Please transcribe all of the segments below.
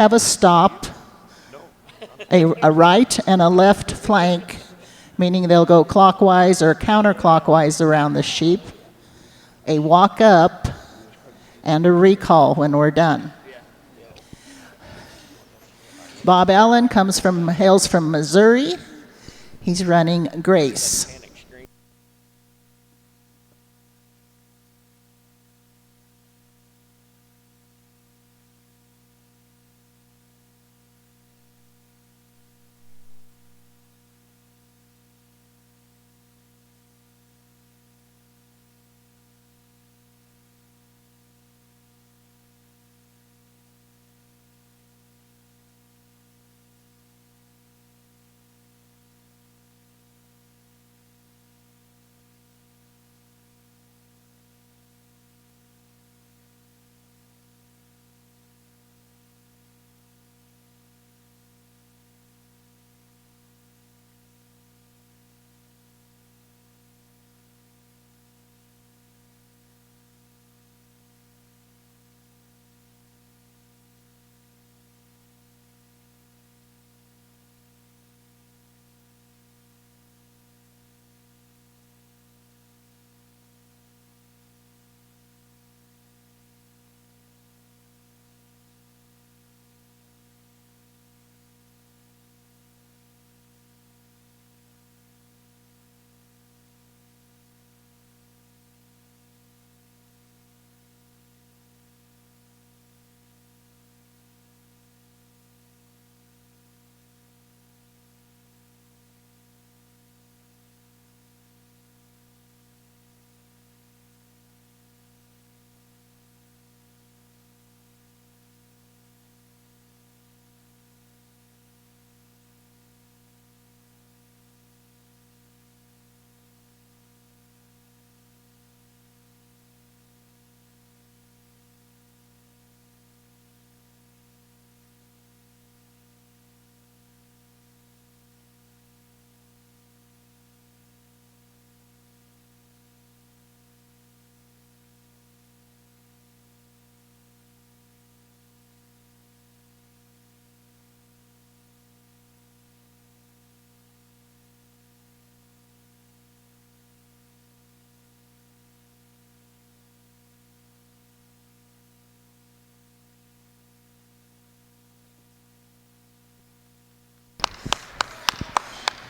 have a stop, a right and a left flank, meaning they'll go clockwise or counterclockwise around the sheep, a walk up, and a recall when we're done. Bob Allen hails from Missouri. He's running Grace.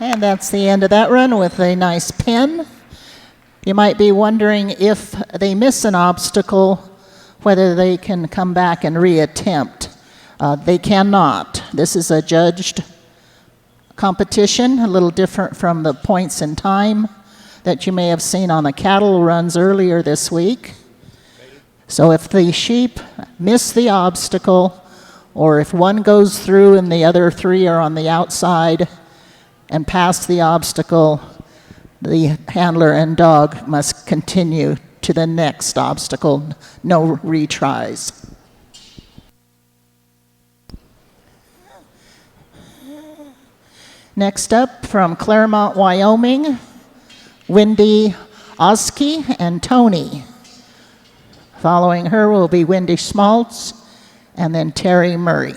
And that's the end of that run with a nice pin. You might be wondering if they miss an obstacle, whether they can come back and reattempt. They cannot. This is a judged competition, a little different from the points in time that you may have seen on the cattle runs earlier this week. So if the sheep miss the obstacle, or if one goes through and the other three are on the outside and pass the obstacle, the handler and dog must continue to the next obstacle. No retries. Next up, from Claremont, Wyoming, Wendy Oski and Tony. Following her will be Wendy Schmaltz and then Terry Murray.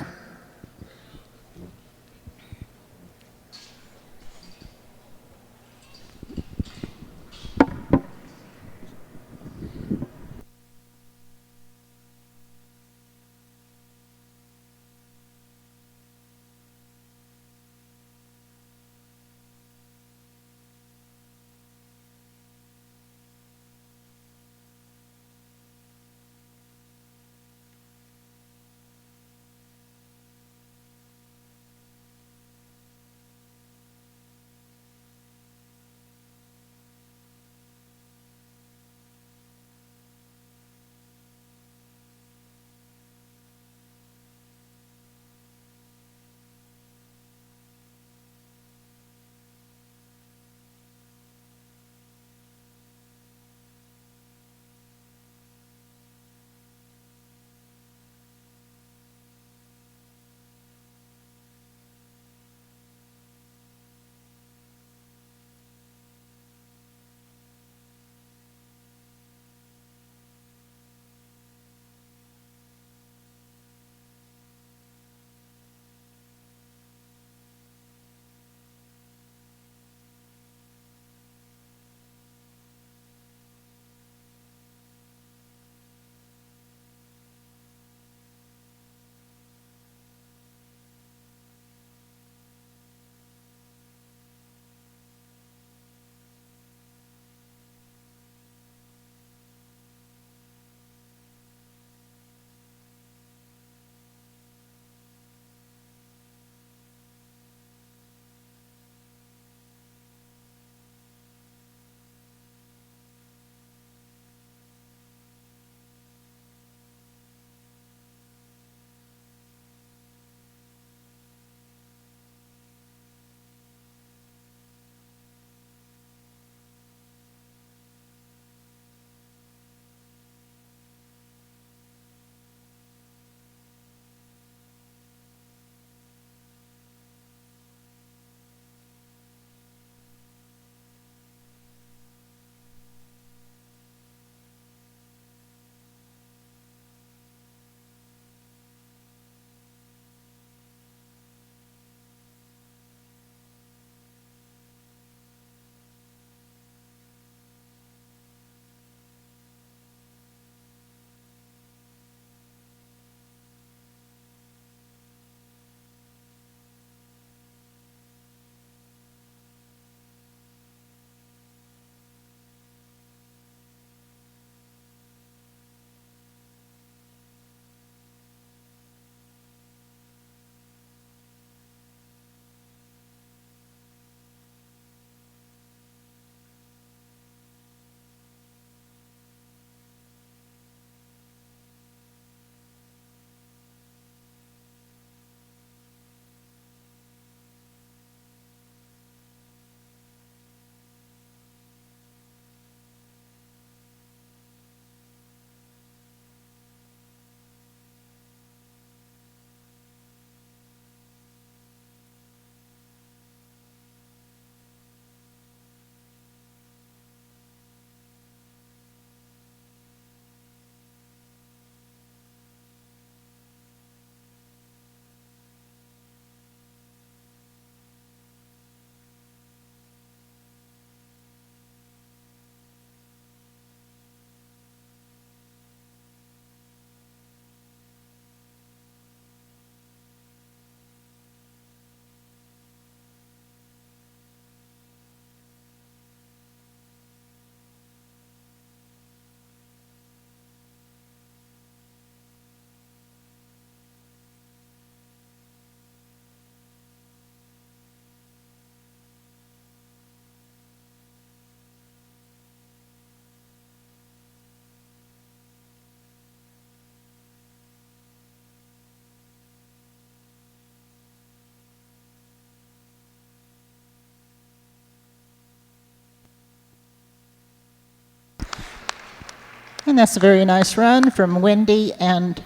And that's a very nice run from Wendy and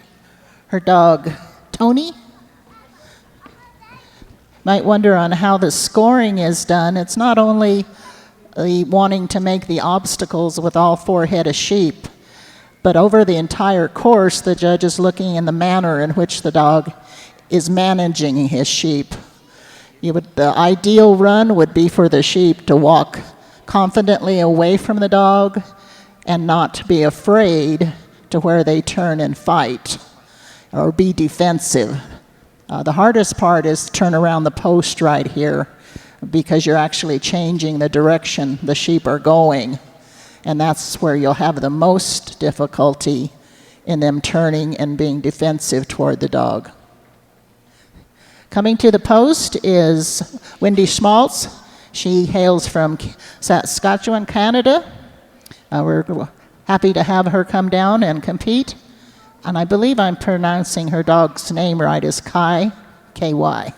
her dog, Tony. Might wonder on how the scoring is done. It's not only the wanting to make the obstacles with all 4 head of sheep, but over the entire course, the judge is looking in the manner in which the dog is managing his sheep. The ideal run would be for the sheep to walk confidently away from the dog and not be afraid to where they turn and fight or be defensive. The hardest part is to turn around the post right here, because you're actually changing the direction the sheep are going. And that's where you'll have the most difficulty in them turning and being defensive toward the dog. Coming to the post is Wendy Schmaltz. She hails from Saskatchewan, Canada. We're happy to have her come down and compete. And I believe I'm pronouncing her dog's name right, is Kai, K-Y.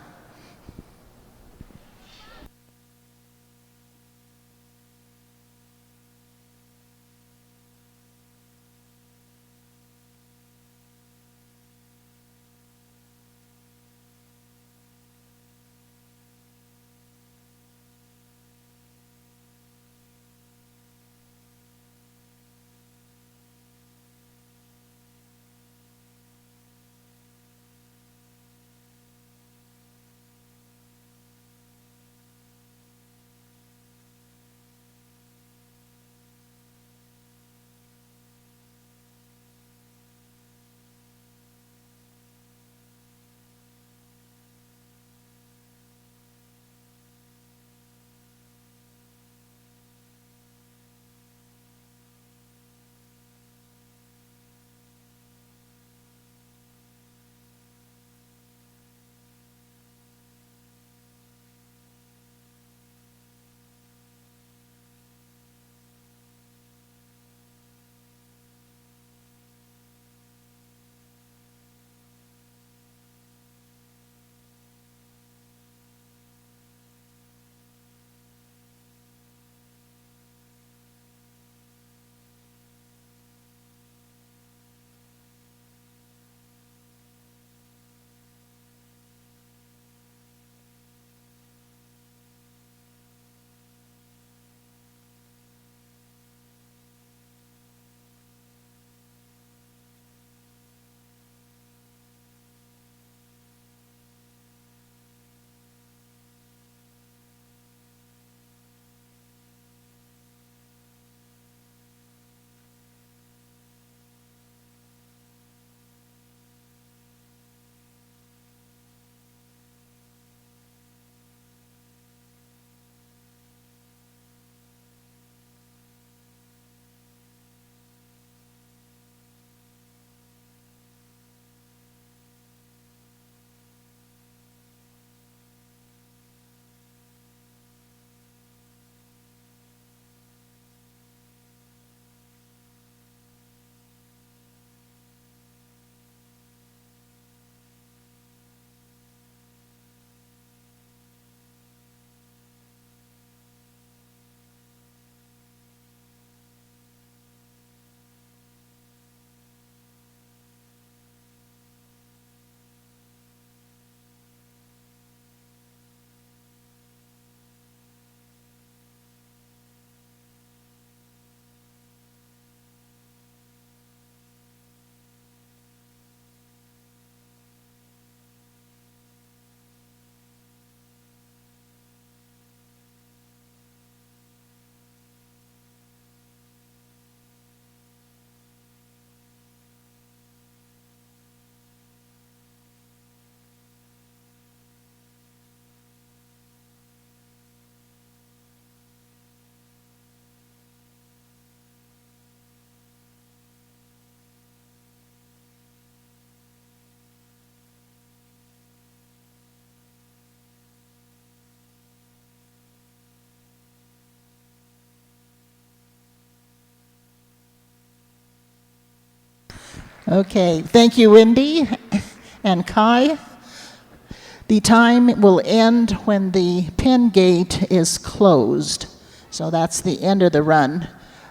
Okay, thank you, Wendy and Kai. The time will end when the pen gate is closed. So that's the end of the run.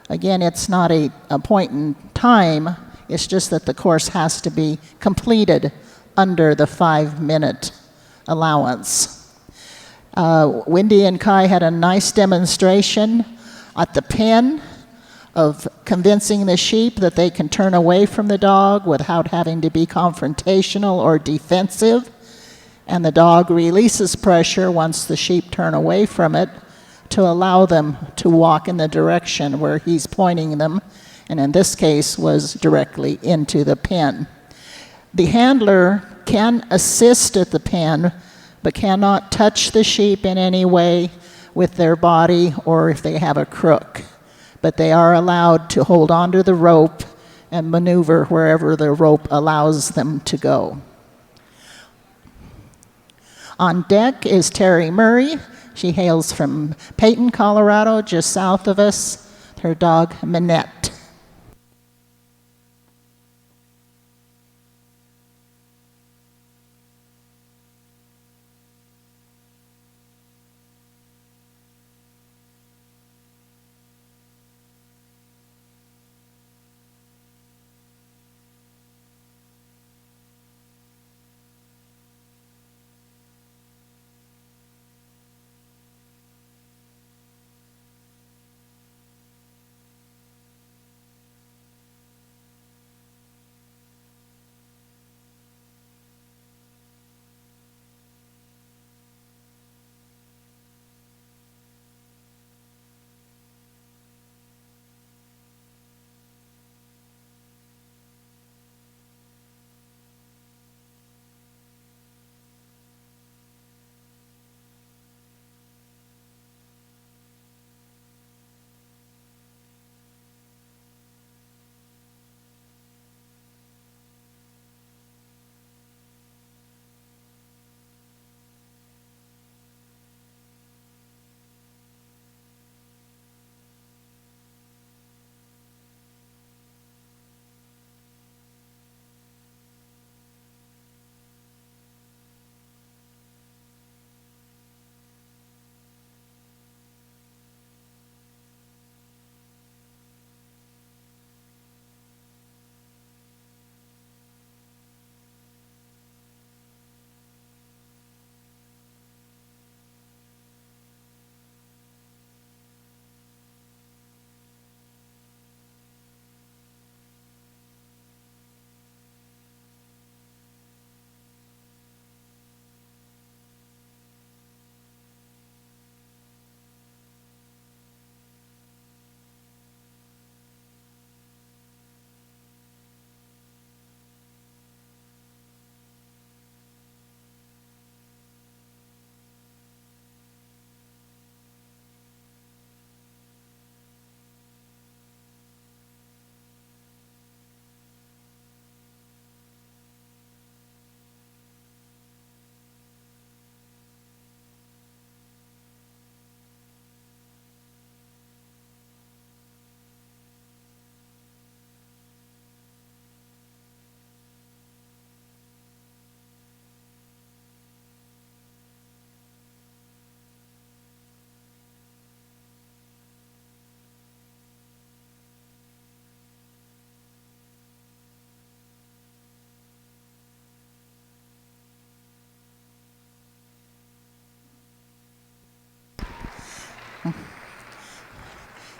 Again, it's not a point in time. It's just that the course has to be completed under the 5-minute allowance. Wendy and Kai had a nice demonstration at the pen of convincing the sheep that they can turn away from the dog without having to be confrontational or defensive. And the dog releases pressure once the sheep turn away from it to allow them to walk in the direction where he's pointing them, and in this case was directly into the pen. The handler can assist at the pen, but cannot touch the sheep in any way with their body or if they have a crook. But they are allowed to hold onto the rope and maneuver wherever the rope allows them to go. On deck is Terry Murray. She hails from Peyton, Colorado, just south of us. Her dog, Minette.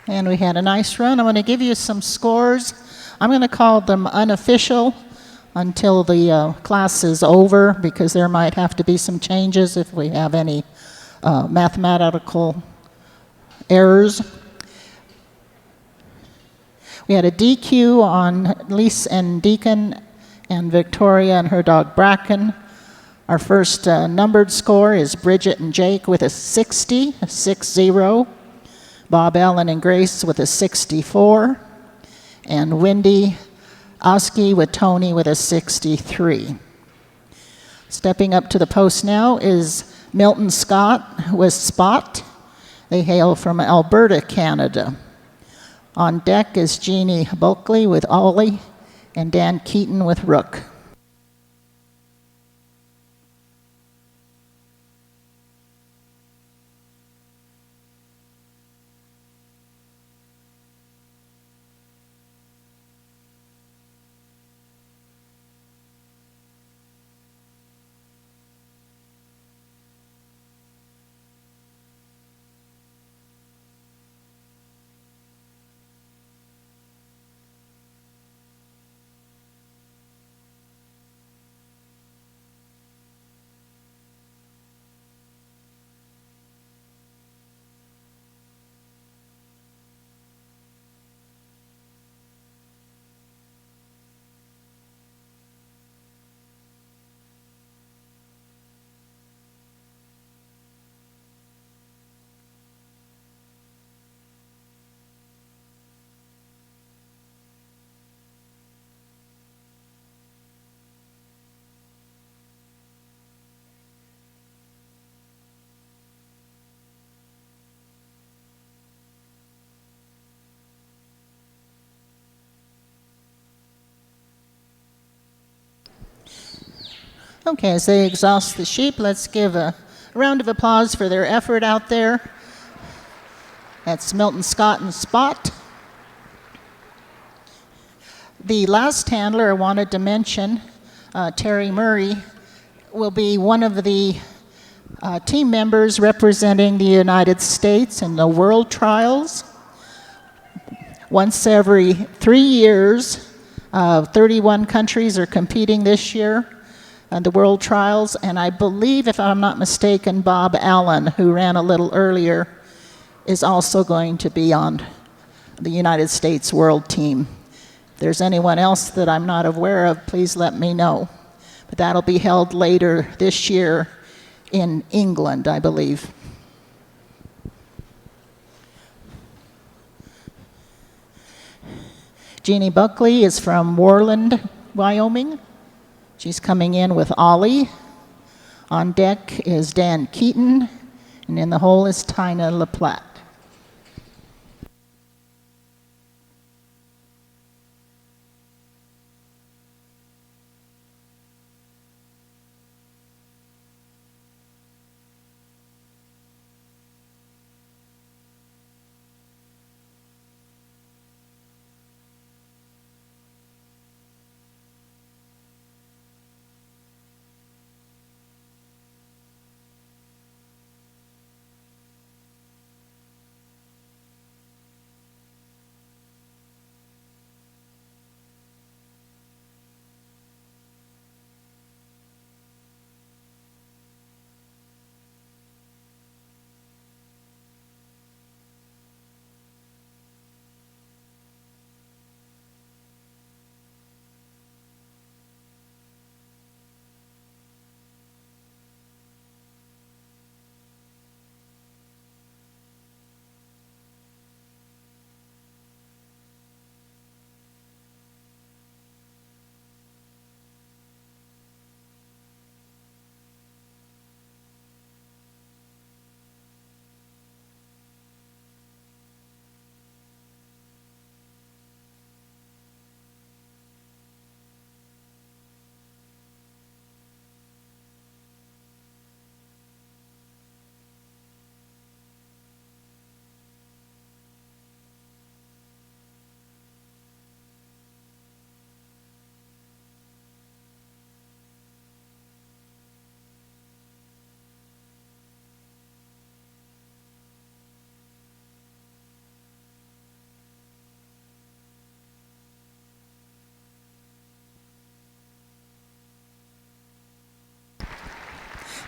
And we had a nice run. I'm going to give you some scores. I'm going to call them unofficial until the class is over, because there might have to be some changes if we have any mathematical errors. We had a DQ on Lise and Deacon and Victoria and her dog Bracken. Our first numbered score is Bridget and Jake with a 60, a 6-0. Bob, Ellen, and Grace with a 64. And Wendy Oski with Tony with a 63. Stepping up to the post now is Milton Scott with Spot. They hail from Alberta, Canada. On deck is Jeannie Bulkley with Ollie and Dan Keaton with Rook. Okay, as they exhaust the sheep, let's give a round of applause for their effort out there. That's Milton Scott and Spot. The last handler I wanted to mention, Terry Murray, will be one of the team members representing the United States in the World Trials. Once every 3 years, 31 countries are competing this year in the World Trials, and I believe, if I'm not mistaken, Bob Allen, who ran a little earlier, is also going to be on the United States World Team. If there's anyone else that I'm not aware of, please let me know. But that'll be held later this year in England, I believe. Jeannie Buckley is from Worland, Wyoming. She's coming in with Ollie. On deck is Dan Keaton, and in the hole is Tina LaPlatte.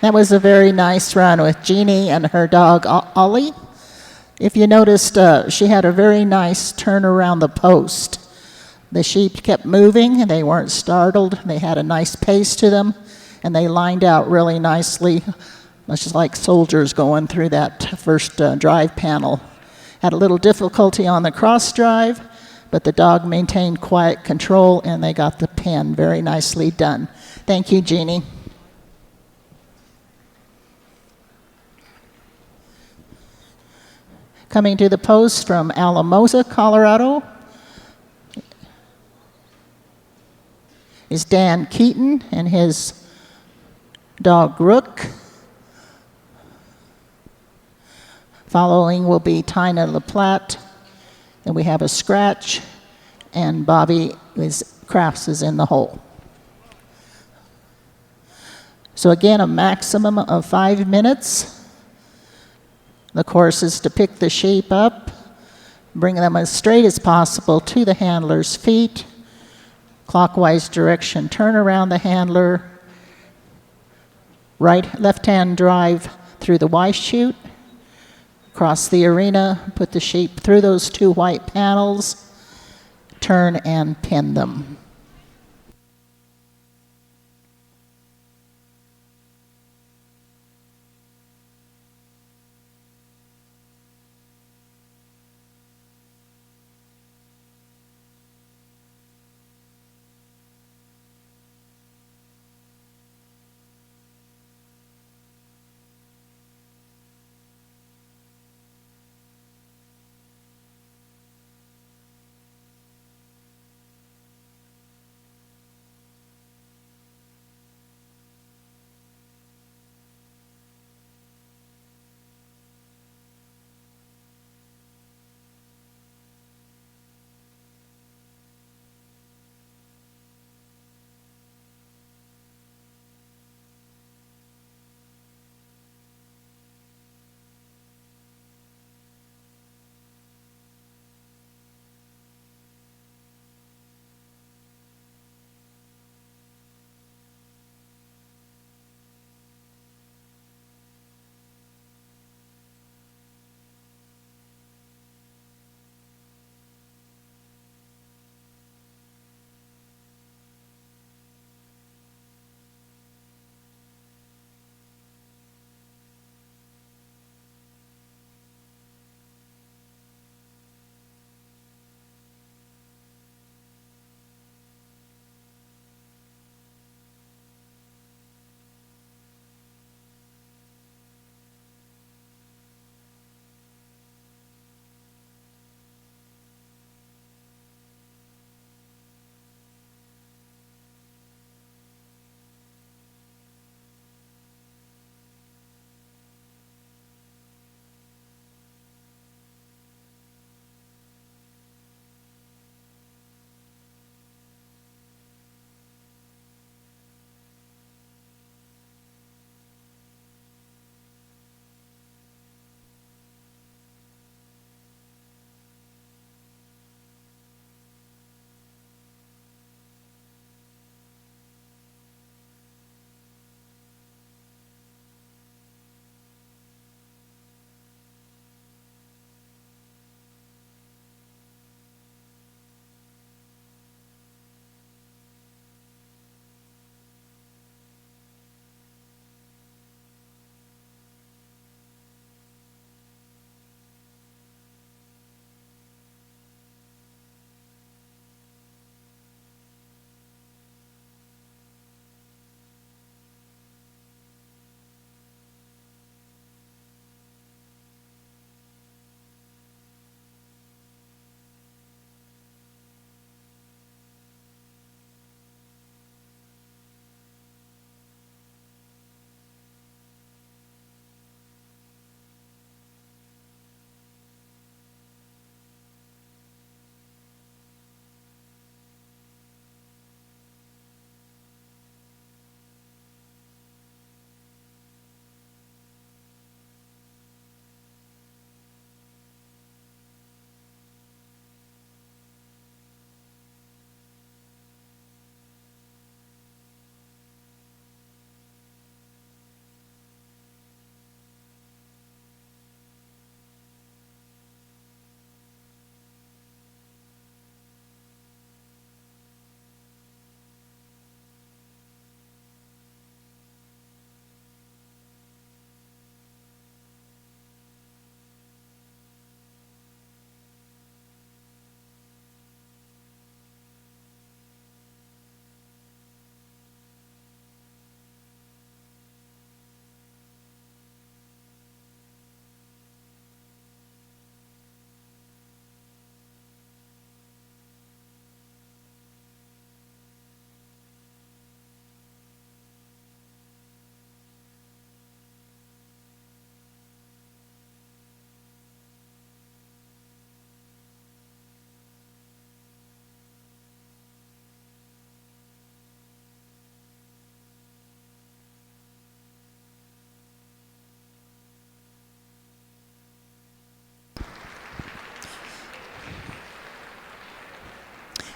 That was a very nice run with Jeannie and her dog Ollie. If you noticed, she had a very nice turn around the post. The sheep kept moving, they weren't startled, they had a nice pace to them, and they lined out really nicely, much like soldiers going through that first drive panel. Had a little difficulty on the cross drive, but the dog maintained quiet control, and they got the pen very nicely done. Thank you, Jeannie. Coming to the post from Alamosa, Colorado, is Dan Keaton and his dog Rook. Following will be Tina LaPlatte. Then we have a scratch, and Bobby Crafts is in the hole. So again, a maximum of 5 minutes. The course is to pick the sheep up, bring them as straight as possible to the handler's feet, clockwise direction, turn around the handler, left-hand drive through the Y chute, cross the arena, put the sheep through those 2 white panels, turn and pin them.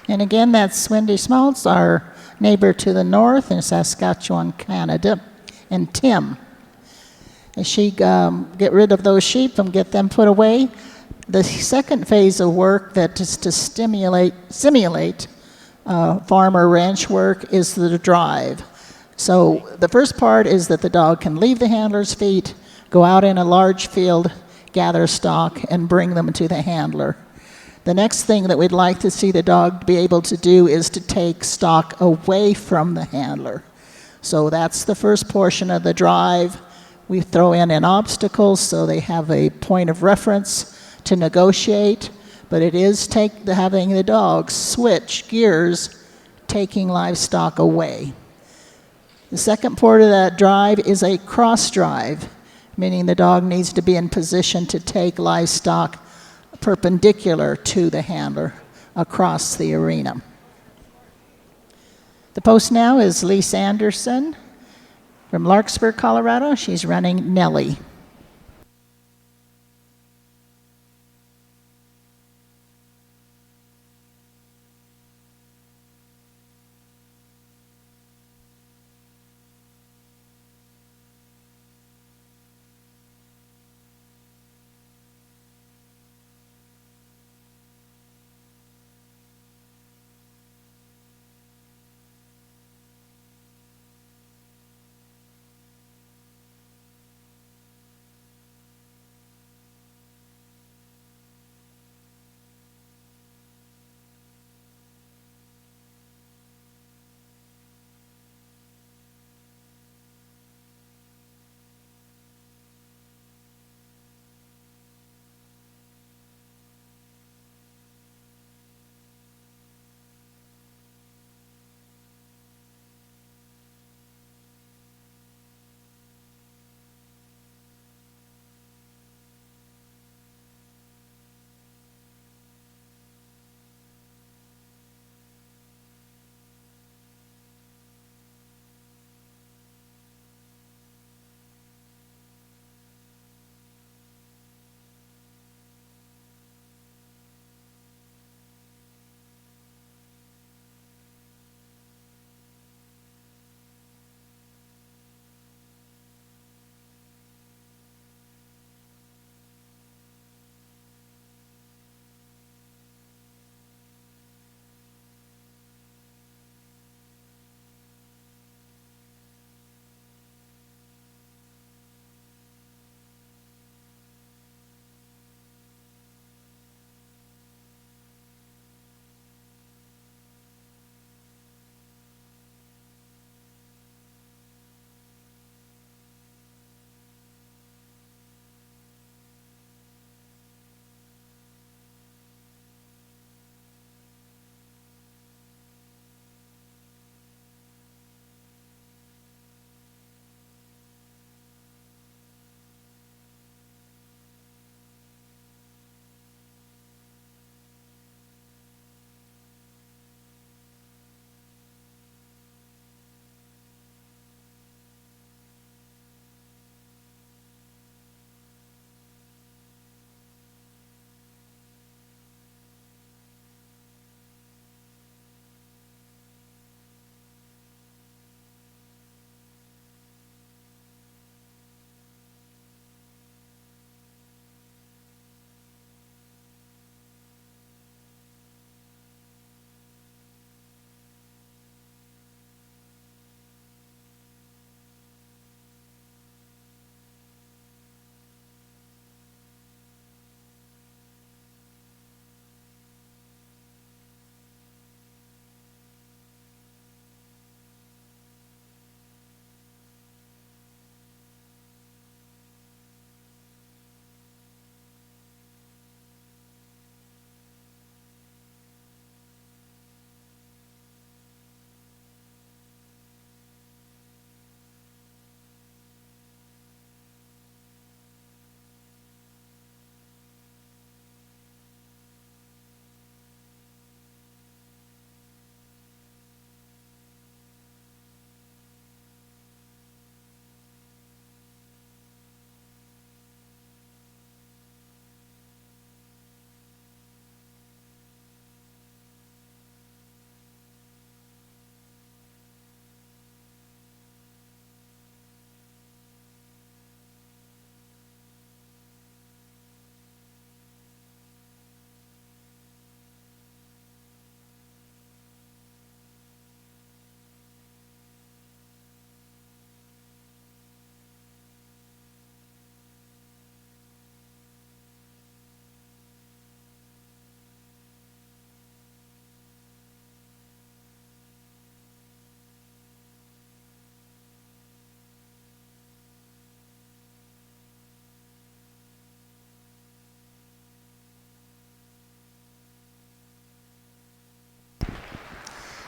And again, that's Wendy Smaltz, our neighbor to the north in Saskatchewan, Canada, and Tim. As she get rid of those sheep and get them put away, the second phase of work that is to simulate farmer ranch work is the drive. So the first part is that the dog can leave the handler's feet, go out in a large field, gather stock, and bring them to the handler. The next thing that we'd like to see the dog be able to do is to take stock away from the handler. So that's the first portion of the drive. We throw in an obstacle so they have a point of reference to negotiate, but it is having the dog switch gears, taking livestock away. The second part of that drive is a cross drive, meaning the dog needs to be in position to take livestock perpendicular to the handler across the arena. The post now is Lise Anderson from Larkspur, Colorado. She's running Nellie.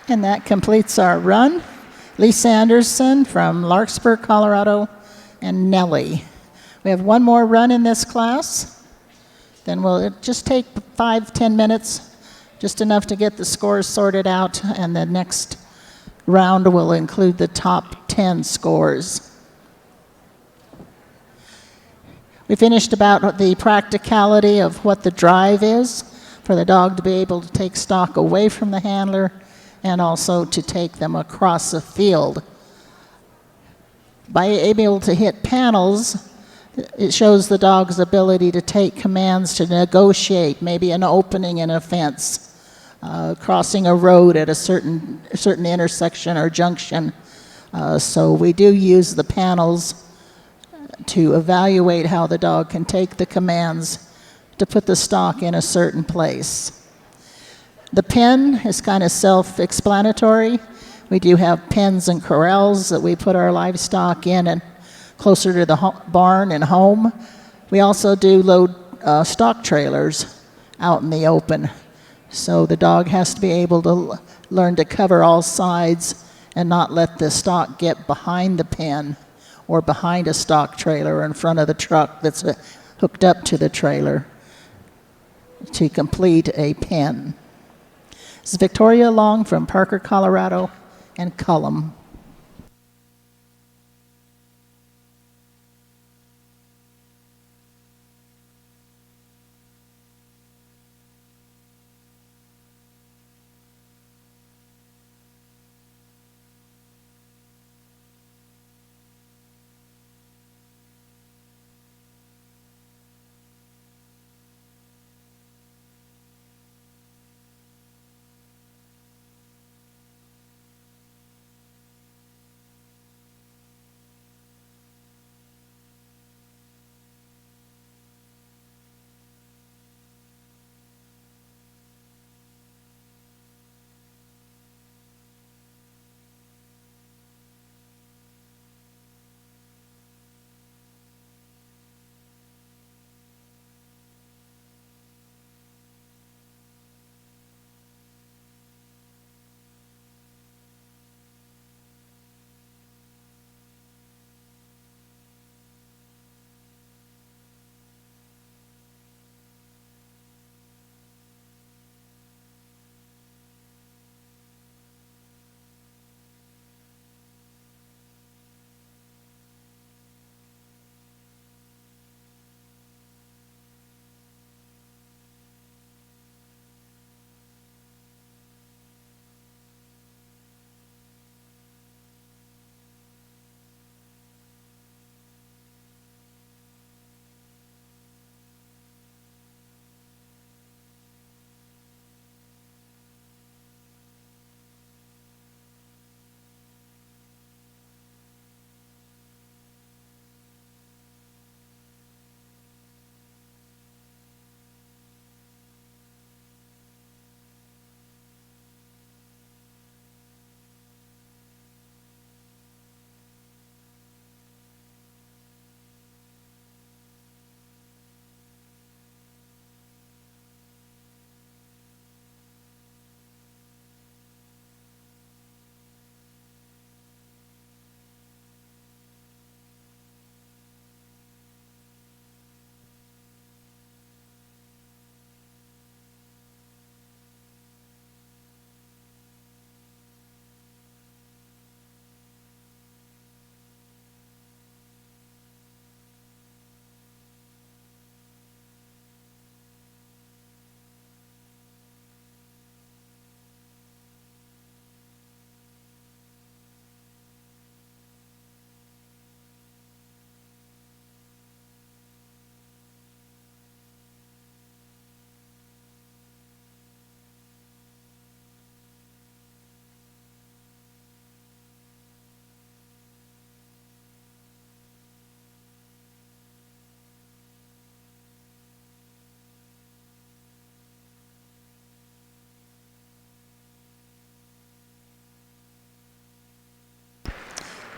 And that completes our run. Lisa Anderson from Larkspur, Colorado, and Nellie. We have one more run in this class. Then we'll just take 5-10 minutes, just enough to get the scores sorted out, and the next round will include the top 10 scores. We finished about the practicality of what the drive is for the dog to be able to take stock away from the handler and also to take them across the field. By being able to hit panels, it shows the dog's ability to take commands to negotiate, maybe an opening in a fence, crossing a road at a certain intersection or junction. So we do use the panels to evaluate how the dog can take the commands to put the stock in a certain place. The pen is kind of self-explanatory. We do have pens and corrals that we put our livestock in and closer to the barn and home. We also do load stock trailers out in the open. So the dog has to be able to learn to cover all sides and not let the stock get behind the pen or behind a stock trailer or in front of the truck that's hooked up to the trailer to complete a pen. This is Victoria Long from Parker, Colorado, and Cullum.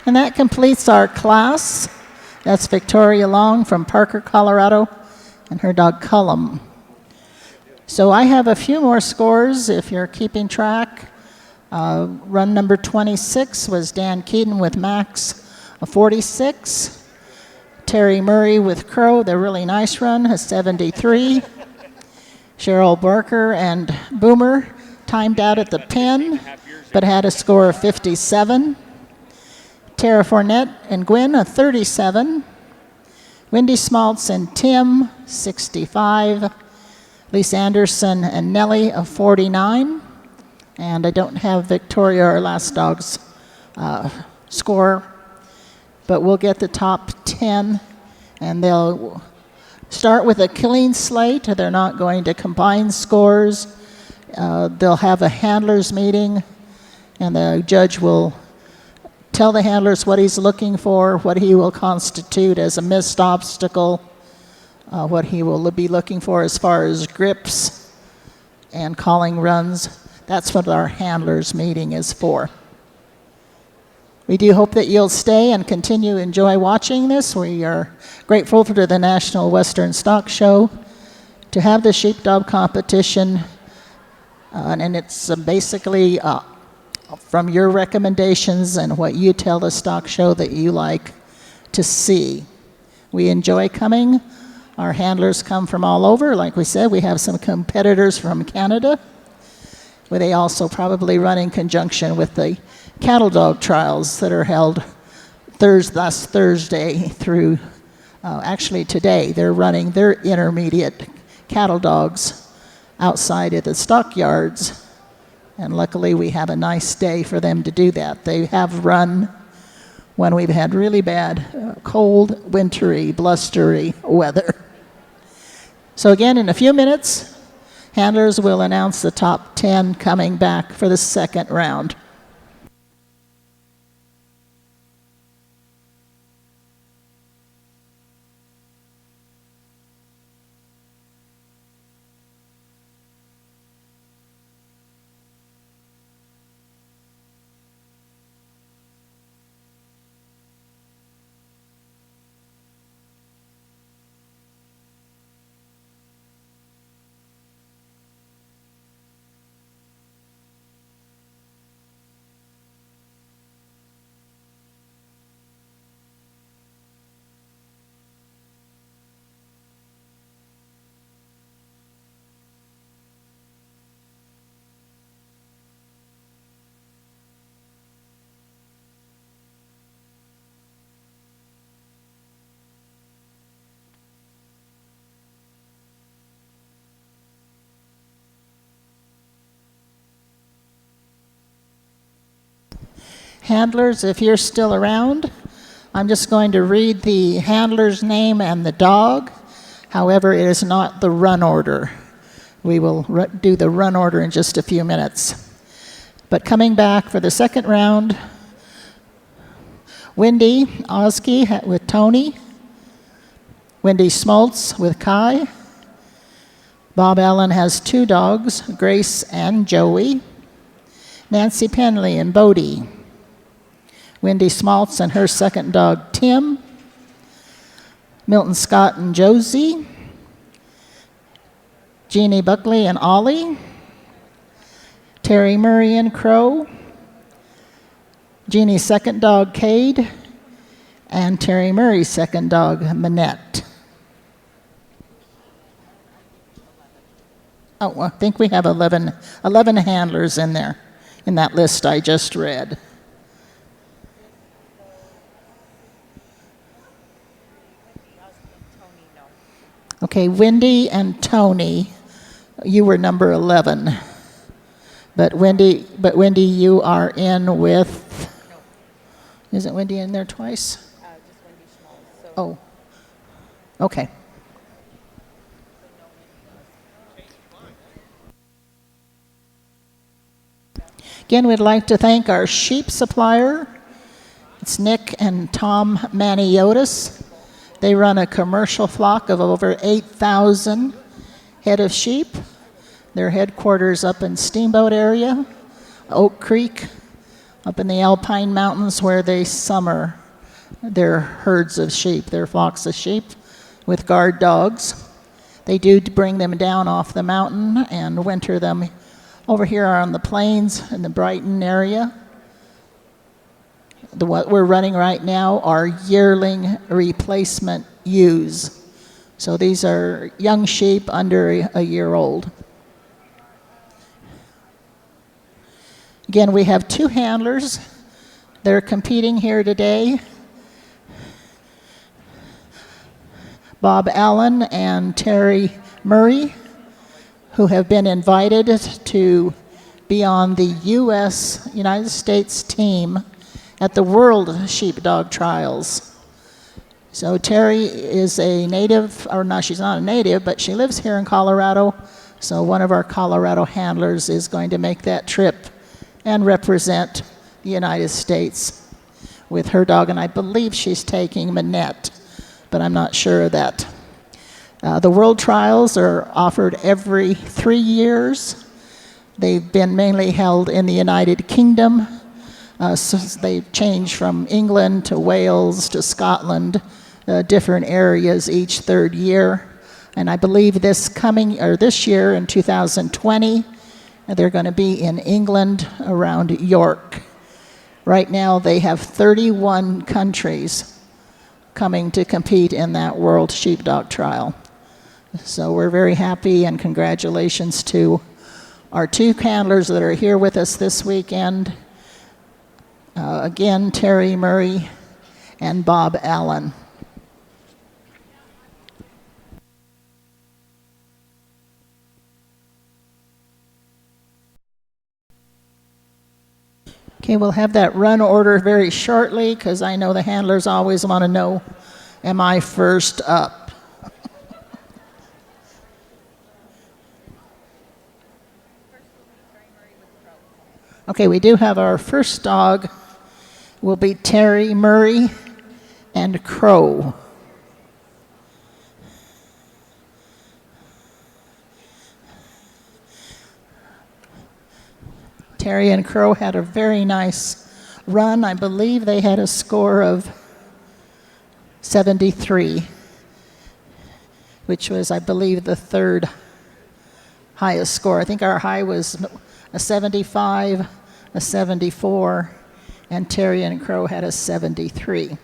And that completes our class. That's Victoria Long from Parker, Colorado, and her dog Cullum. So I have a few more scores if you're keeping track. Run number 26 was Dan Keaton with Max, a 46. Terry Murray with Crow, the really nice run, a 73. Cheryl Barker and Boomer timed out at the pen, but had a score of 57. Tara Fournette and Gwen, a 37. Wendy Smaltz and Tim, 65. Lisa Anderson and Nellie, a 49. And I don't have Victoria or Last Dog's score, but we'll get the top 10, and they'll start with a clean slate. They're not going to combine scores. They'll have a handlers meeting, and the judge will tell the handlers what he's looking for, what he will constitute as a missed obstacle, what he will be looking for as far as grips and calling runs. That's what our handlers meeting is for. We do hope that you'll stay and continue to enjoy watching this. We are grateful to the National Western Stock Show to have the sheepdog competition, and it's basically from your recommendations and what you tell the stock show that you like to see. We enjoy coming. Our handlers come from all over. Like we said, we have some competitors from Canada, where they also probably run in conjunction with the cattle dog trials that are held last Thursday through, actually today. They're running their intermediate cattle dogs outside of the stockyards, and luckily we have a nice day for them to do that. They have run when we've had really bad, cold, wintry, blustery weather. So again, in a few minutes, handlers will announce the top 10 coming back for the second round. Handlers, if you're still around, I'm just going to read the handler's name and the dog. However, it is not the run order. We will do the run order in just a few minutes. But coming back for the second round, Wendy Oski with Tony, Wendy Smoltz with Kai. Bob Allen has two dogs, Grace and Joey. Nancy Penley and Bodie. Wendy Smaltz and her second dog, Tim. Milton Scott and Josie. Jeannie Buckley and Ollie. Terry Murray and Crow. Jeannie's second dog, Cade. And Terry Murray's second dog, Manette. Oh, I think we have 11 handlers in there, in that list I just read. Okay, Wendy and Tony, you were number 11. But Wendy, you are in with, no. Isn't Wendy in there twice? Just Wendy Schmaltz. Oh, okay. Again, we'd like to thank our sheep supplier. It's Nick and Tom Maniotis. They run a commercial flock of over 8,000 head of sheep. Their headquarters up in Steamboat area, Oak Creek, up in the Alpine Mountains where they summer their herds of sheep, their flocks of sheep with guard dogs. They do bring them down off the mountain and winter them Over here are on the plains in the Brighton area. What we're running right now are yearling replacement ewes. So these are young sheep under a year old. Again, we have two handlers. They're competing here today. Bob Allen and Terry Murray, who have been invited to be on the United States team at the World Sheepdog Trials. So Terry is a native, or no, she's not a native, but she lives here in Colorado. So one of our Colorado handlers is going to make that trip and represent the United States with her dog, and I believe she's taking Manette, but I'm not sure of that. The World Trials are offered every 3 years. They've been mainly held in the United Kingdom. So they change from England to Wales to Scotland, different areas each third year. And I believe this year in 2020, they're going to be in England around York. Right now they have 31 countries coming to compete in that World Sheepdog Trial. So we're very happy, and congratulations to our two handlers that are here with us this weekend. Again, Terry Murray and Bob Allen. Okay, we'll have that run order very shortly because I know the handlers always want to know, am I first up? Okay, we do have our first dog will be Terry Murray and Crow. Terry and Crow had a very nice run. I believe they had a score of 73, which was, I believe, the third highest score. I think our high was a 75, a 74, and Terry and Crow had a 73.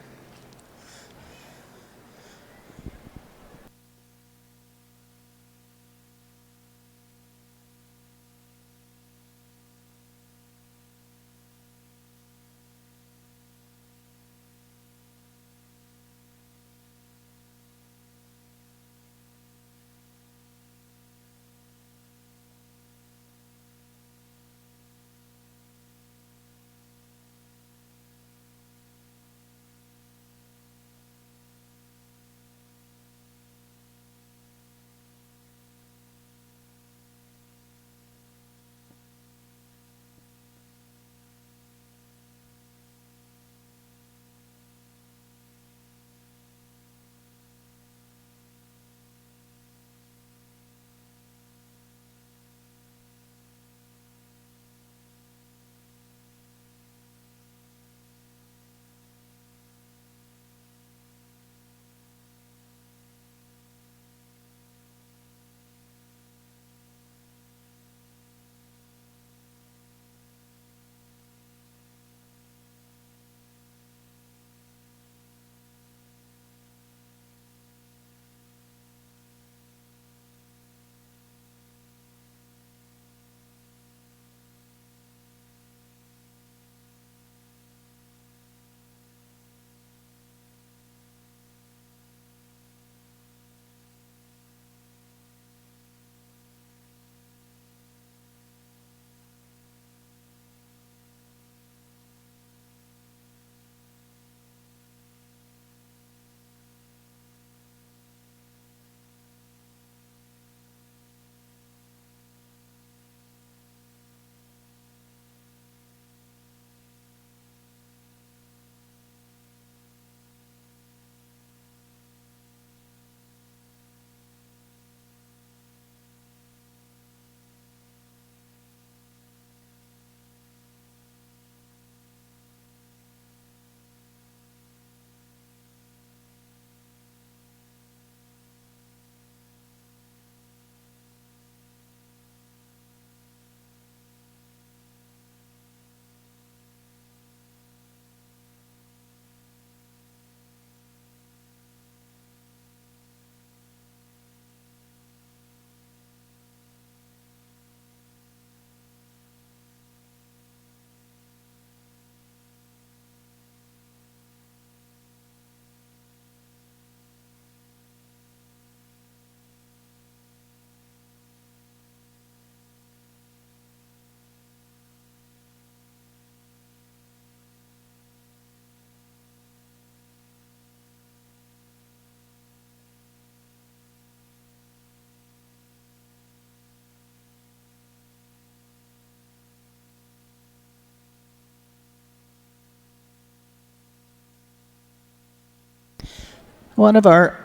One of our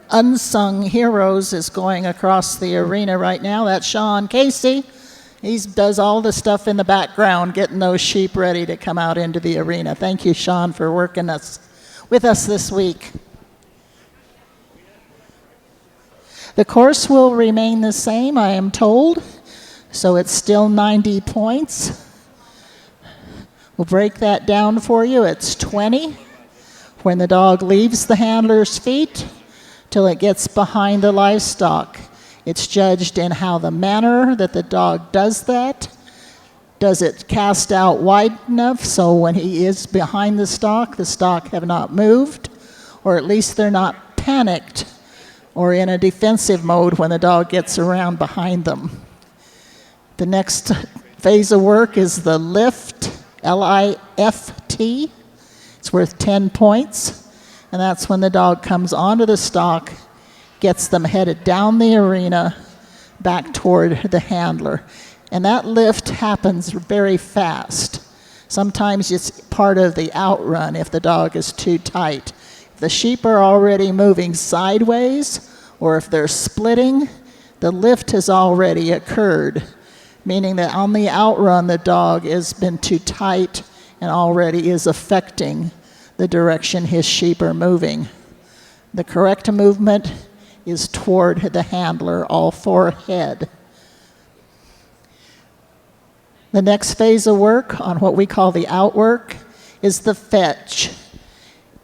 unsung heroes is going across the arena right now. That's Sean Casey. He does all the stuff in the background, getting those sheep ready to come out into the arena. Thank you, Sean, for working with us this week. The course will remain the same, I am told, so it's still 90 points. We'll break that down for you. It's 20 when the dog leaves the handler's feet till it gets behind the livestock. It's judged in how the manner that the dog does that. Does it cast out wide enough so when he is behind the stock have not moved, or at least they're not panicked or in a defensive mode when the dog gets around behind them. The next phase of work is the lift, L-I-F-T. It's worth 10 points, and that's when the dog comes onto the stock, gets them headed down the arena back toward the handler. And that lift happens very fast. Sometimes it's part of the outrun if the dog is too tight. If the sheep are already moving sideways, or if they're splitting, the lift has already occurred, meaning that on the outrun the dog has been too tight and already is affecting the direction his sheep are moving. The correct movement is toward the handler, all forehead. The next phase of work on what we call the outwork is the fetch.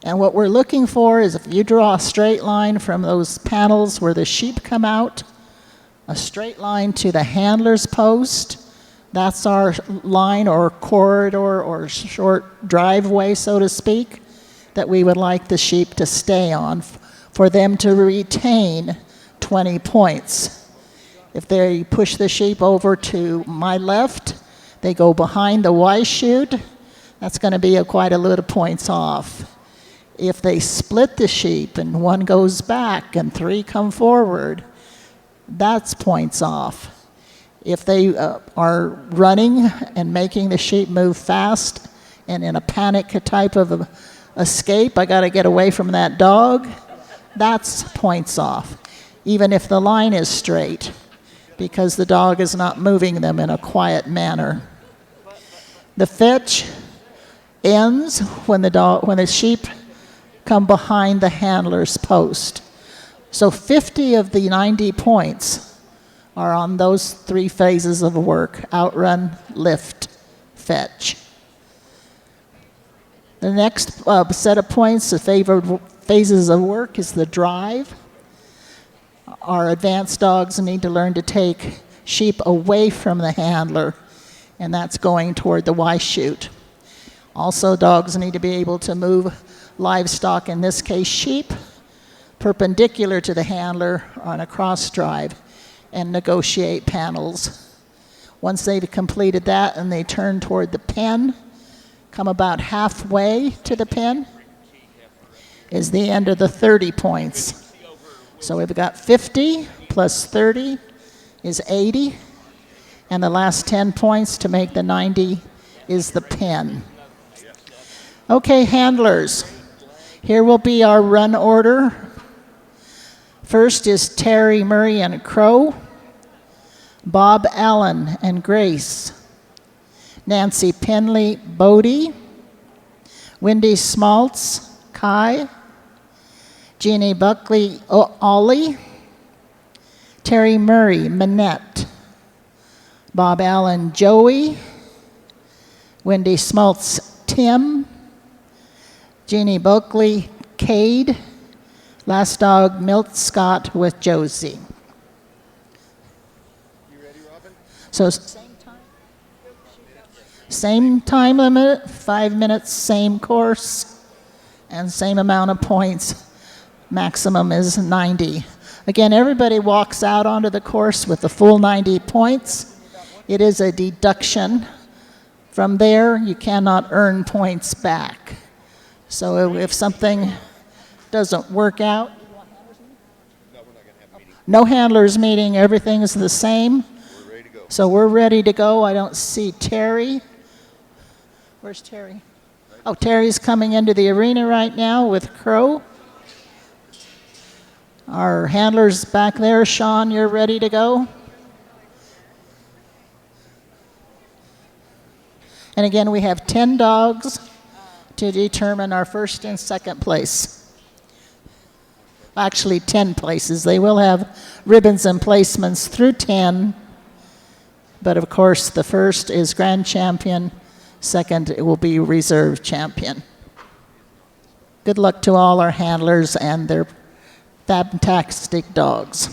And what we're looking for is if you draw a straight line from those panels where the sheep come out, a straight line to the handler's post, that's our line or corridor or short driveway, so to speak, that we would like the sheep to stay on for them to retain 20 points. If they push the sheep over to my left, they go behind the Y chute, that's going to be quite a little points off. If they split the sheep and one goes back and 3 come forward, that's points off. If they are running and making the sheep move fast and in a panic type of escape, I got to get away from that dog, that's points off, even if the line is straight, because the dog is not moving them in a quiet manner. The fetch ends when the sheep come behind the handler's post. So 50 of the 90 points are on those 3 phases of work: outrun, lift, fetch. The next set of points, the favored phases of work, is the drive. Our advanced dogs need to learn to take sheep away from the handler, and that's going toward the Y chute. Also, dogs need to be able to move livestock, in this case sheep, perpendicular to the handler on a cross drive and negotiate panels. Once they've completed that and they turn toward the pen, come about halfway to the pen, is the end of the 30 points. So we've got 50 plus 30 is 80, and the last 10 points to make the 90 is the pen. Okay, handlers, here will be our run order. First is Terry Murray and Crow, Bob Allen and Grace, Nancy Penley Bodie, Wendy Smaltz Kai, Jeannie Buckley Ollie, Terry Murray Manette, Bob Allen Joey, Wendy Smaltz Tim, Jeannie Buckley Cade, last dog Milt Scott with Josie. You ready, Robin? So same time limit, 5 minutes, same course, and same amount of points. Maximum is 90. Again, everybody walks out onto the course with the full 90 points. It is a deduction. From there, you cannot earn points back. So if something doesn't work out, no handlers meeting, everything is the same. We're ready to go. So we're ready to go. I don't see Terry. Where's Terry? Oh, Terry's coming into the arena right now with Crow. Our handlers back there, Sean, you're ready to go? And again, we have 10 dogs to determine our first and second place. Actually, 10 places. They will have ribbons and placements through 10, but of course, the first is grand champion, second it will be reserve champion. Good luck to all our handlers and their fantastic dogs.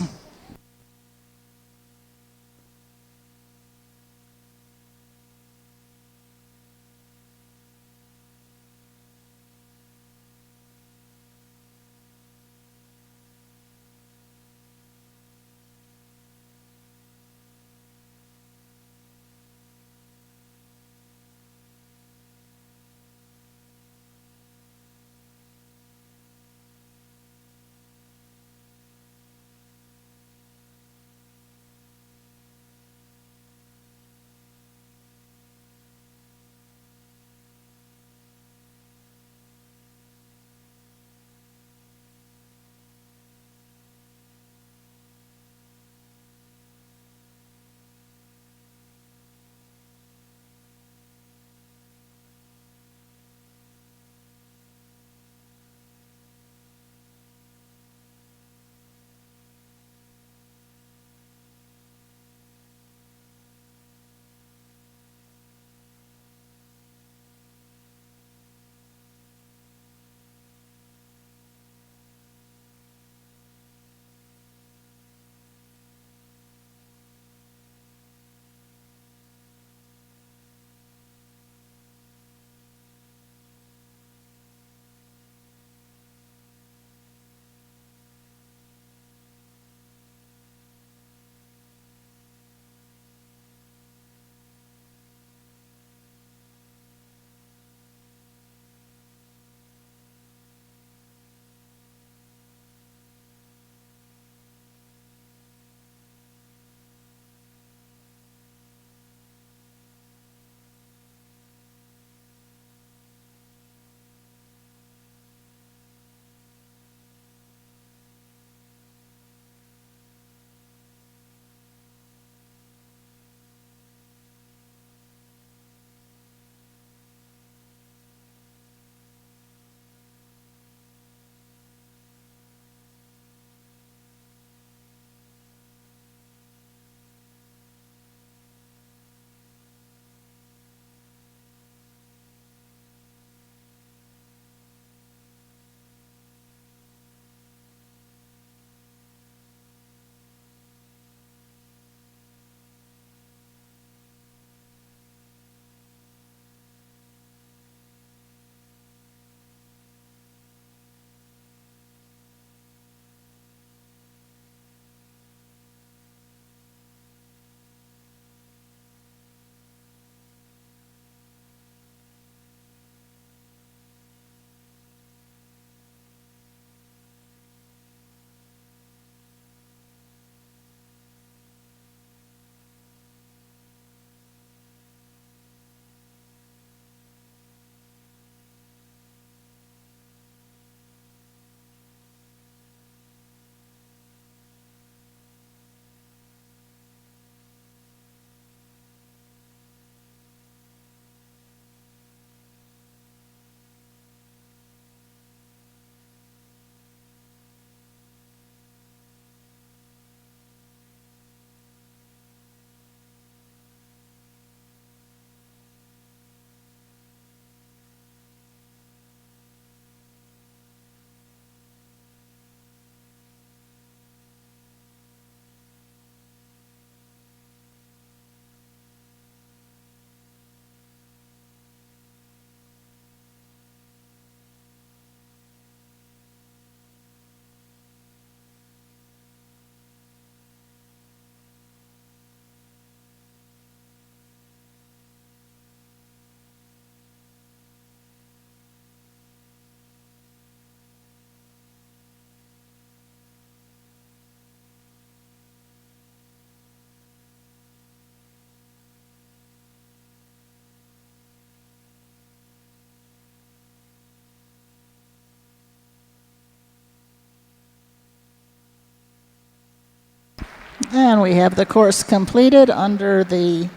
And we have the course completed under the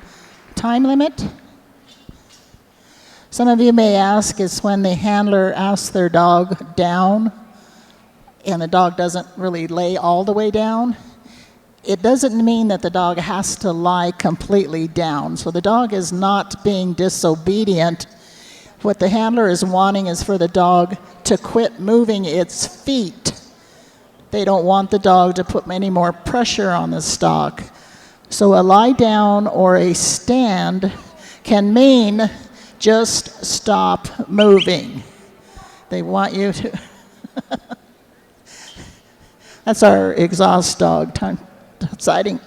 time limit. Some of you may ask, is when the handler asks their dog down and the dog doesn't really lay all the way down. It doesn't mean that the dog has to lie completely down. So the dog is not being disobedient. What the handler is wanting is for the dog to quit moving its feet. They don't want the dog to put any more pressure on the stock. So a lie down or a stand can mean just stop moving. They want you to. That's our exhaust dog sighting.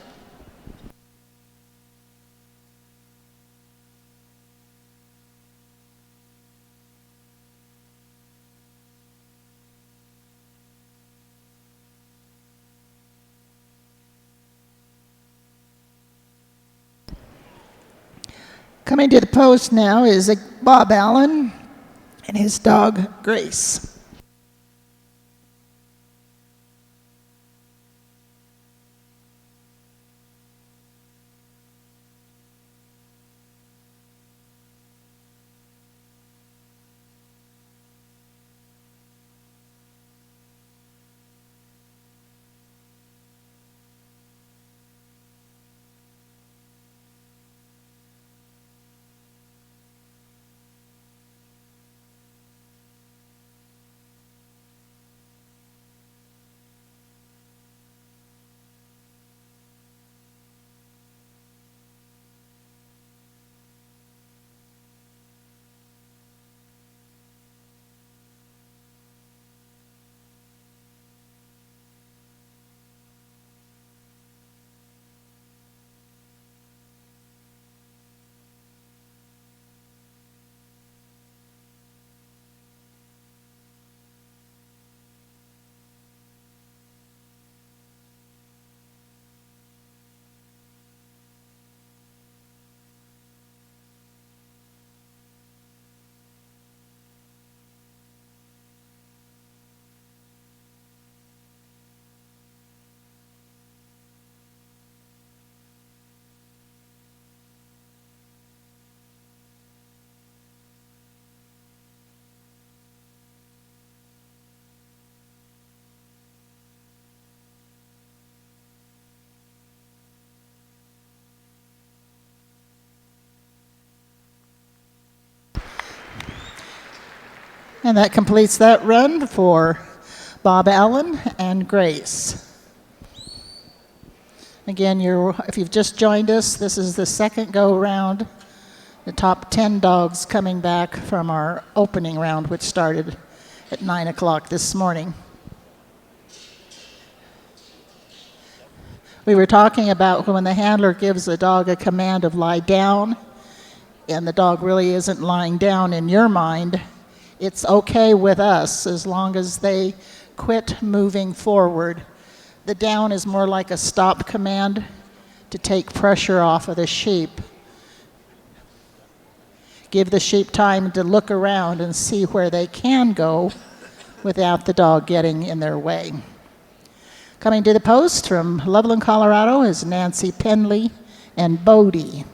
Coming to the post now is Bob Allen and his dog Grace. And that completes that run for Bob Allen and Grace. Again, if you've just joined us, this is the second go-round. The top 10 dogs coming back from our opening round, which started at 9 o'clock this morning. We were talking about when the handler gives the dog a command of lie down, and the dog really isn't lying down in your mind. It's okay with us as long as they quit moving forward. The down is more like a stop command to take pressure off of the sheep. Give the sheep time to look around and see where they can go without the dog getting in their way. Coming to the post from Loveland, Colorado is Nancy Penley and Bodie.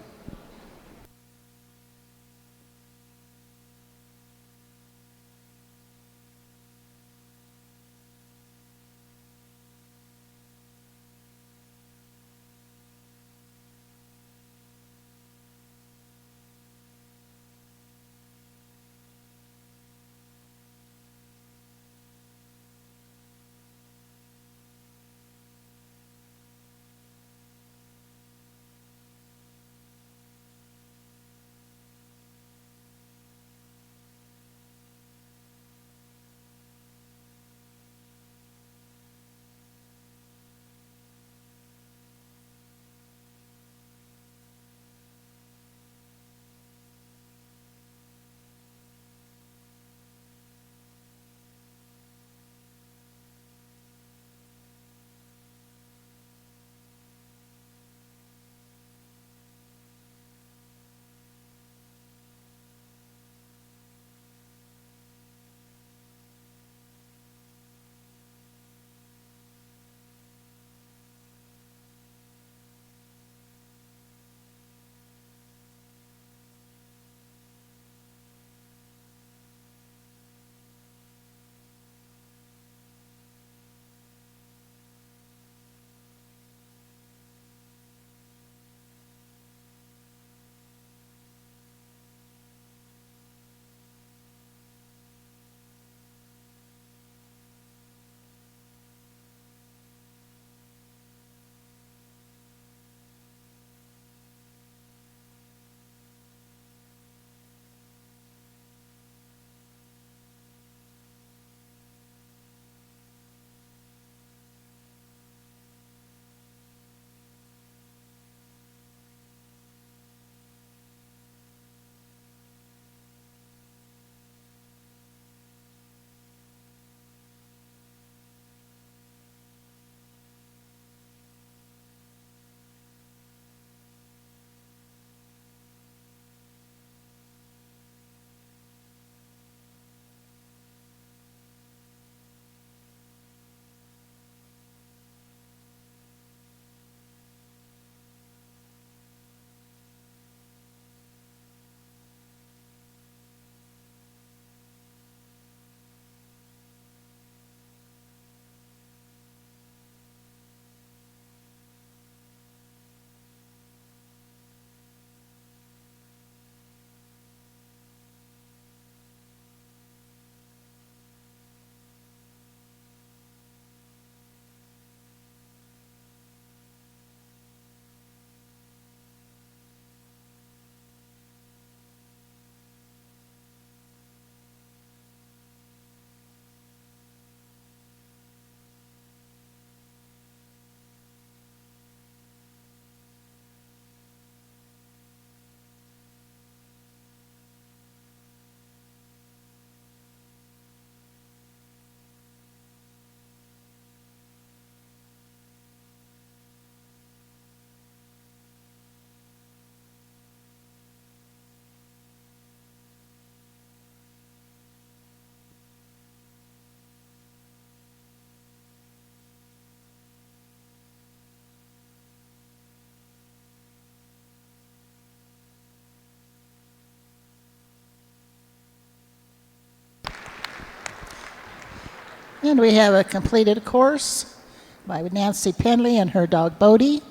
And we have a completed course by Nancy Penley and her dog Bodie.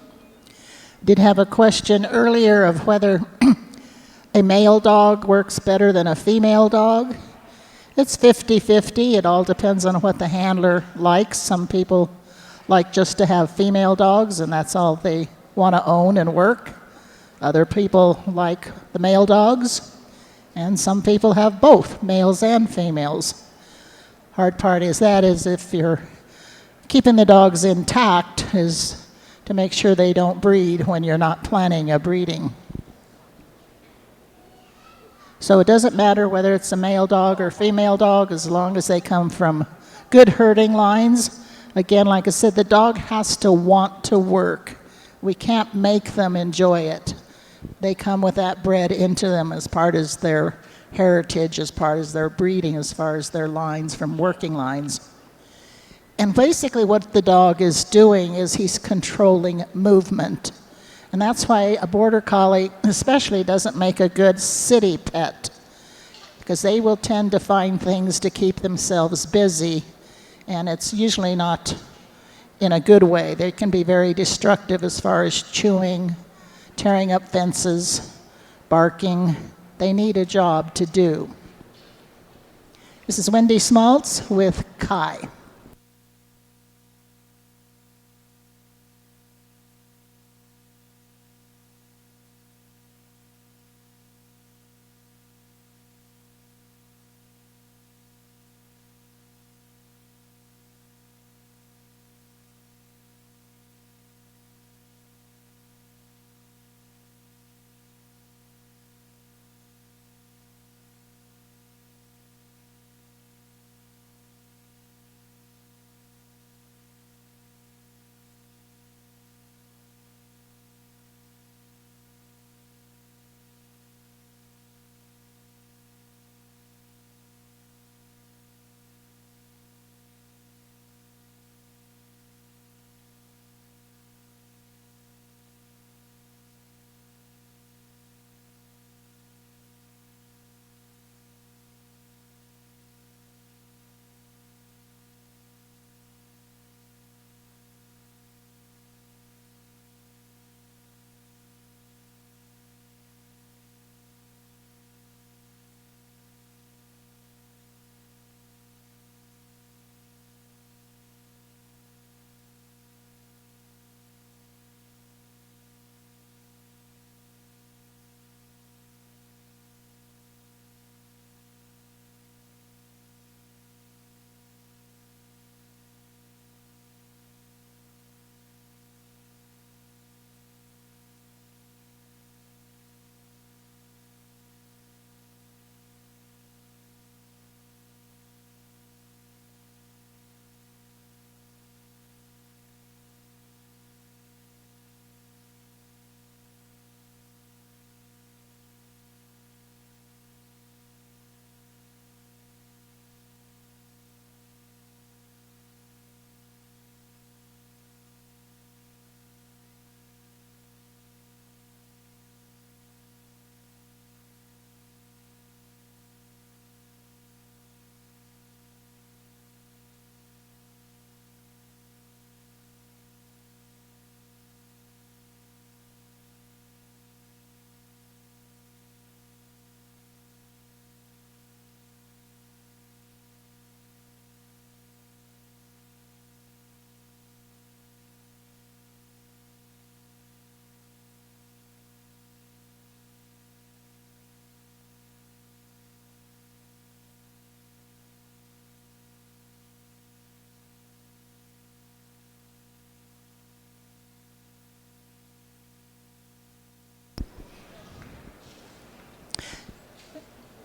Did have a question earlier of whether a male dog works better than a female dog. It's 50-50. It all depends on what the handler likes. Some people like just to have female dogs, and that's all they want to own and work. Other people like the male dogs, and some people have both, males and females. Hard part is if you're keeping the dogs intact, is to make sure they don't breed when you're not planning a breeding. So it doesn't matter whether it's a male dog or female dog, as long as they come from good herding lines. Again, like I said, the dog has to want to work. We can't make them enjoy it. They come with that bred into them as part of their heritage, as part of their breeding, as far as their lines from working lines. And basically what the dog is doing is he's controlling movement. And that's why a border collie especially doesn't make a good city pet, because they will tend to find things to keep themselves busy, and it's usually not in a good way. They can be very destructive as far as chewing, tearing up fences, barking. They need a job to do. This is Wendy Smaltz with Kai.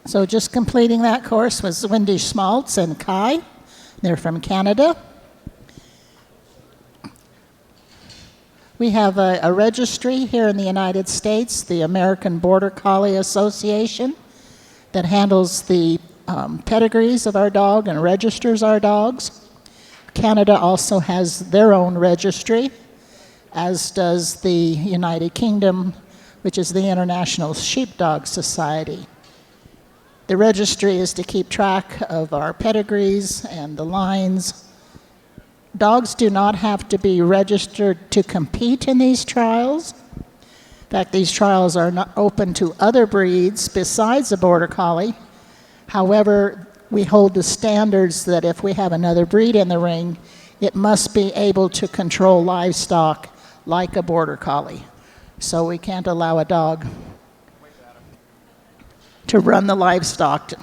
So just completing that course was Wendy Schmaltz and Kai. They're from Canada. We have a registry here in the United States, the American Border Collie Association, that handles the pedigrees of our dog and registers our dogs. Canada also has their own registry, as does the United Kingdom, which is the International Sheepdog Society. The registry is to keep track of our pedigrees and the lines. Dogs do not have to be registered to compete in these trials. In fact, these trials are not open to other breeds besides the Border Collie. However, we hold the standards that if we have another breed in the ring, it must be able to control livestock like a Border Collie. So we can't allow a dog to run the livestock.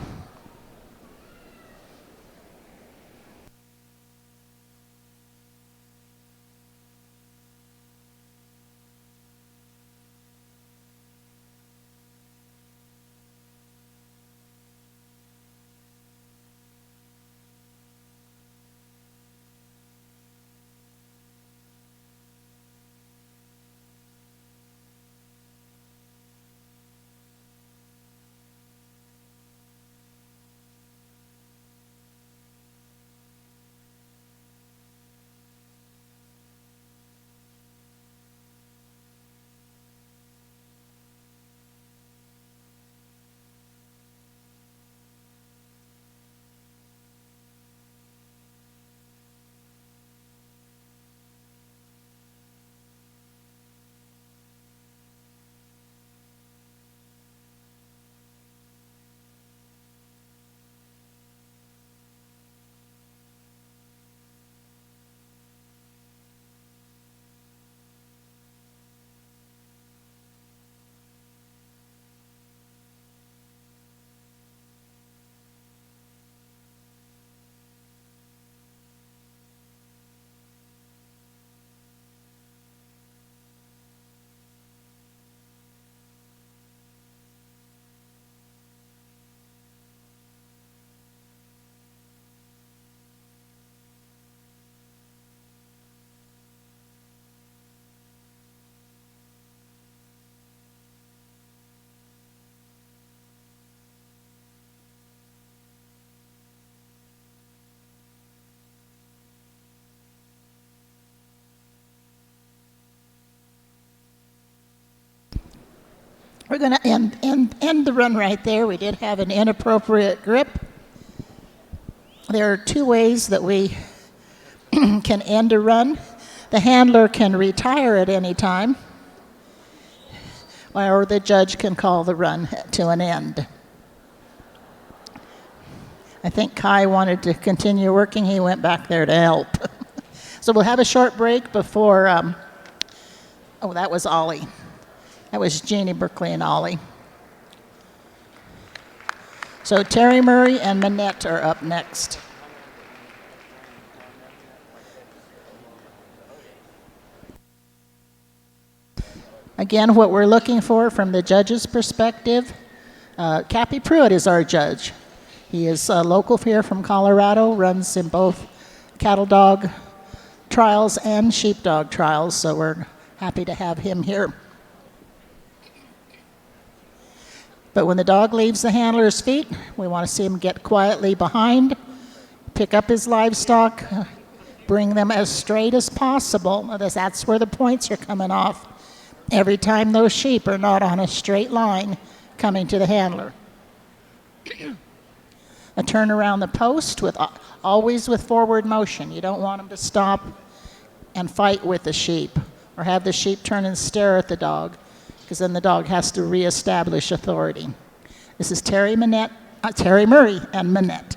We're going to end the run right there. We did have an inappropriate grip. There are two ways that we can end a run. The handler can retire at any time, or the judge can call the run to an end. I think Kai wanted to continue working. He went back there to help. So we'll have a short break before, oh, that was Ollie. That was Jeannie Berkeley and Ollie. So Terry Murray and Manette are up next. Again, what we're looking for from the judge's perspective, Cappy Pruitt is our judge. He is local here from Colorado, runs in both cattle dog trials and sheepdog trials, so we're happy to have him here. But when the dog leaves the handler's feet, we want to see him get quietly behind, pick up his livestock, bring them as straight as possible. That's where the points are coming off. Every time those sheep are not on a straight line coming to the handler. A turn around the post, always with forward motion. You don't want them to stop and fight with the sheep or have the sheep turn and stare at the dog, because then the dog has to reestablish authority. This is Terry Murray and Manette.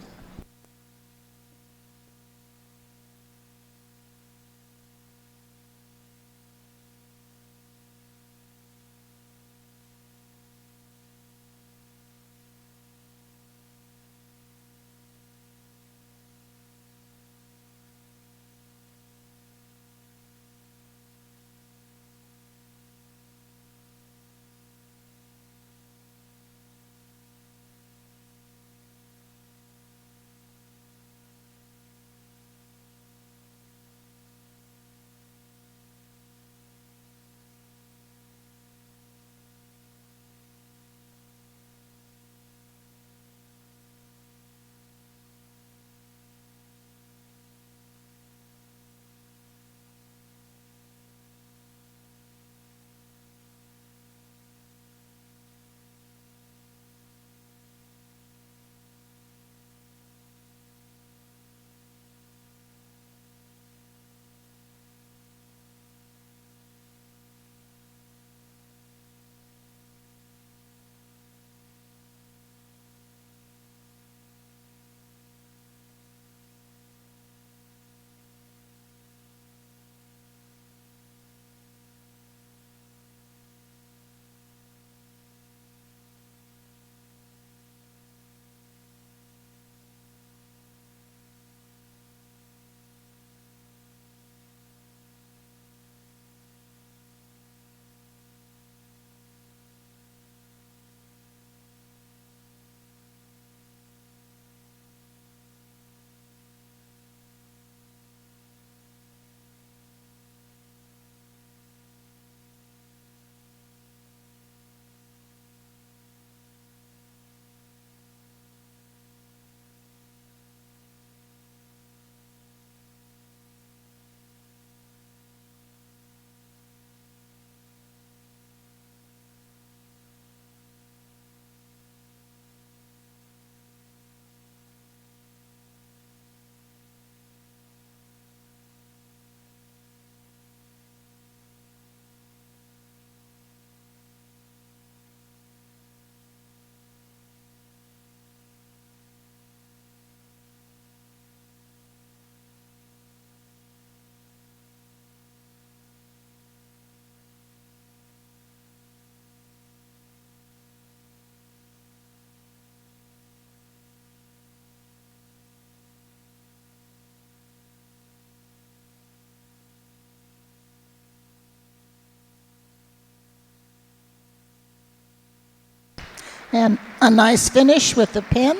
And a nice finish with the pin.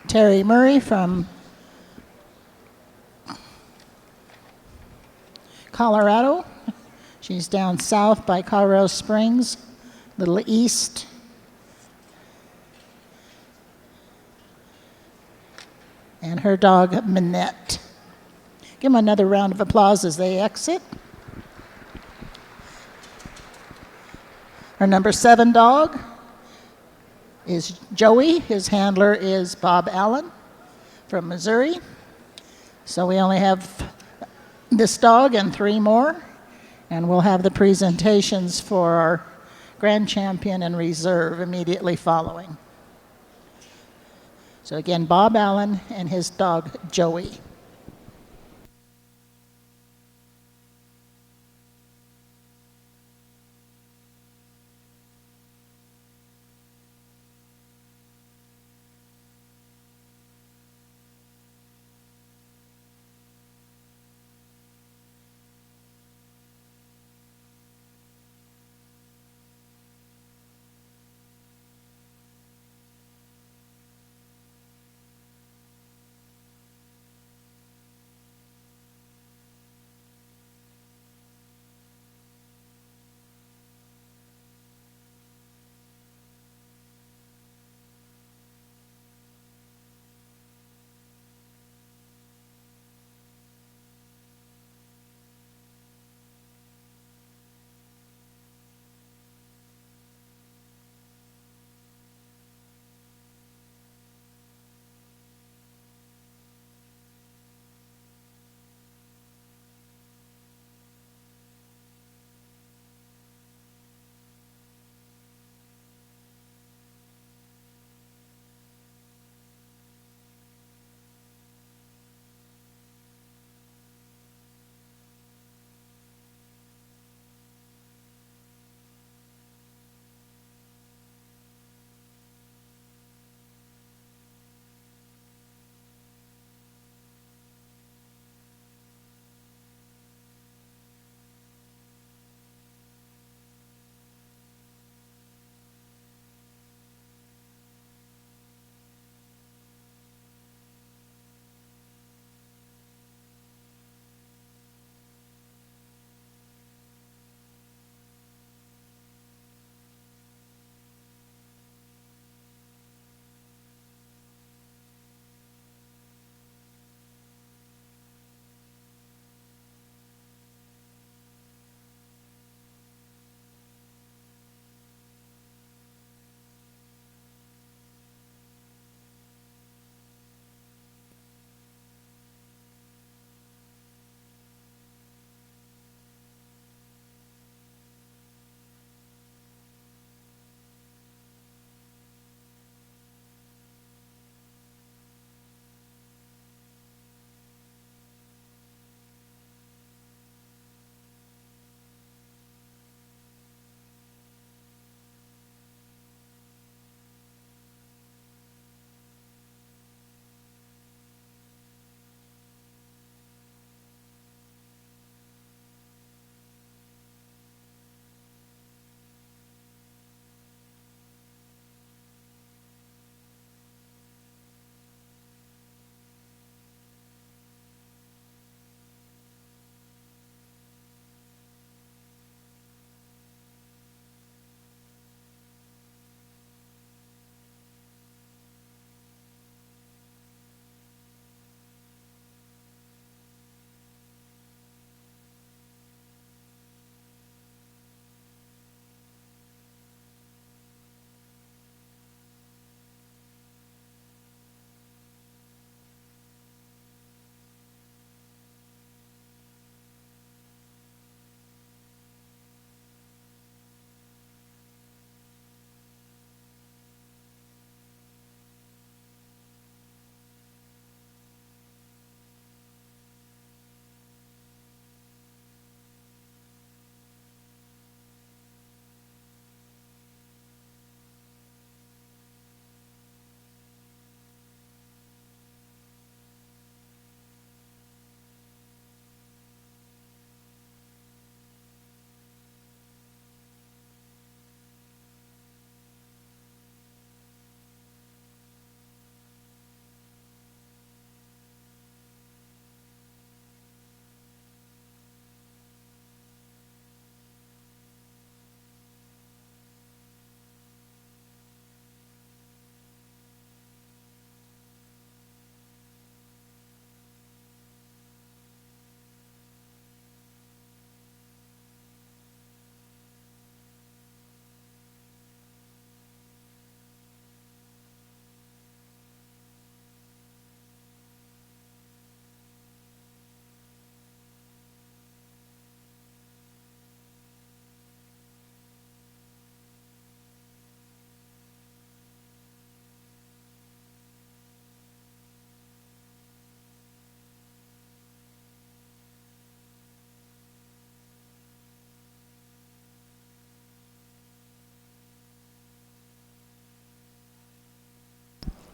Terry Murray from Colorado. She's down south by Colorado Springs, a little east. And her dog, Minette. Give them another round of applause as they exit. Our number 7 dog is Joey. His handler is Bob Allen from Missouri. So we only have this dog and 3 more, and we'll have the presentations for our grand champion and reserve immediately following. So again, Bob Allen and his dog, Joey.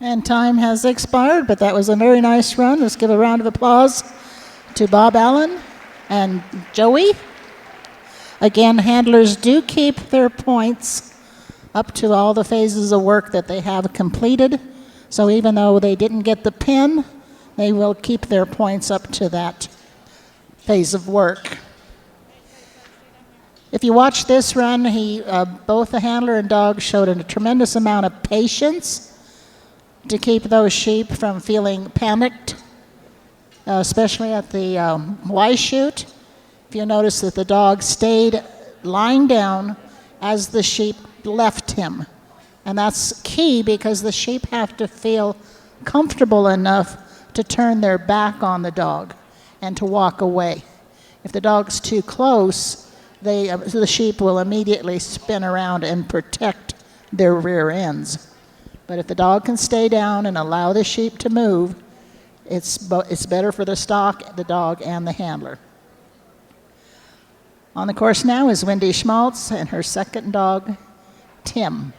And time has expired, but that was a very nice run. Let's give a round of applause to Bob Allen and Joey. Again, handlers do keep their points up to all the phases of work that they have completed. So even though they didn't get the pin, they will keep their points up to that phase of work. If you watch this run, both the handler and dog showed a tremendous amount of patience to keep those sheep from feeling panicked, especially at the Y chute. If you notice that the dog stayed lying down as the sheep left him. And that's key because the sheep have to feel comfortable enough to turn their back on the dog and to walk away. If the dog's too close, the sheep will immediately spin around and protect their rear ends. But if the dog can stay down and allow the sheep to move, it's better for the stock, the dog, and the handler. On the course now is Wendy Schmaltz and her second dog, Tim.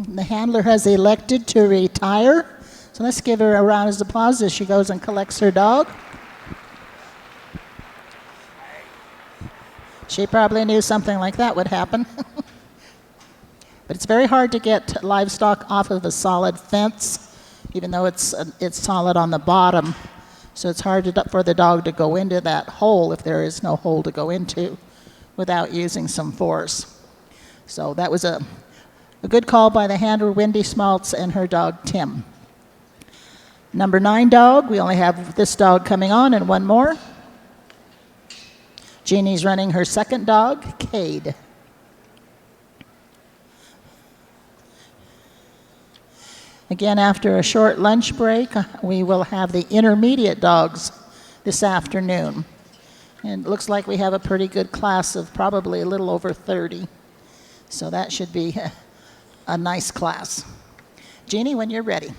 The handler has elected to retire. So let's give her a round of applause as she goes and collects her dog. She probably knew something like that would happen. But it's very hard to get livestock off of a solid fence, even though it's solid on the bottom. So it's hard for the dog to go into that hole if there is no hole to go into without using some force. So that was a good call by the handler, Wendy Schmaltz, and her dog, Tim. Number 9 dog, we only have this dog coming on and one more. Jeannie's running her second dog, Cade. Again, after a short lunch break, we will have the intermediate dogs this afternoon. And it looks like we have a pretty good class of probably a little over 30. So that should be a nice class. Jeannie, when you're ready.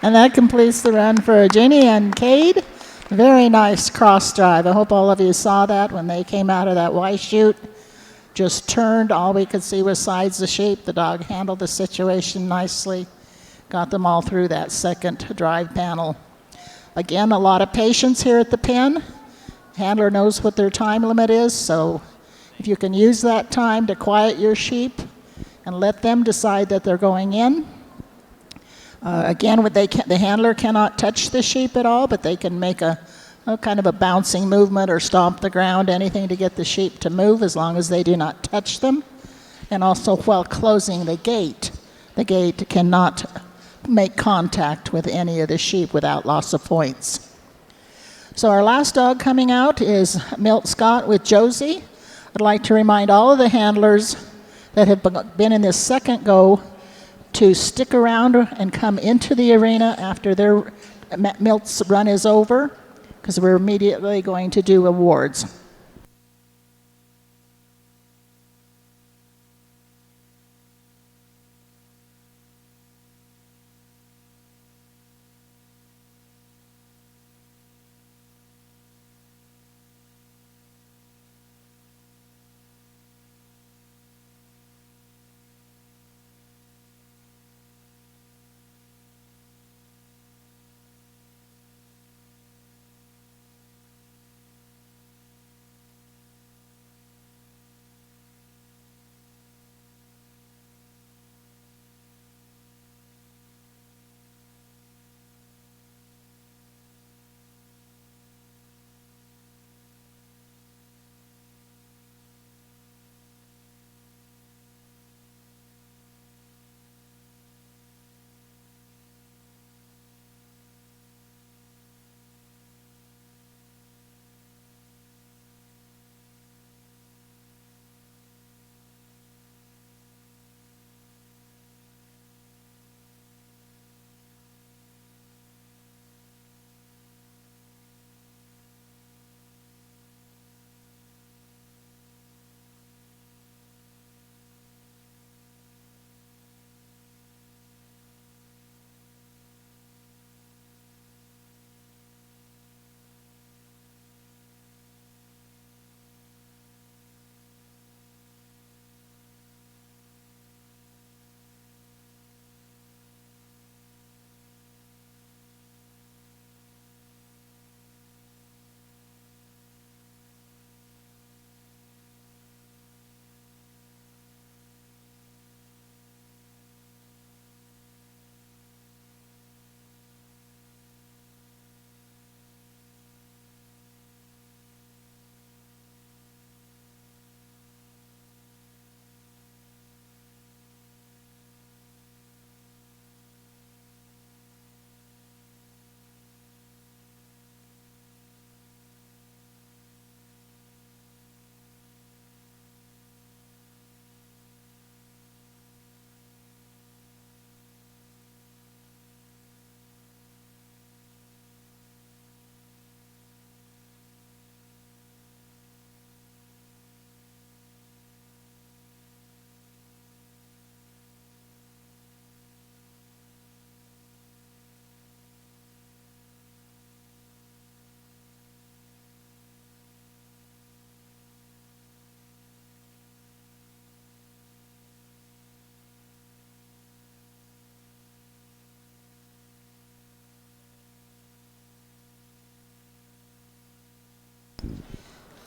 And that completes the run for Jeannie and Cade. Very nice cross drive. I hope all of you saw that when they came out of that Y chute. Just turned. All we could see was sides of sheep. The dog handled the situation nicely. Got them all through that second drive panel. Again, a lot of patience here at the pen. Handler knows what their time limit is, so if you can use that time to quiet your sheep and let them decide that they're going in. Again, the handler cannot touch the sheep at all, but they can make a kind of a bouncing movement or stomp the ground, anything to get the sheep to move as long as they do not touch them. And also while closing the gate cannot make contact with any of the sheep without loss of points. So our last dog coming out is Milt Scott with Josie. I'd like to remind all of the handlers that have been in this second go to stick around and come into the arena after their Milt's run is over, because we're immediately going to do awards.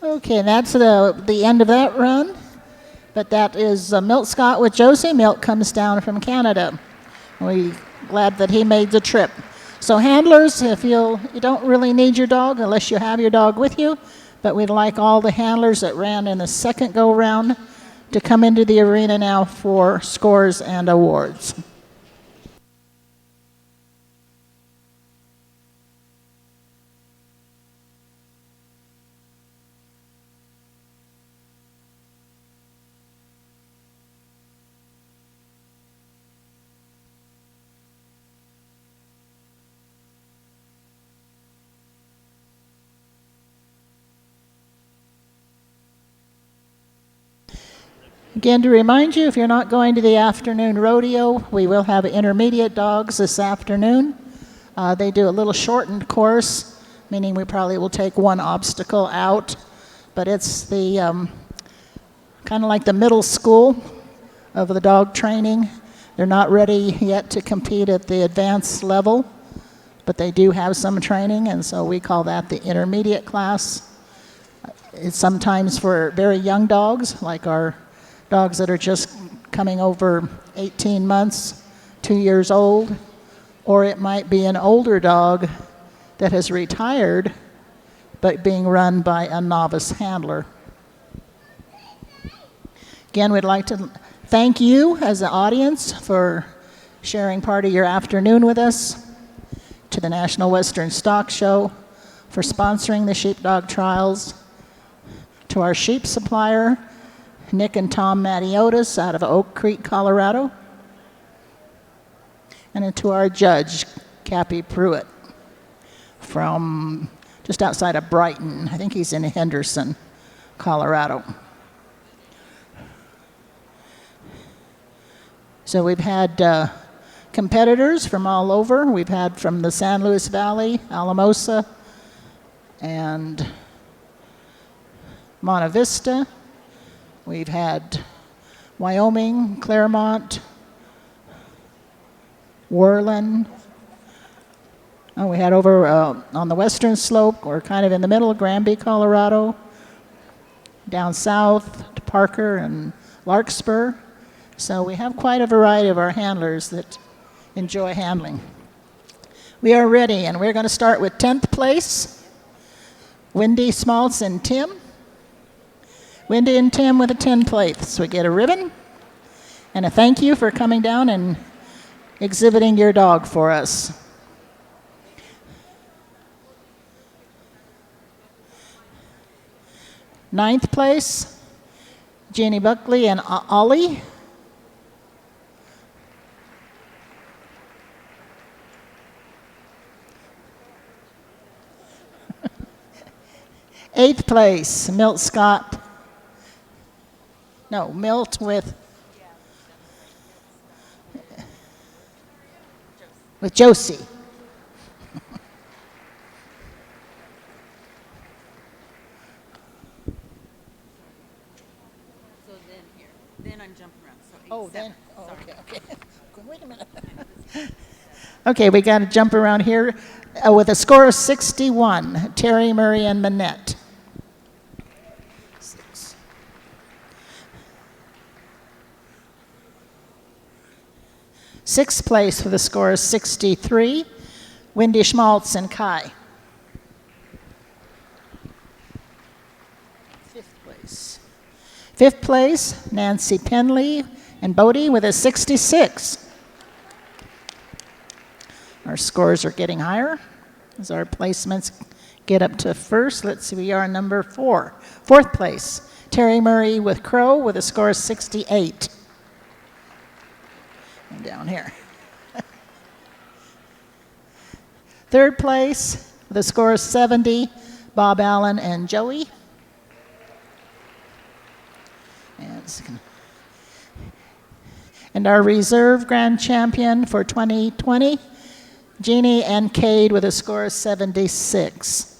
Okay, that's the end of that run. But that is Milt Scott with Josie. Milt comes down from Canada. We're glad that he made the trip. So handlers, if you don't really need your dog unless you have your dog with you, but we'd like all the handlers that ran in the second go-round to come into the arena now for scores and awards. Again, to remind you, if you're not going to the afternoon rodeo, we will have intermediate dogs this afternoon. They do a little shortened course, meaning we probably will take one obstacle out, but it's the kind of like the middle school of the dog training. They're not ready yet to compete at the advanced level, but they do have some training, and so we call that the intermediate class. It's sometimes for very young dogs, like our dogs that are just coming over 18 months, 2 years old, or it might be an older dog that has retired but being run by a novice handler. Again, we'd like to thank you as an audience for sharing part of your afternoon with us, to the National Western Stock Show for sponsoring the sheepdog trials, to our sheep supplier, Nick and Tom Matiotis out of Oak Creek, Colorado, and to our judge, Cappy Pruitt, from just outside of Brighton. I think he's in Henderson, Colorado. So we've had competitors from all over. We've had from the San Luis Valley, Alamosa, and Monte Vista. We've had Wyoming, Claremont, Worland. Oh, we had over on the western slope, we're kind of in the middle of Granby, Colorado, down south to Parker and Larkspur. So we have quite a variety of our handlers that enjoy handling. We are ready, and we're going to start with 10th place, Wendy Smaltz and Tim. Wendy and Tim with a 10th place. We get a ribbon and a thank you for coming down and exhibiting your dog for us. Ninth place, Jeannie Buckley and Ollie. Eighth place, Milt Scott. No, Milt with Josie. So then here, then I'm jumping around, so 8, Oh, 7. then, Sorry. okay. Wait a minute. Okay, we got to jump around here with a score of 61, Terry, Murray, and Manette. Sixth place with a score of 63, Wendy Schmaltz and Kai. Fifth place, Nancy Penley and Bodie with a 66. Our scores are getting higher as our placements get up to first. Let's see, we are number 4. Fourth place, Terry Murray with Crow with a score of 68. And down here. Third place with a score of 70, Bob Allen and Joey. And our reserve grand champion for 2020, Jeannie and Cade with a score of 76.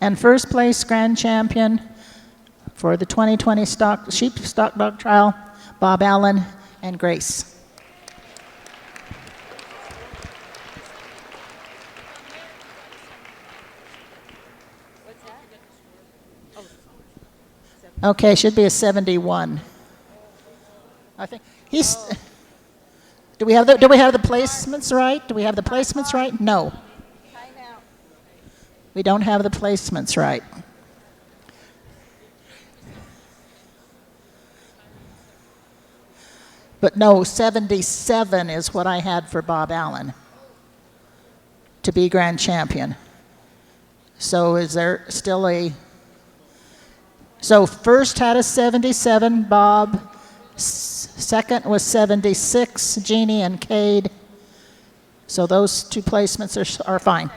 And first place grand champion for the 2020 sheep stock dog trial, Bob Allen and Grace. Okay, should be a 71. I think he's. Do we have the placements right? Do we have the placements right? No. We don't have the placements right. But no, 77 is what I had for Bob Allen to be grand champion. So is there still a... So first had a 77, Bob. Second was 76, Jeannie and Cade. So those two placements are fine.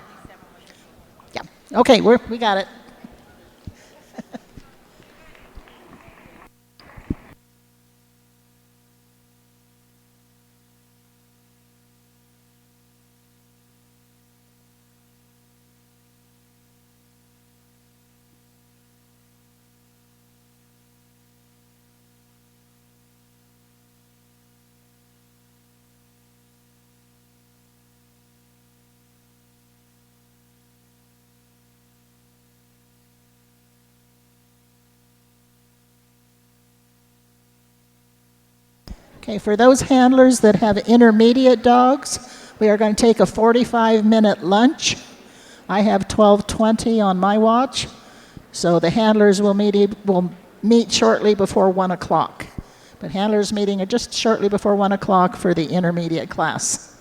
Yeah. Okay, we got it. Okay, for those handlers that have intermediate dogs, we are going to take a 45-minute lunch. I have 12:20 on my watch, so the handlers will meet shortly before 1 o'clock. But handlers meeting are just shortly before 1 o'clock for the intermediate class.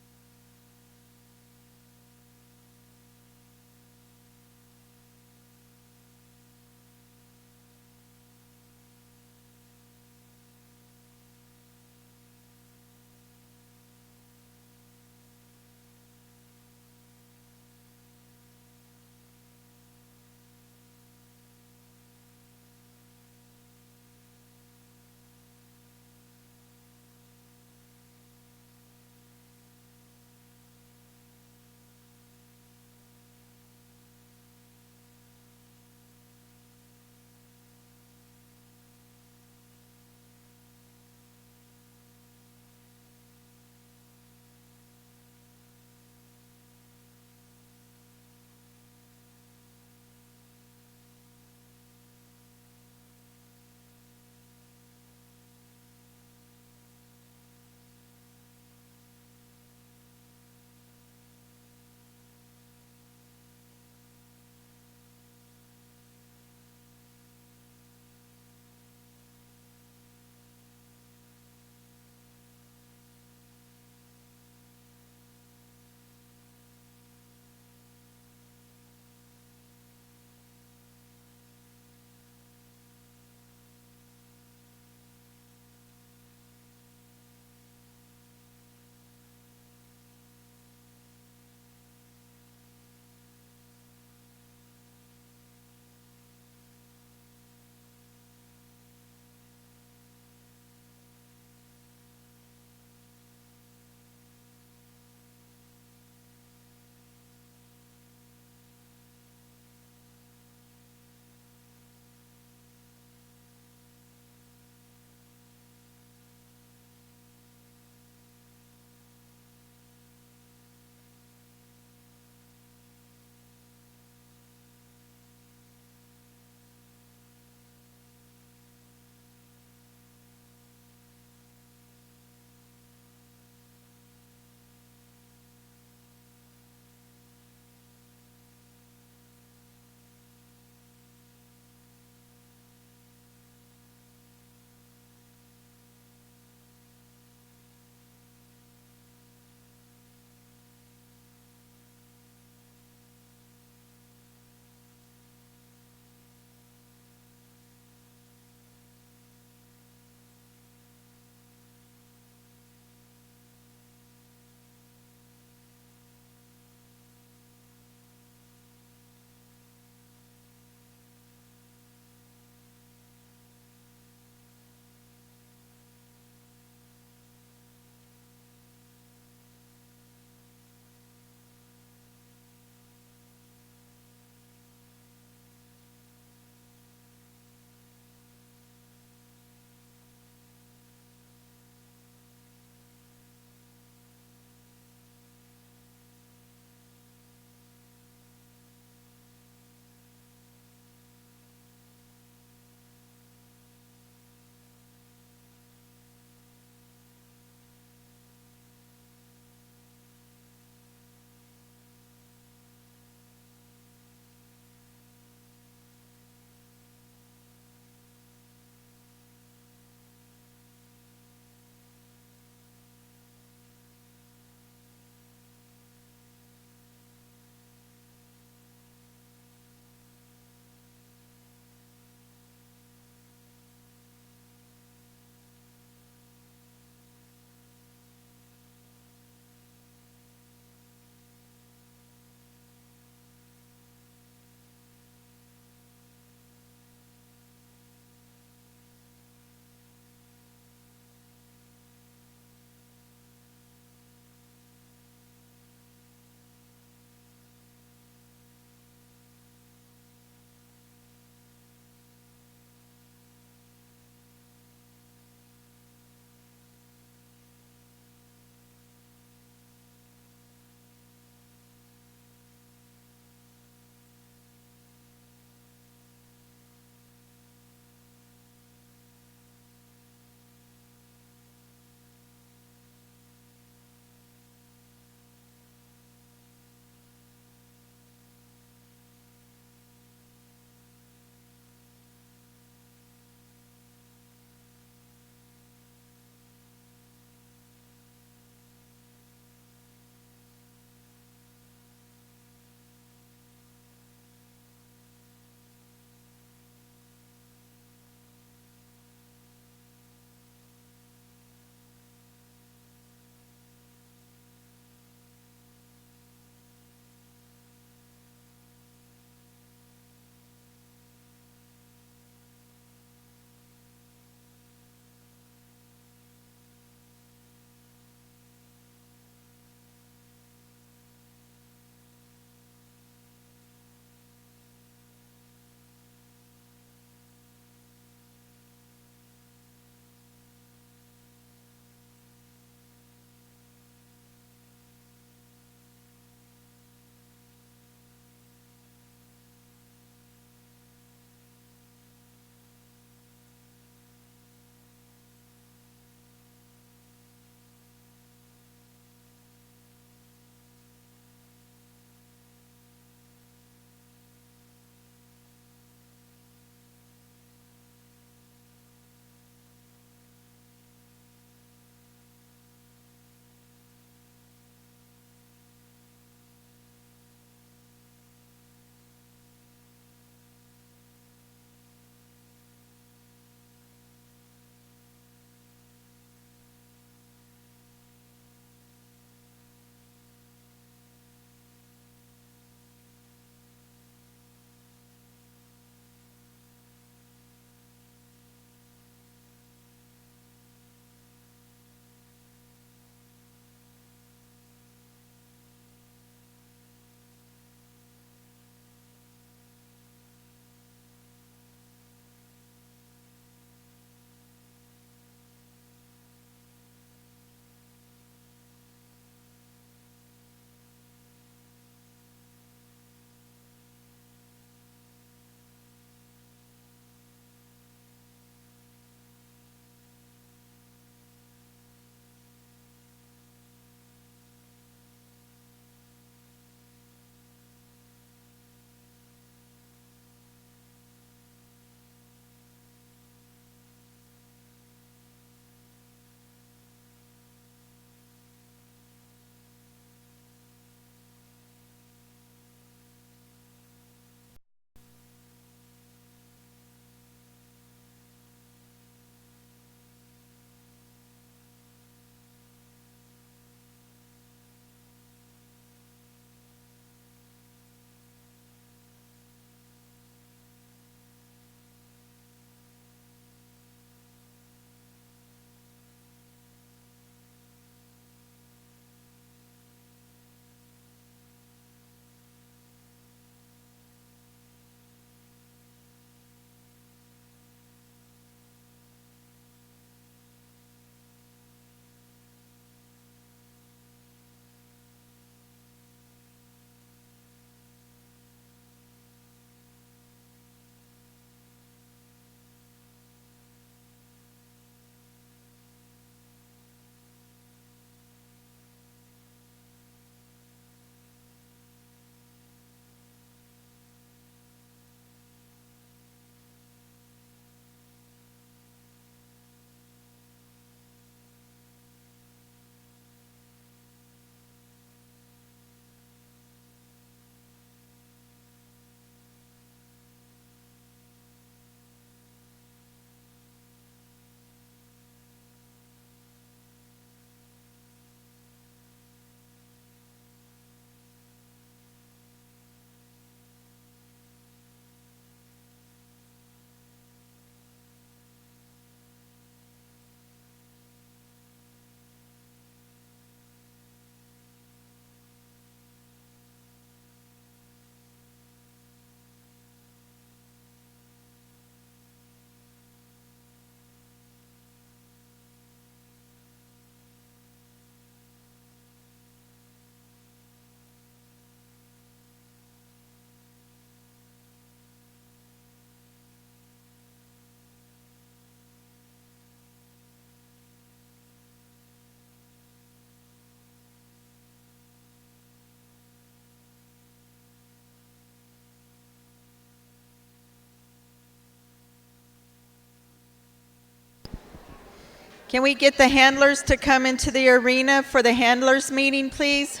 Can we get the handlers to come into the arena for the handlers meeting, please?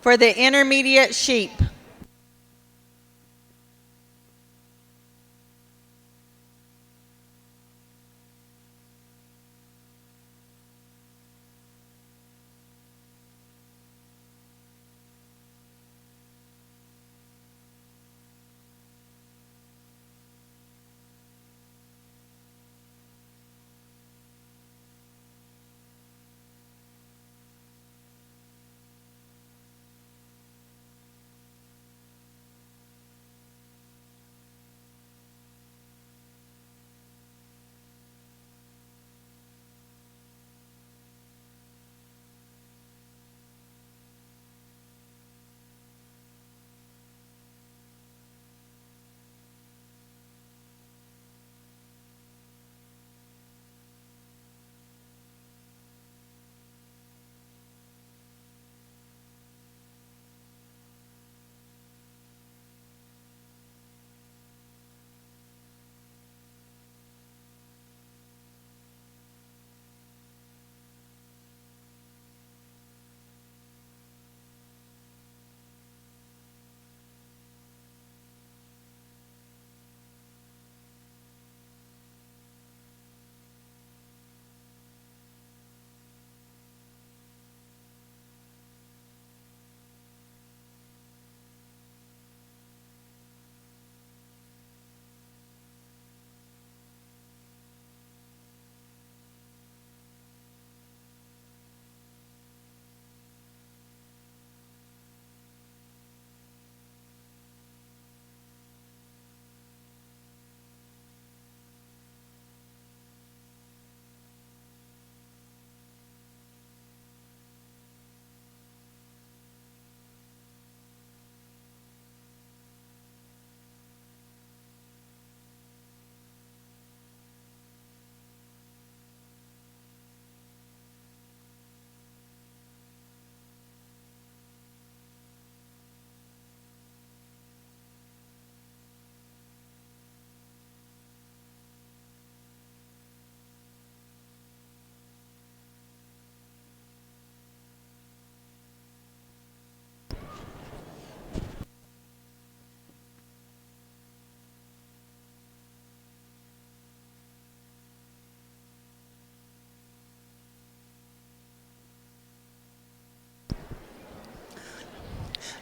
For the intermediate sheep.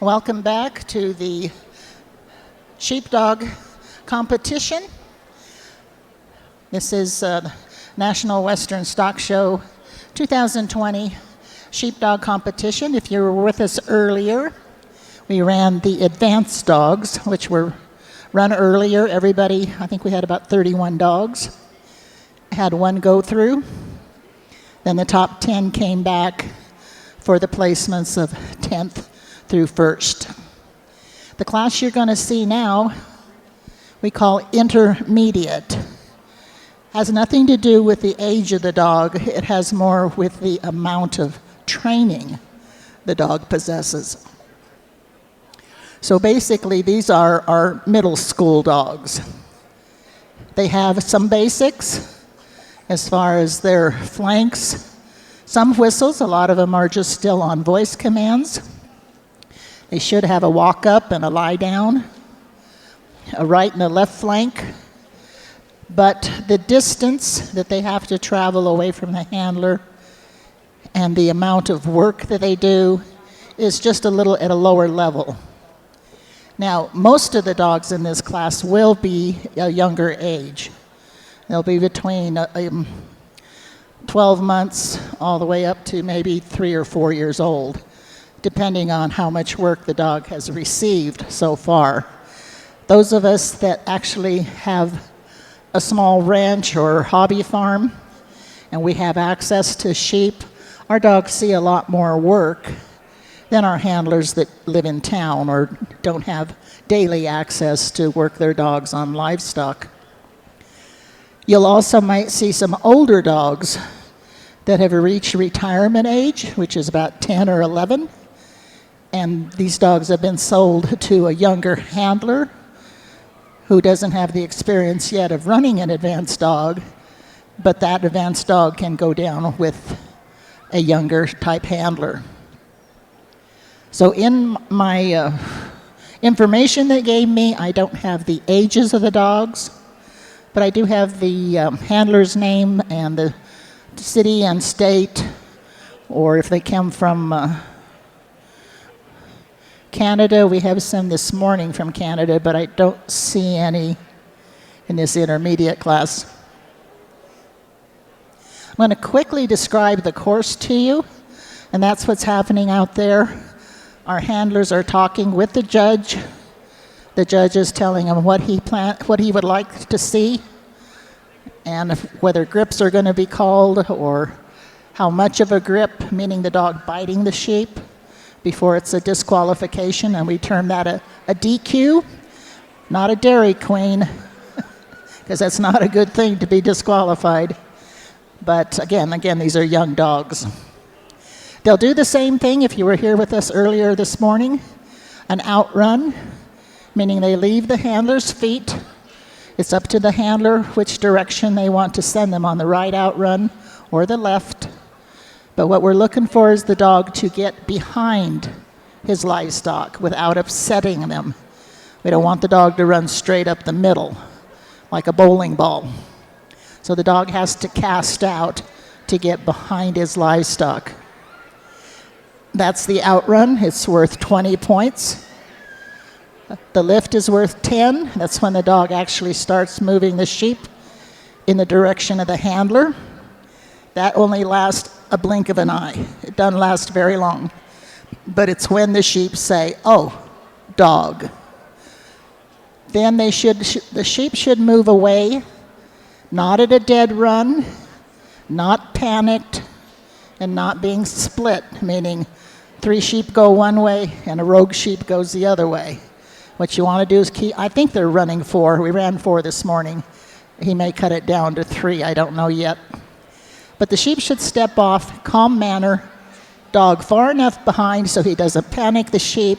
Welcome back to the sheepdog competition. This is National Western Stock Show 2020 sheepdog competition. If you were with us earlier, we ran the advanced dogs, which were run earlier. Everybody, I think we had about 31 dogs, had one go through. Then the top 10 came back for the placements of 10th through 1st. The class you're going to see now, we call intermediate. Has nothing to do with the age of the dog. It has more with the amount of training the dog possesses. So basically, these are our middle school dogs. They have some basics as far as their flanks, some whistles. A lot of them are just still on voice commands. They should have a walk up and a lie down, a right and a left flank. But the distance that they have to travel away from the handler and the amount of work that they do is just a little at a lower level. Now, most of the dogs in this class will be a younger age. They'll be between 12 months all the way up to maybe 3 or 4 years old, depending on how much work the dog has received so far. Those of us that actually have a small ranch or hobby farm and we have access to sheep, our dogs see a lot more work than our handlers that live in town or don't have daily access to work their dogs on livestock. You'll also might see some older dogs that have reached retirement age, which is about 10 or 11. And these dogs have been sold to a younger handler who doesn't have the experience yet of running an advanced dog, but that advanced dog can go down with a younger type handler. So in my information they gave me, I don't have the ages of the dogs, but I do have the handler's name and the city and state, or if they come from Canada. We have some this morning from Canada, but I don't see any in this intermediate class. I'm going to quickly describe the course to you, and that's what's happening out there. Our handlers are talking with the judge. The judge is telling him what he would like to see, and whether grips are going to be called, or how much of a grip, meaning the dog biting the sheep, before it's a disqualification, and we term that a DQ, not a Dairy Queen, because that's not a good thing to be disqualified. But again, these are young dogs. They'll do the same thing if you were here with us earlier this morning, an outrun, meaning they leave the handler's feet. It's up to the handler which direction they want to send them, on the right outrun or the left. But what we're looking for is the dog to get behind his livestock without upsetting them. We don't want the dog to run straight up the middle like a bowling ball. So the dog has to cast out to get behind his livestock. That's the outrun. It's worth 20 points. The lift is worth 10. That's when the dog actually starts moving the sheep in the direction of the handler. That only lasts a blink of an eye. It doesn't last very long. But it's when the sheep say, "Oh, dog." Then the sheep should move away, not at a dead run, not panicked, and not being split, meaning 3 sheep go one way and a rogue sheep goes the other way. What you want to do is keep, I think they're running 4. We ran 4 this morning. He may cut it down to 3, I don't know yet. But the sheep should step off, calm manner, dog far enough behind so he doesn't panic the sheep,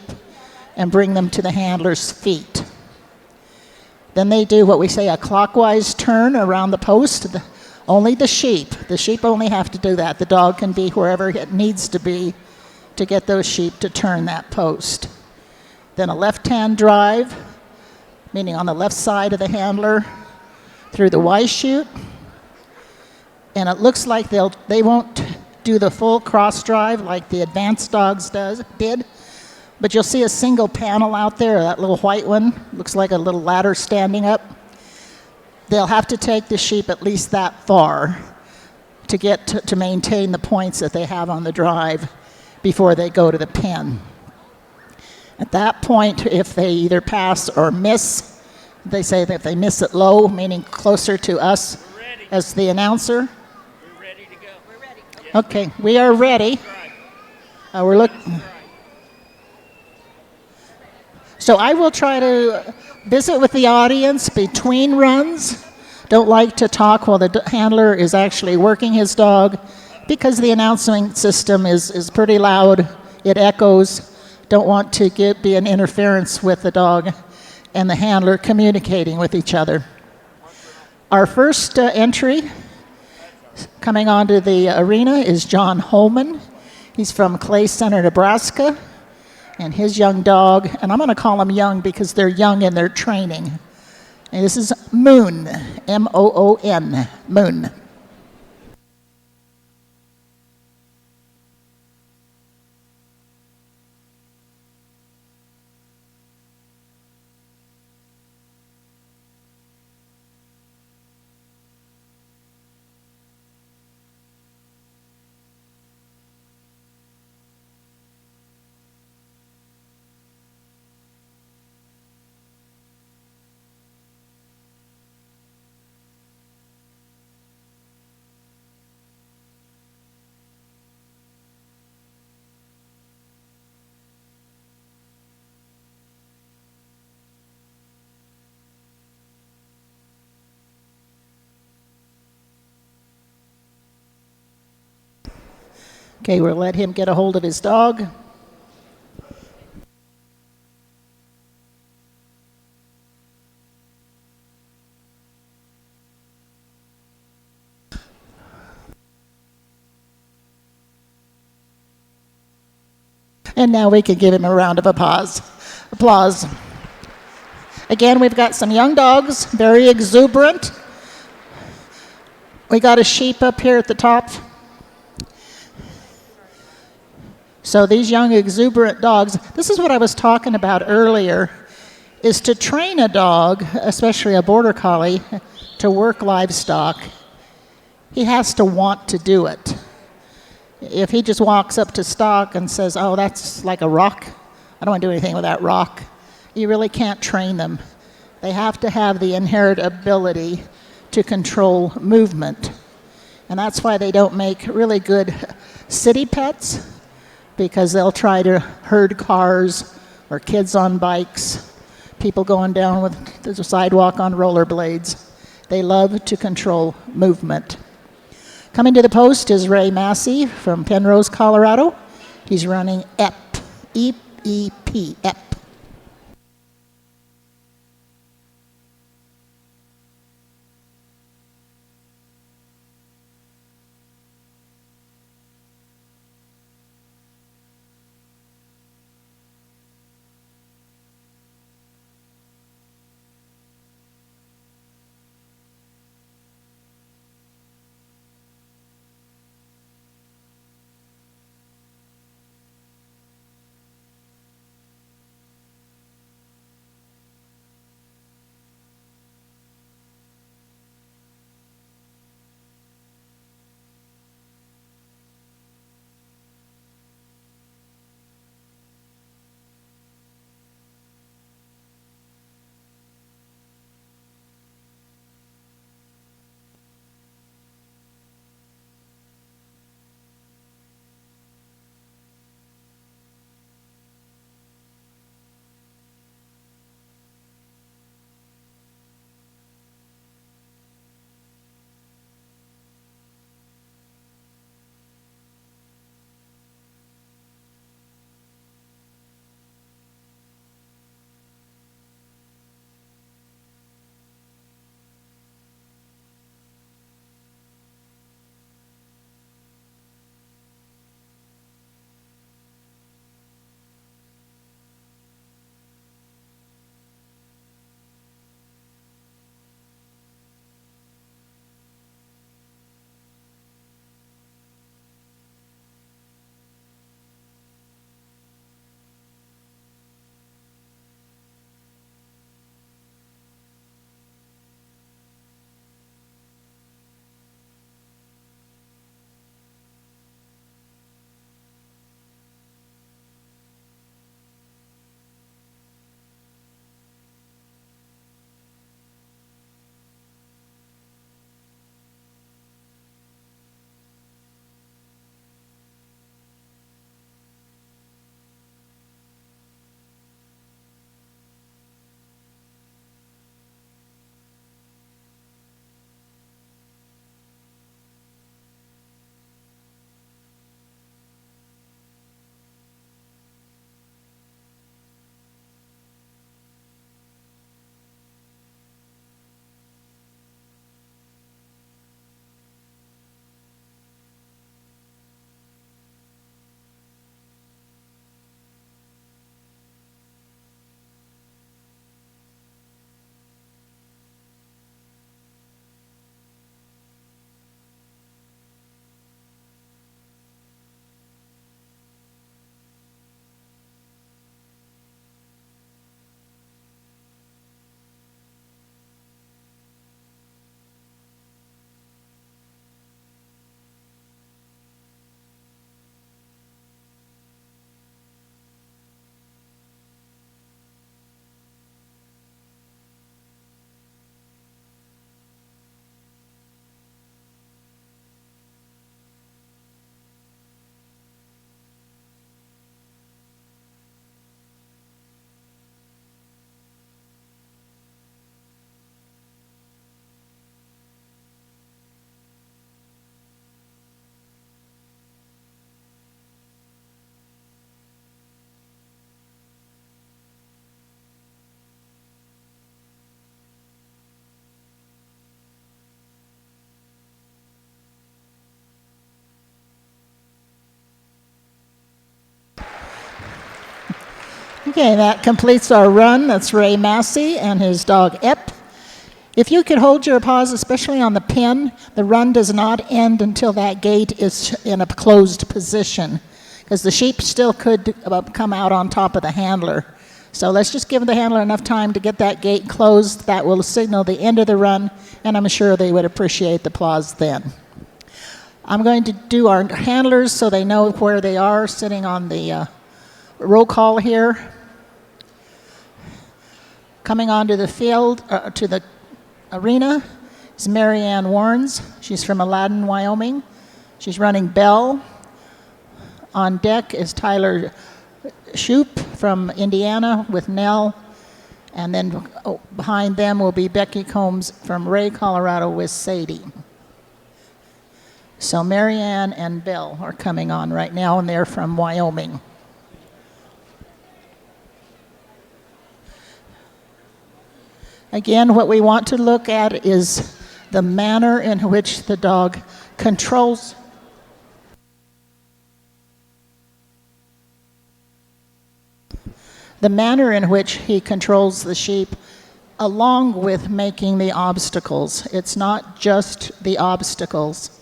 and bring them to the handler's feet. Then they do what we say, a clockwise turn around the post. Only the sheep only have to do that. The dog can be wherever it needs to be to get those sheep to turn that post. Then a left-hand drive, meaning on the left side of the handler, through the Y chute. And it looks like they won't do the full cross drive like the advanced dogs did, but you'll see a single panel out there, that little white one, looks like a little ladder standing up. They'll have to take the sheep at least that far to get to maintain the points that they have on the drive before they go to the pen. At that point, if they either pass or miss, they say that if they miss it low, meaning closer to us as the announcer. We're ready to go. We're ready. Okay, we are ready. We're looking. So I will try to visit with the audience between runs. Don't like to talk while the handler is actually working his dog, because the announcing system is pretty loud. It echoes. Don't want to be an interference with the dog and the handler communicating with each other. Our first entry coming onto the arena is John Holman. He's from Clay Center, Nebraska, and his young dog, and I'm going to call them young because they're young in their training. And this is Moon, M-O-O-N, Moon. Okay, we'll let him get a hold of his dog. And now we can give him a round of applause. Again, we've got some young dogs, very exuberant. We got a sheep up here at the top. So these young exuberant dogs, this is what I was talking about earlier, is to train a dog, especially a border collie, to work livestock. He has to want to do it. If he just walks up to stock and says, oh, that's like a rock, I don't want to do anything with that rock, you really can't train them. They have to have the inherent ability to control movement. And that's why they don't make really good city pets, because they'll try to herd cars or kids on bikes, people going down with the sidewalk on rollerblades. They love to control movement. Coming to the post is Ray Massey from Penrose, Colorado. He's running EP, E-E-P, EP. Okay, that completes our run. That's Ray Massey and his dog Ep. If you could hold your paws, especially on the pin, the run does not end until that gate is in a closed position, because the sheep still could come out on top of the handler. So let's just give the handler enough time to get that gate closed. That will signal the end of the run, and I'm sure they would appreciate the applause then. I'm going to do our handlers so they know where they are sitting on the roll call here. Coming onto the field, to the arena, is Marianne Warnes. She's from Aladdin, Wyoming. She's running Bell. On deck is Tyler Shoup from Indiana with Nell. And then behind them will be Becky Combs from Ray, Colorado with Sadie. So Marianne and Bell are coming on right now, and they're from Wyoming. Again, what we want to look at is the manner in which the dog controls he controls the sheep, along with making the obstacles. It's not just the obstacles.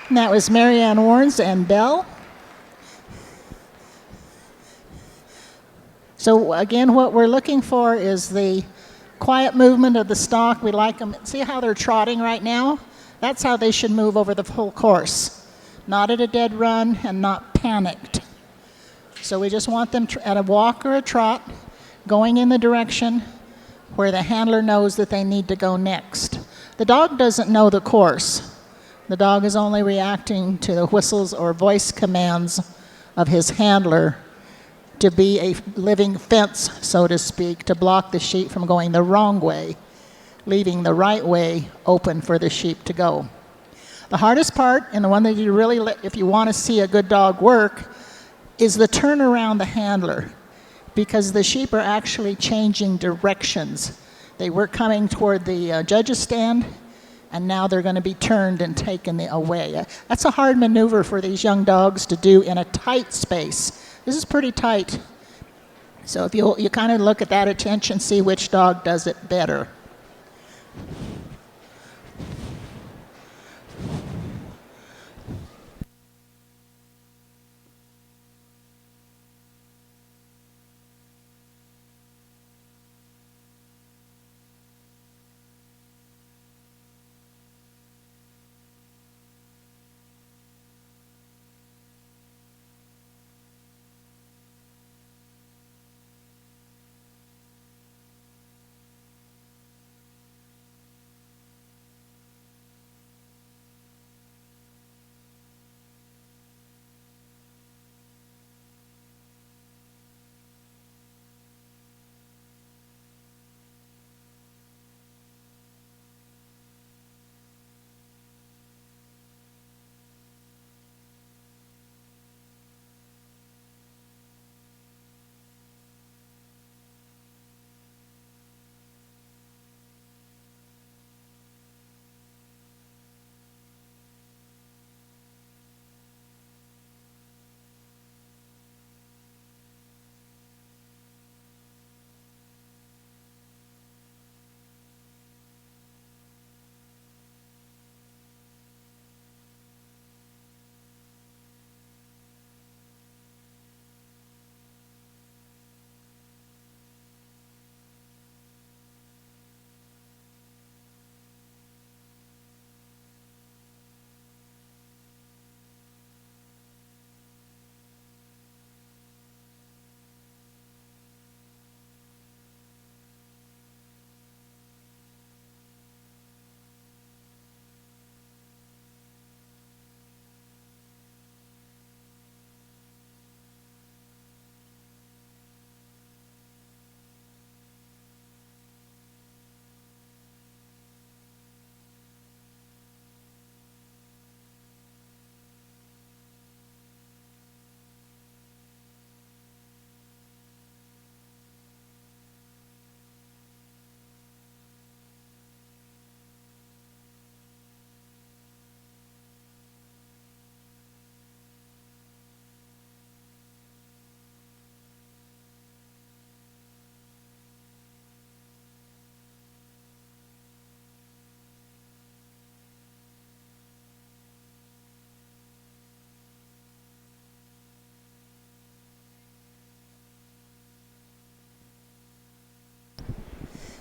And that was Marianne Warnes and Belle. So again, what we're looking for is the quiet movement of the stock. We like them. See how they're trotting right now? That's how they should move over the whole course. Not at a dead run and not panicked. So we just want them at a walk or a trot, going in the direction where the handler knows that they need to go next. The dog doesn't know the course. The dog is only reacting to the whistles or voice commands of his handler to be a living fence, so to speak, to block the sheep from going the wrong way, leaving the right way open for the sheep to go. The hardest part, and the one that you really, if you want to see a good dog work, is the turn around the handler, because the sheep are actually changing directions. They were coming toward the judge's stand, and now they're going to be turned and taken away. That's a hard maneuver for these young dogs to do in a tight space. This is pretty tight. So if you kind of look at that attention, see which dog does it better.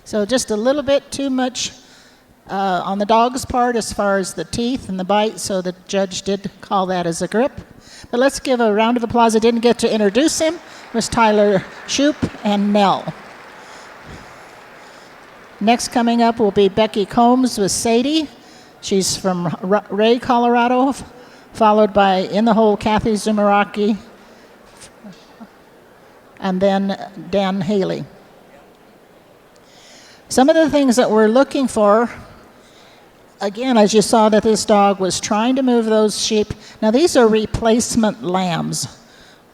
So just a little bit too much on the dog's part as far as the teeth and the bite, so the judge did call that as a grip. But let's give a round of applause. I didn't get to introduce him. It was Tyler Shoup and Nell. Next coming up will be Becky Combs with Sadie. She's from Ray, Colorado, followed by In the Hole Kathy Zumaraki, and then Dan Haley. Some of the things that we're looking for, again, as you saw that this dog was trying to move those sheep. Now these are replacement lambs.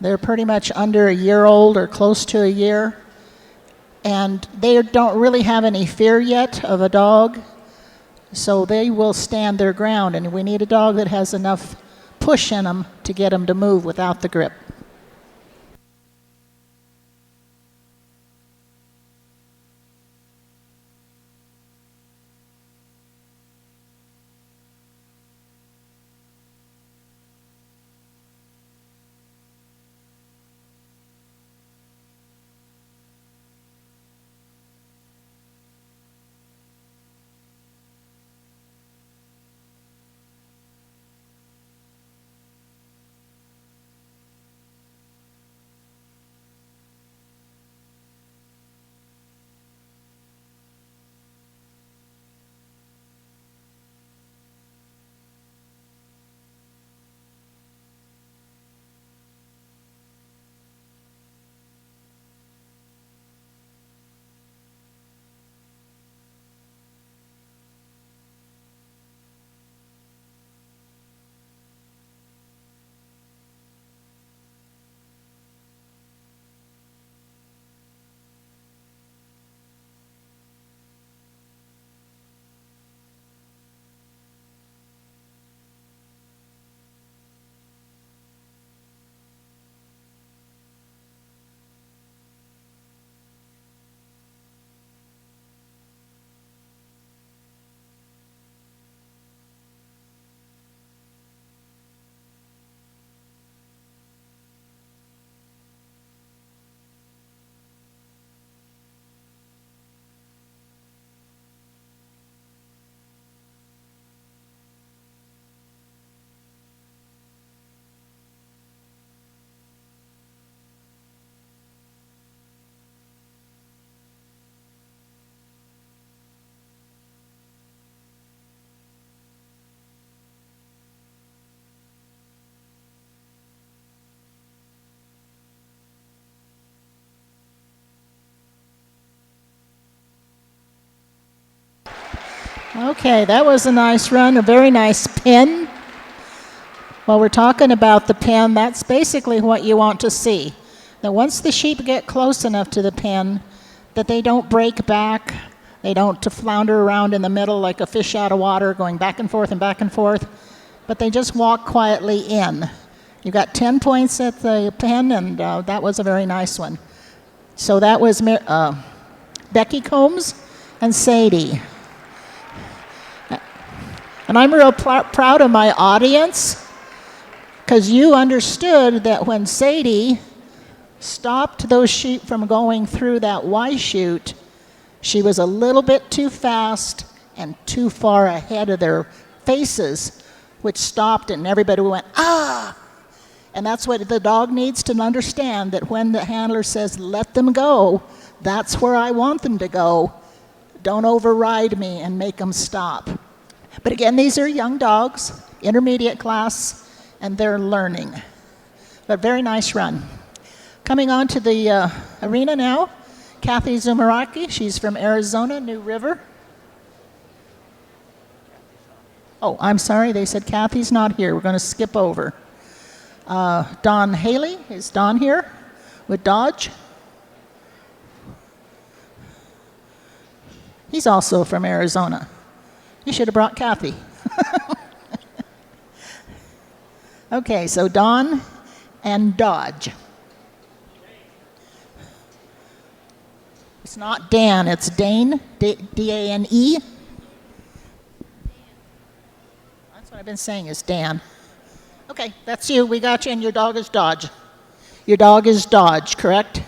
They're pretty much under a year old or close to a year. And they don't really have any fear yet of a dog. So they will stand their ground. And we need a dog that has enough push in them to get them to move without the grip. Okay, that was a nice run, a very nice pen. While we're talking about the pen, that's basically what you want to see. That once the sheep get close enough to the pen, that they don't break back, they don't flounder around in the middle like a fish out of water, going back and forth, but they just walk quietly in. You got 10 points at the pen, and that was a very nice one. So that was Becky Combs and Sadie. And I'm real proud of my audience, because you understood that when Sadie stopped those sheep from going through that Y chute, she was a little bit too fast and too far ahead of their faces, which stopped, and everybody went, ah! And that's what the dog needs to understand, that when the handler says, let them go, that's where I want them to go. Don't override me and make them stop. But again, these are young dogs, intermediate class, and they're learning. But very nice run. Coming on to the arena now, Kathy Zumaraki. She's from Arizona, New River. Oh, I'm sorry, they said Kathy's not here. We're going to skip over. Don Haley, is Don here with Dodge? He's also from Arizona. You should have brought Kathy. Okay, so Don and Dodge. It's not Dan, it's Dane, D-A-N-E. That's what I've been saying is Dan. Okay, that's you. We got you, and your dog is Dodge. Your dog is Dodge, correct?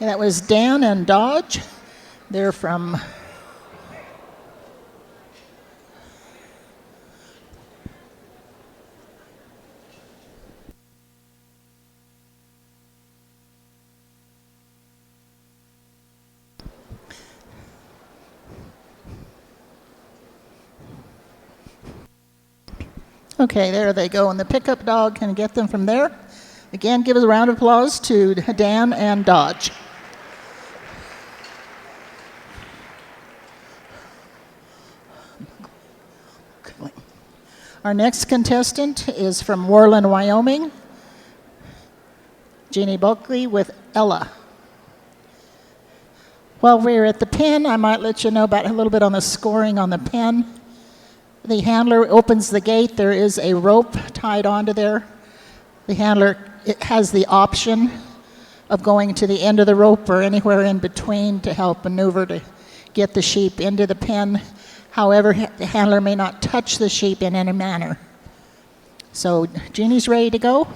And that was Dan and Dodge. They're from Okay, there they go, and the pickup dog can get them from there. Again, give us a round of applause to Dan and Dodge. Our next contestant is from Worland, Wyoming. Jeannie Bulkley with Ella. While we're at the pen, I might let you know about a little bit on the scoring on the pen. The handler opens the gate. There is a rope tied onto there. The handler has the option of going to the end of the rope or anywhere in between to help maneuver to get the sheep into the pen. However, the handler may not touch the sheep in any manner. So, Jeannie's ready to go.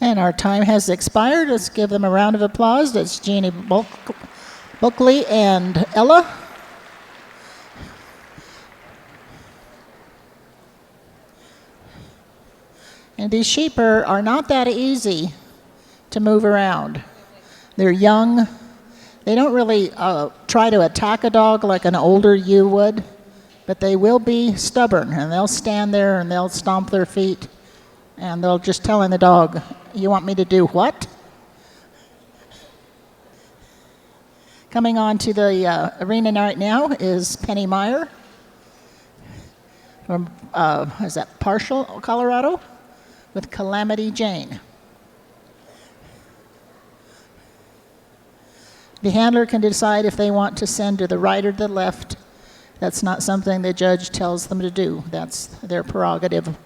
And our time has expired. Let's give them a round of applause. That's Jeannie Buckley and Ella. And these sheep are not that easy to move around. They're young. They don't really try to attack a dog like an older ewe would, but they will be stubborn, and they'll stand there and they'll stomp their feet, and they'll just telling the dog, "You want me to do what?" Coming on to the arena right now is Penny Meyer from, is that Partial, Colorado, with Calamity Jane. The handler can decide if they want to send to the right or the left. That's not something the judge tells them to do. That's their prerogative,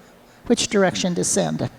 which direction to send.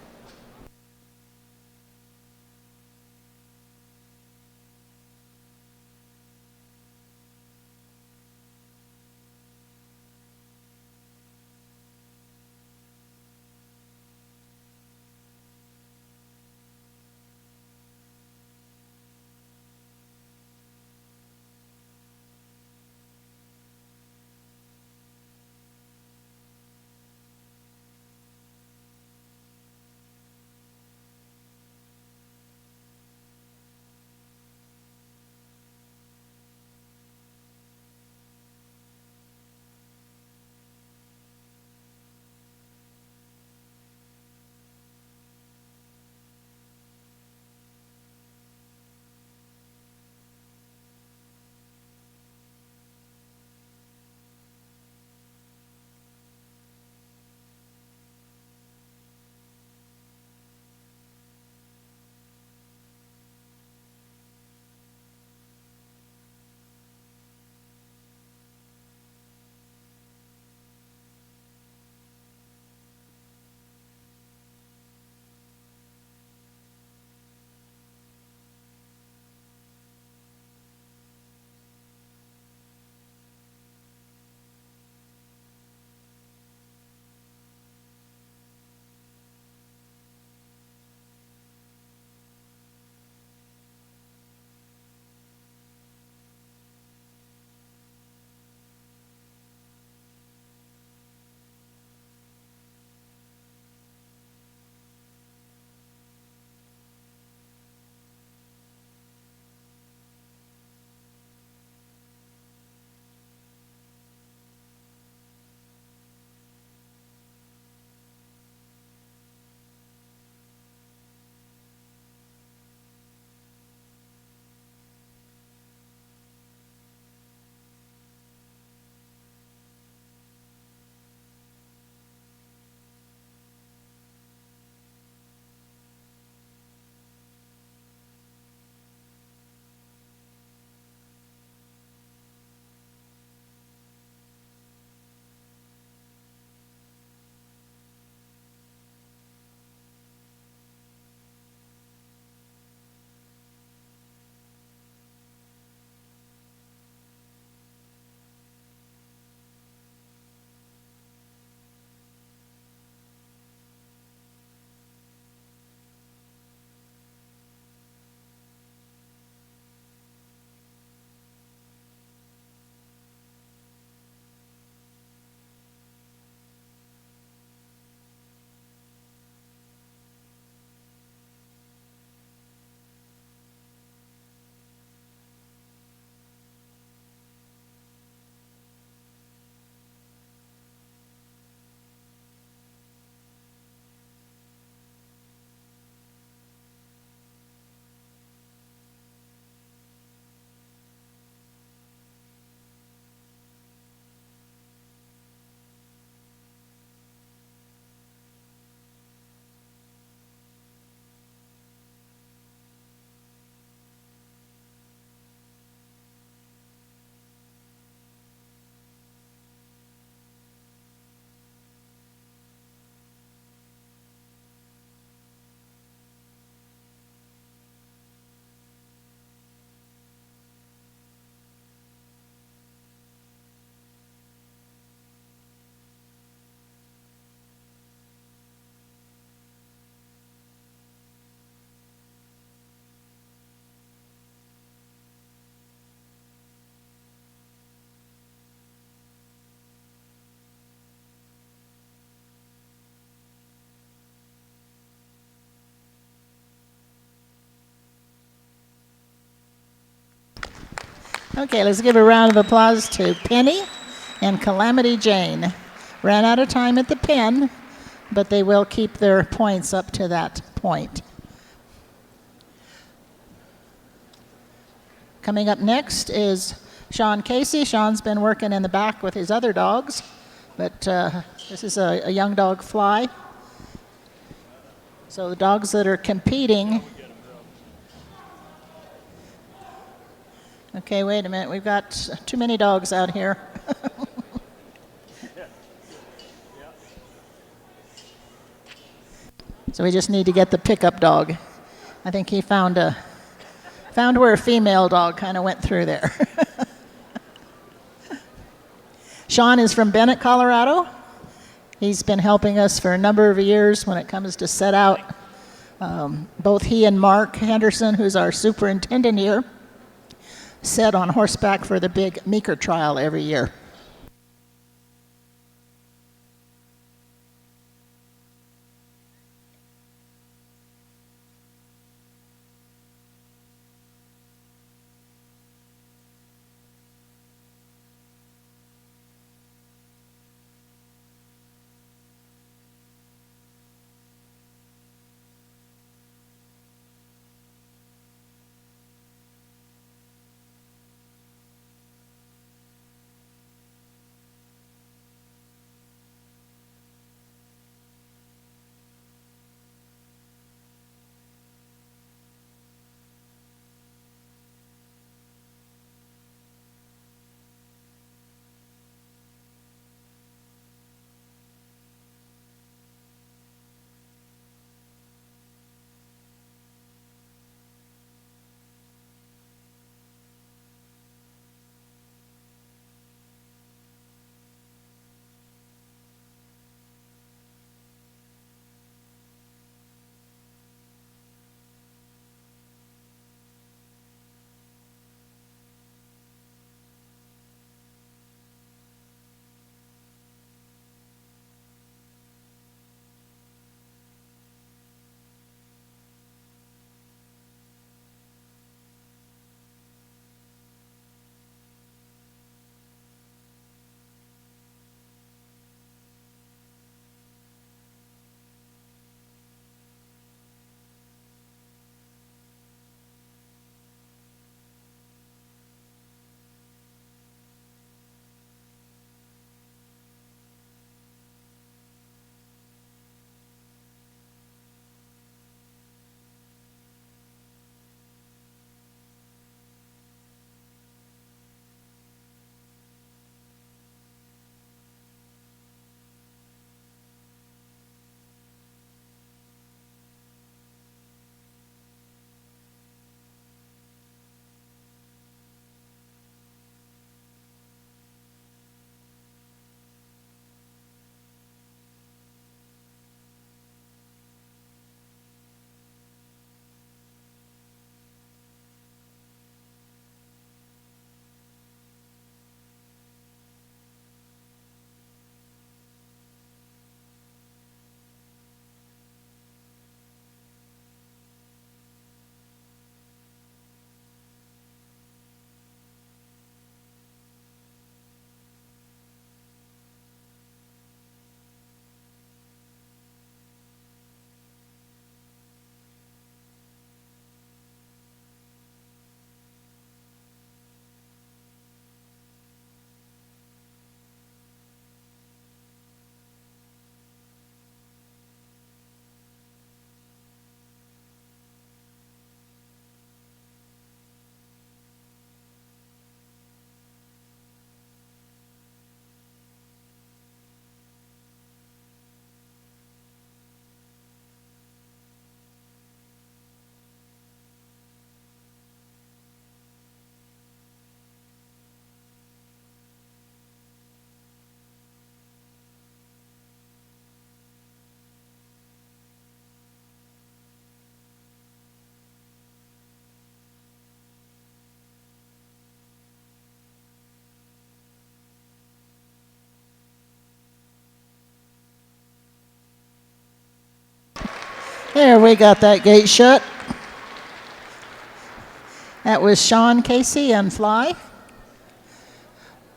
Okay, let's give a round of applause to Penny and Calamity Jane. Ran out of time at the pen, but they will keep their points up to that point. Coming up next is Sean Casey. Sean's been working in the back with his other dogs, but this is a young dog, Fly. So the dogs that are competing. Okay, wait a minute. We've got too many dogs out here. So we just need to get the pickup dog. I think he found where a female dog kind of went through there. Sean is from Bennett, Colorado. He's been helping us for a number of years when it comes to set out. Both he and Mark Henderson, who's our superintendent here, set on horseback for the big Meeker trial every year. There, we got that gate shut. That was Sean Casey and Fly.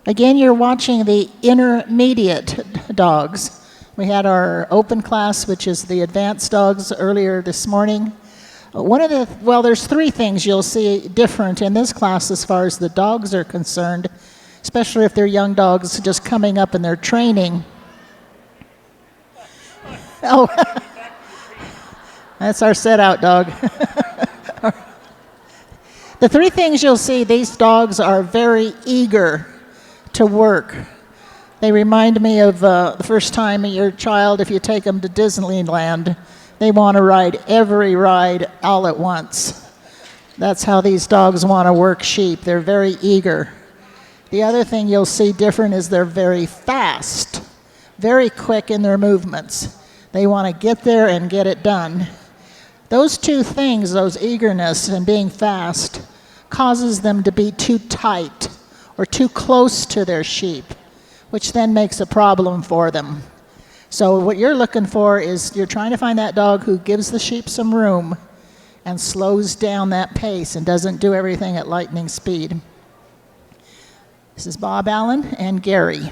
Again, you're watching the intermediate dogs. We had our open class, which is the advanced dogs, earlier this morning. There's three things you'll see different in this class as far as the dogs are concerned, especially if they're young dogs just coming up in their training. Oh, that's our set-out dog. The three things you'll see, these dogs are very eager to work. They remind me of the first time your child, if you take them to Disneyland, they want to ride every ride all at once. That's how these dogs want to work sheep. They're very eager. The other thing you'll see different is they're very fast, very quick in their movements. They want to get there and get it done. Those two things, those eagerness and being fast, causes them to be too tight or too close to their sheep, which then makes a problem for them. So what you're looking for is you're trying to find that dog who gives the sheep some room and slows down that pace and doesn't do everything at lightning speed. This is Bob Allen and Gary.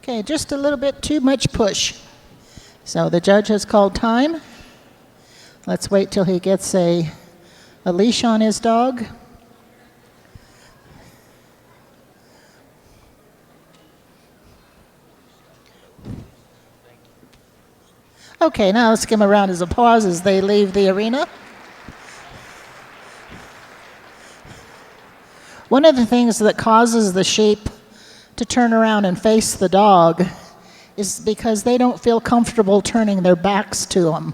Okay, just a little bit too much push. So the judge has called time. Let's wait till he gets a leash on his dog. Okay, now let's give him a round of applause as they leave the arena. One of the things that causes the sheep to turn around and face the dog is because they don't feel comfortable turning their backs to them.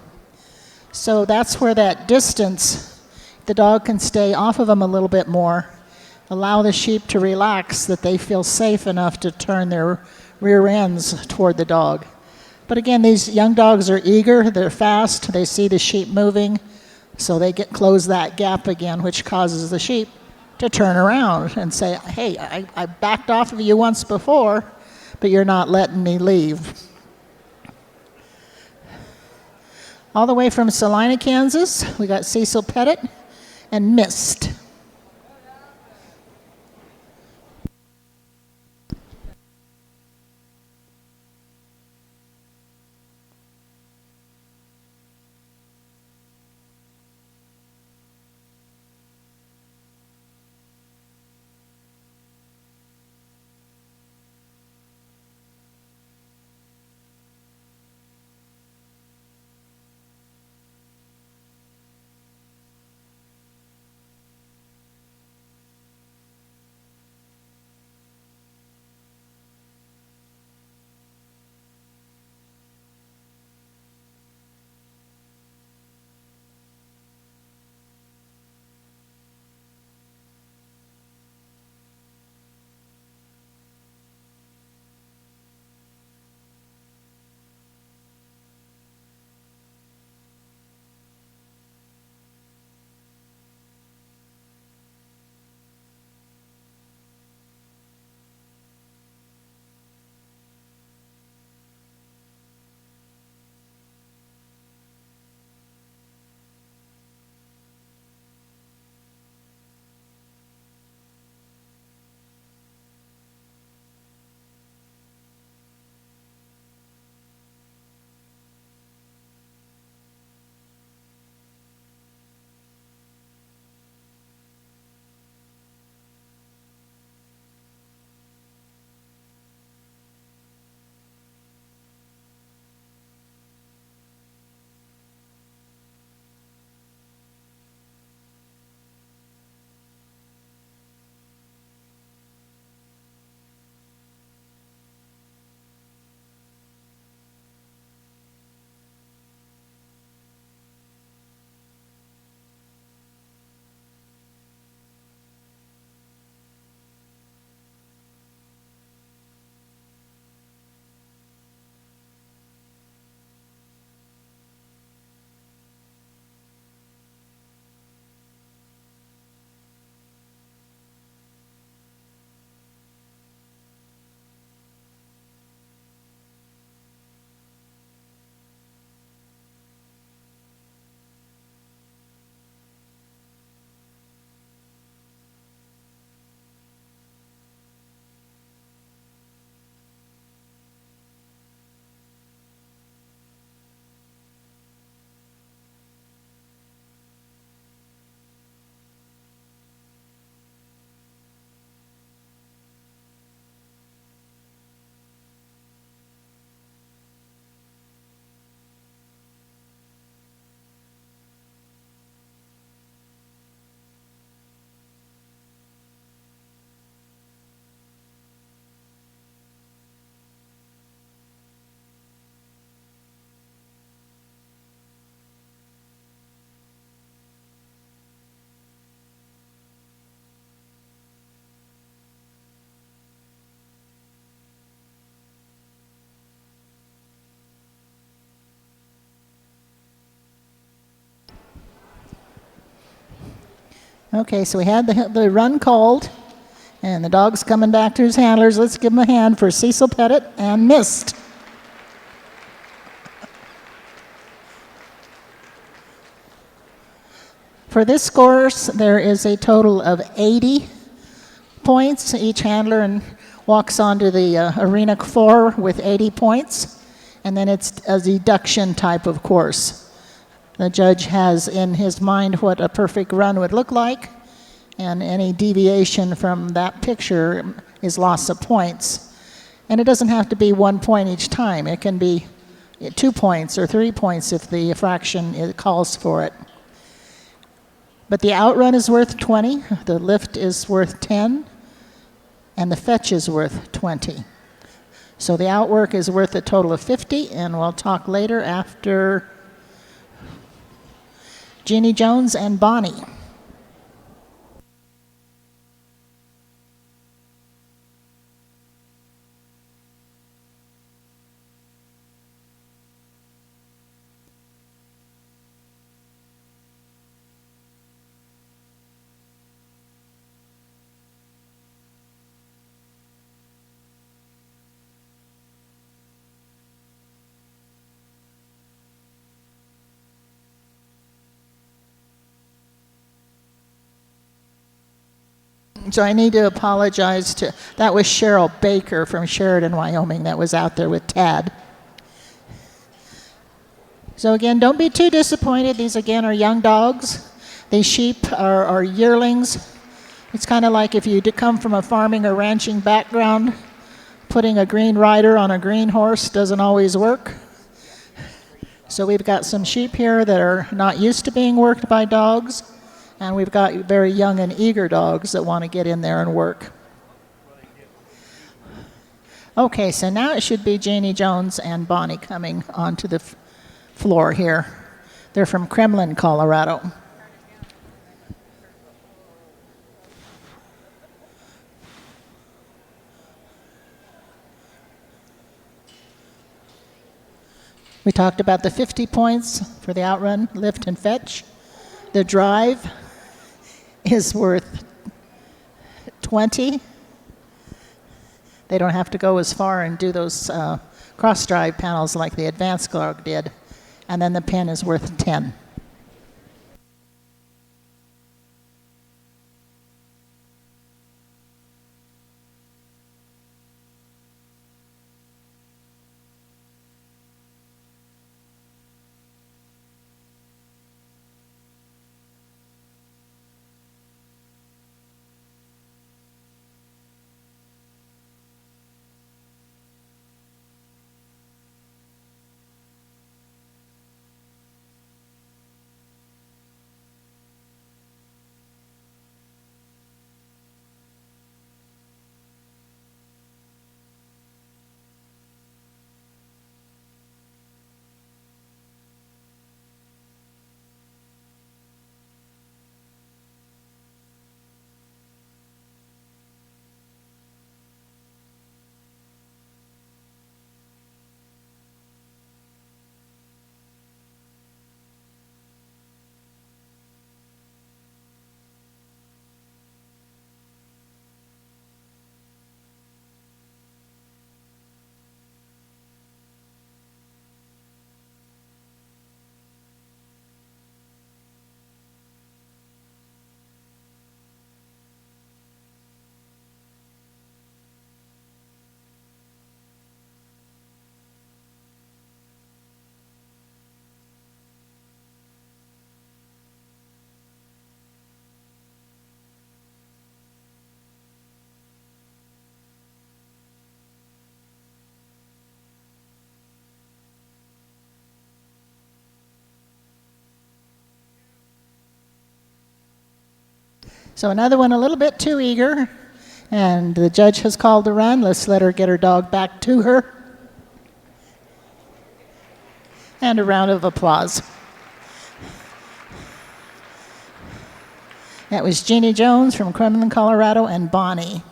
So that's where that distance, the dog can stay off of them a little bit more, allow the sheep to relax, that they feel safe enough to turn their rear ends toward the dog. But again, these young dogs are eager, they're fast, they see the sheep moving, so they close that gap again, which causes the sheep to turn around and say, hey, I backed off of you once before, but you're not letting me leave. All the way from Salina, Kansas, we got Cecil Pettit and Mist. Okay, so we had the run called, and the dog's coming back to his handlers. Let's give him a hand for Cecil Pettit and Mist. For this course, there is a total of 80 points. Each handler and walks onto the arena floor with 80 points, and then it's a deduction type of course. The judge has in his mind what a perfect run would look like, and any deviation from that picture is loss of points. And it doesn't have to be 1 point each time. It can be 2 points or 3 points if the fraction calls for it. But the outrun is worth 20, the lift is worth 10, and the fetch is worth 20. So the outwork is worth a total of 50, and we'll talk later after Jeannie Jones and Bonnie. So I need to apologize to, that was Cheryl Baker from Sheridan, Wyoming, that was out there with Tad. So again, don't be too disappointed. These again are young dogs. These sheep are yearlings. It's kind of like if you come from a farming or ranching background, putting a green rider on a green horse doesn't always work. So we've got some sheep here that are not used to being worked by dogs. And we've got very young and eager dogs that want to get in there and work. Okay, so now it should be Jeannie Jones and Bonnie coming onto the floor here. They're from Kremlin, Colorado. We talked about the 50 points for the outrun, lift, and fetch. The drive is worth 20. They don't have to go as far and do those cross-drive panels like the advanced dog did. And then the pin is worth 10. So another one a little bit too eager, and the judge has called the run. Let's let her get her dog back to her. And a round of applause. That was Jeannie Jones from Kremlin, Colorado, and Bonnie.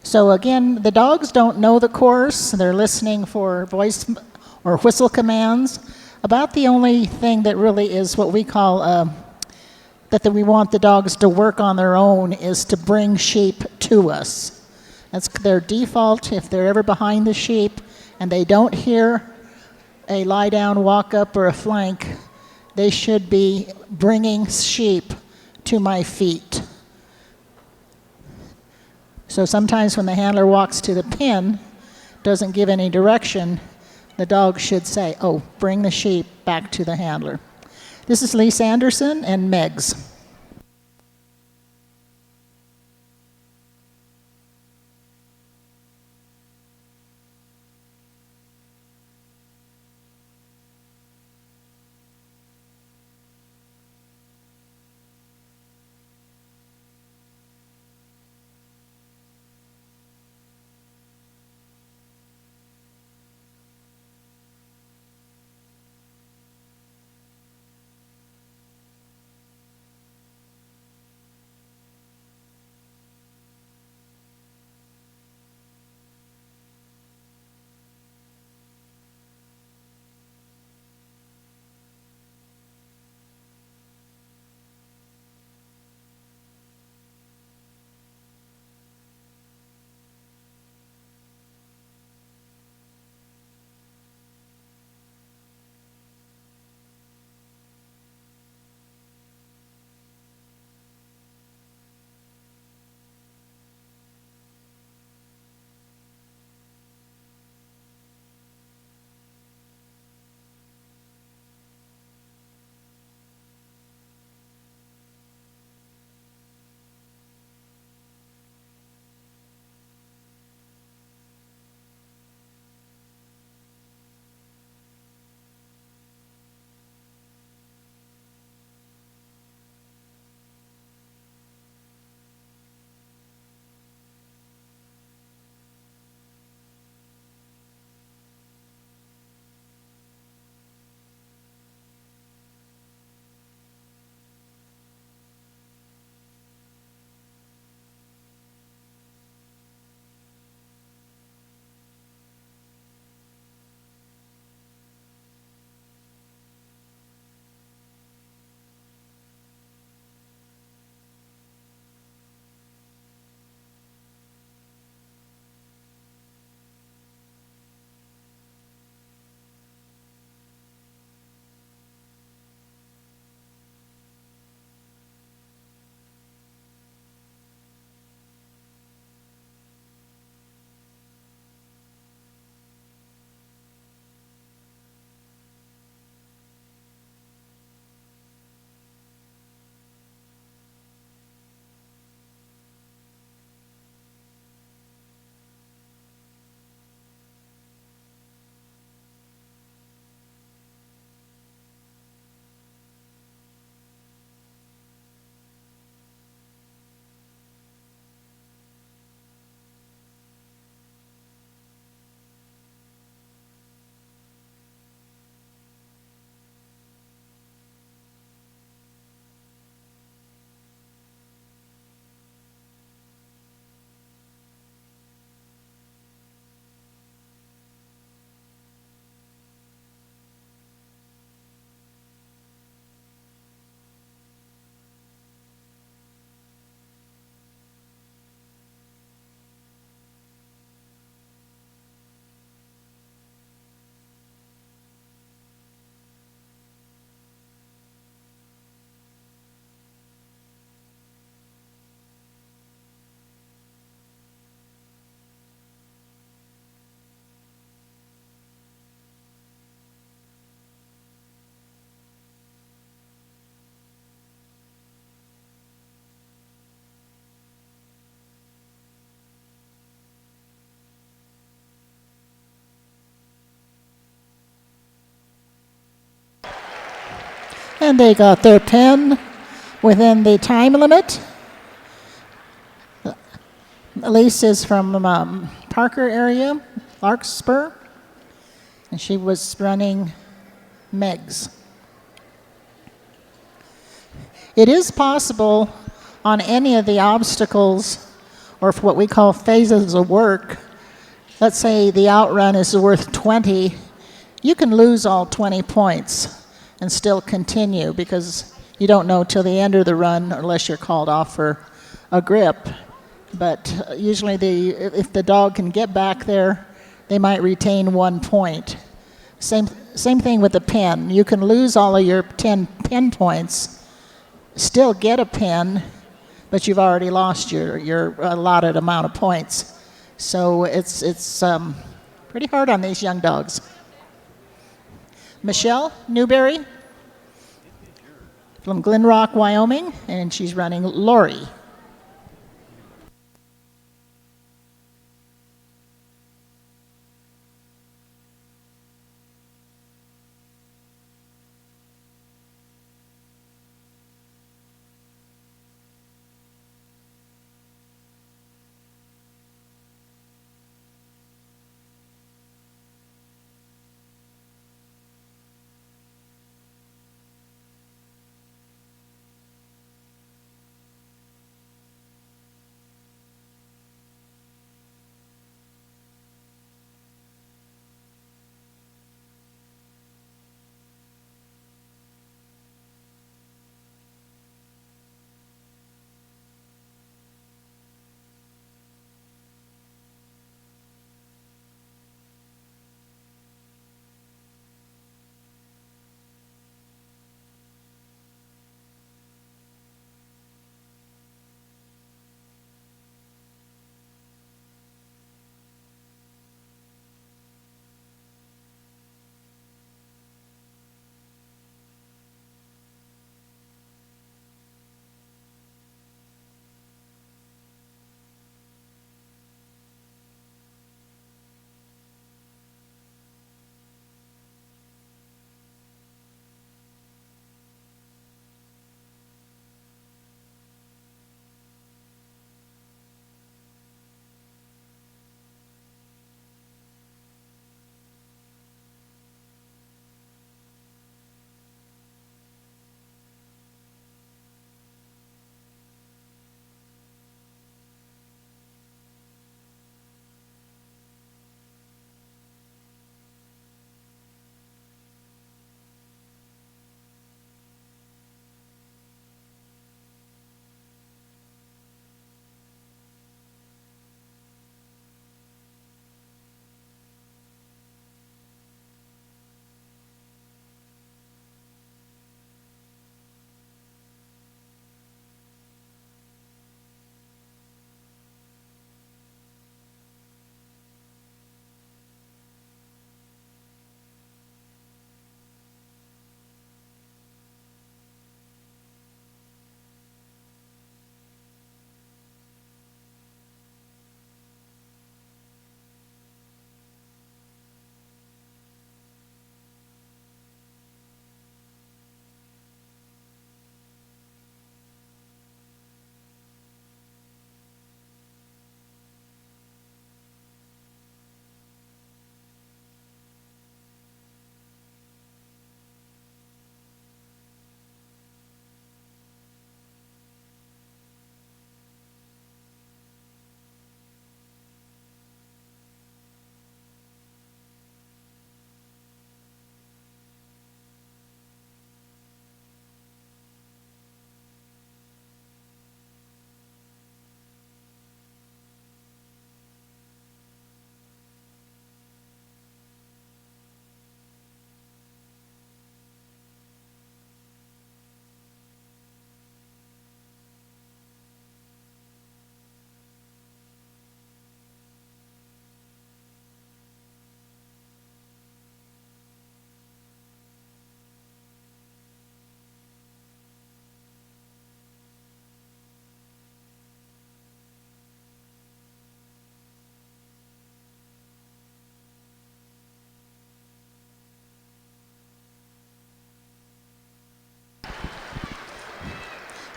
So again, the dogs don't know the course. They're listening for voice or whistle commands. About the only thing that really is what we call that we want the dogs to work on their own is to bring sheep to us. That's their default. If they're ever behind the sheep and they don't hear a lie down, walk up, or a flank, they should be bringing sheep to my feet. So sometimes when the handler walks to the pen, doesn't give any direction, the dog should say, oh, bring the sheep back to the handler. This is Lise Anderson and Megs. And they got their pen within the time limit. Elise is from Parker area, Larkspur, and she was running Megs. It is possible on any of the obstacles, or what we call phases of work. Let's say the outrun is worth 20, You can lose all 20 points and still continue because you don't know till the end of the run unless you're called off for a grip. But usually if the dog can get back there, they might retain 1 point. Same thing with the pin. You can lose all of your 10 pin points, still get a pin, but you've already lost your allotted amount of points. So it's pretty hard on these young dogs. Michelle Newberry from Glen Rock, Wyoming, and she's running Lori.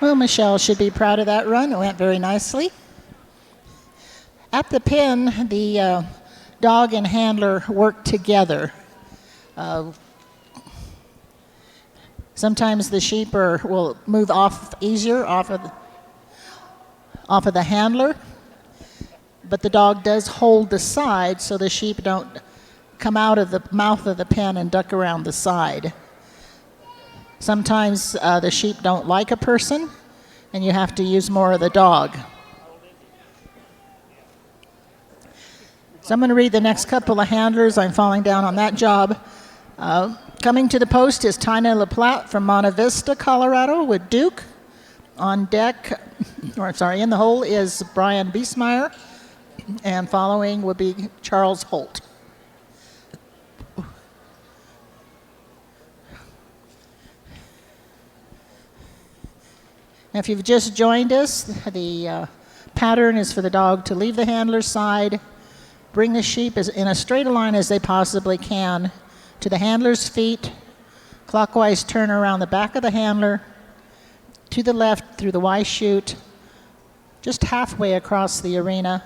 Well, Michelle should be proud of that run. It went very nicely. At the pen, the dog and handler work together. Sometimes the sheep will move off easier off of the handler, but the dog does hold the side so the sheep don't come out of the mouth of the pen and duck around the side. Sometimes the sheep don't like a person, and you have to use more of the dog. So I'm going to read the next couple of handlers. I'm falling down on that job. Coming to the post is Tina LaPlatte from Monte Vista, Colorado, with Duke. On deck, in the hole is Brian Biesmeyer, and following would be Charles Holt. If you've just joined us, the pattern is for the dog to leave the handler's side, bring the sheep as in a straight line as they possibly can to the handler's feet, clockwise turn around the back of the handler, to the left through the Y chute, just halfway across the arena,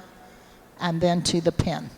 and then to the pin.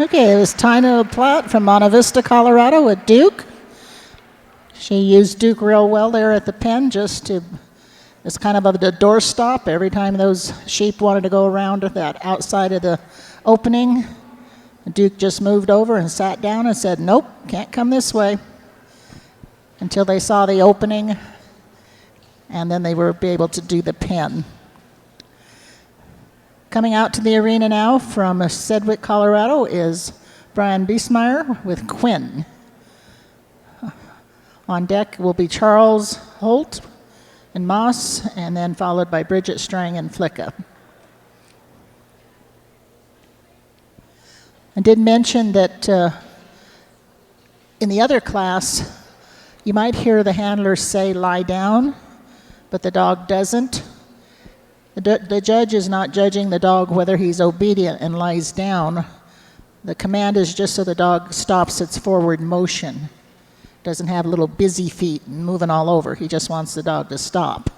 Okay, it was Tina LaPlatte from Monte Vista, Colorado with Duke. She used Duke real well there at the pen just to, it's kind of a doorstop every time those sheep wanted to go around that outside of the opening. Duke just moved over and sat down and said, "Nope, can't come this way," until they saw the opening, and then they were able to do the pen. Coming out to the arena now from Sedgwick, Colorado is Brian Biesmeyer with Quinn. On deck will be Charles Holt and Moss, and then followed by Bridget Strang and Flicka. I did mention that in the other class, you might hear the handler say, "Lie down," but the dog doesn't. The judge is not judging the dog whether he's obedient and lies down. The command is just so the dog stops its forward motion. Doesn't have little busy feet and moving all over. He just wants the dog to stop.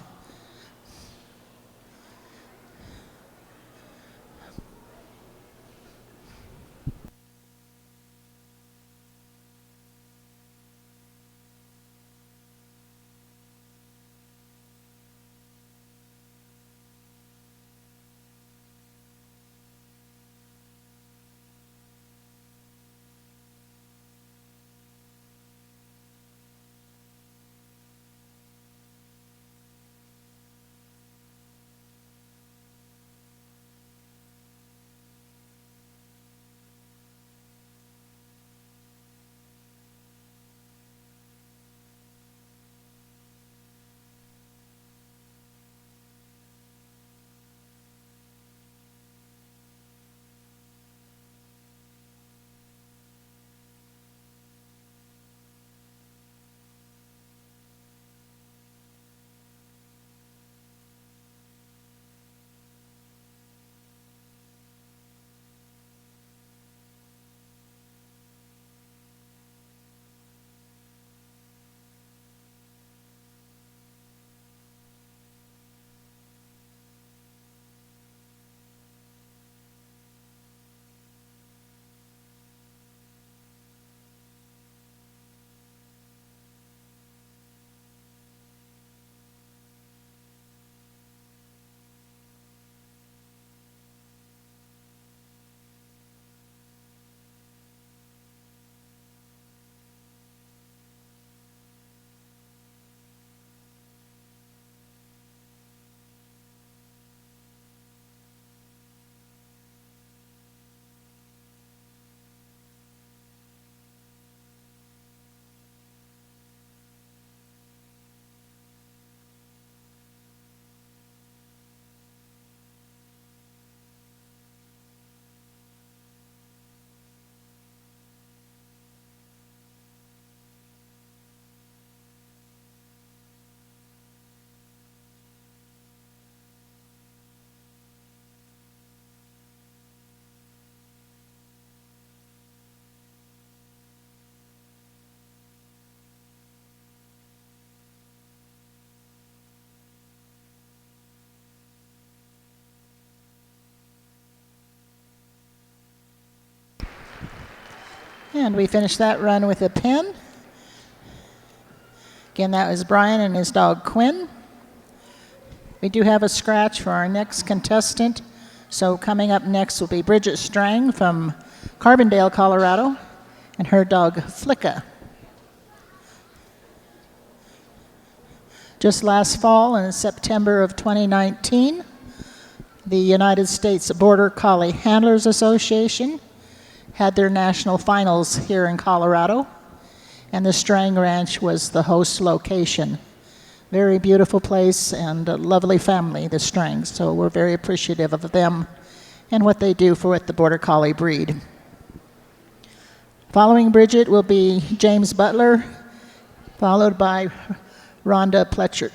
And we finished that run with a pen. Again, that was Brian and his dog Quinn. We do have a scratch for our next contestant. So coming up next will be Bridget Strang from Carbondale, Colorado, and her dog Flicka. Just last fall, in September of 2019, the United States Border Collie Handlers Association had their national finals here in Colorado, and the Strang Ranch was the host location. Very beautiful place and a lovely family, the Strangs, so we're very appreciative of them and what they do for the Border Collie breed. Following Bridget will be James Butler, followed by Rhonda Pletchard.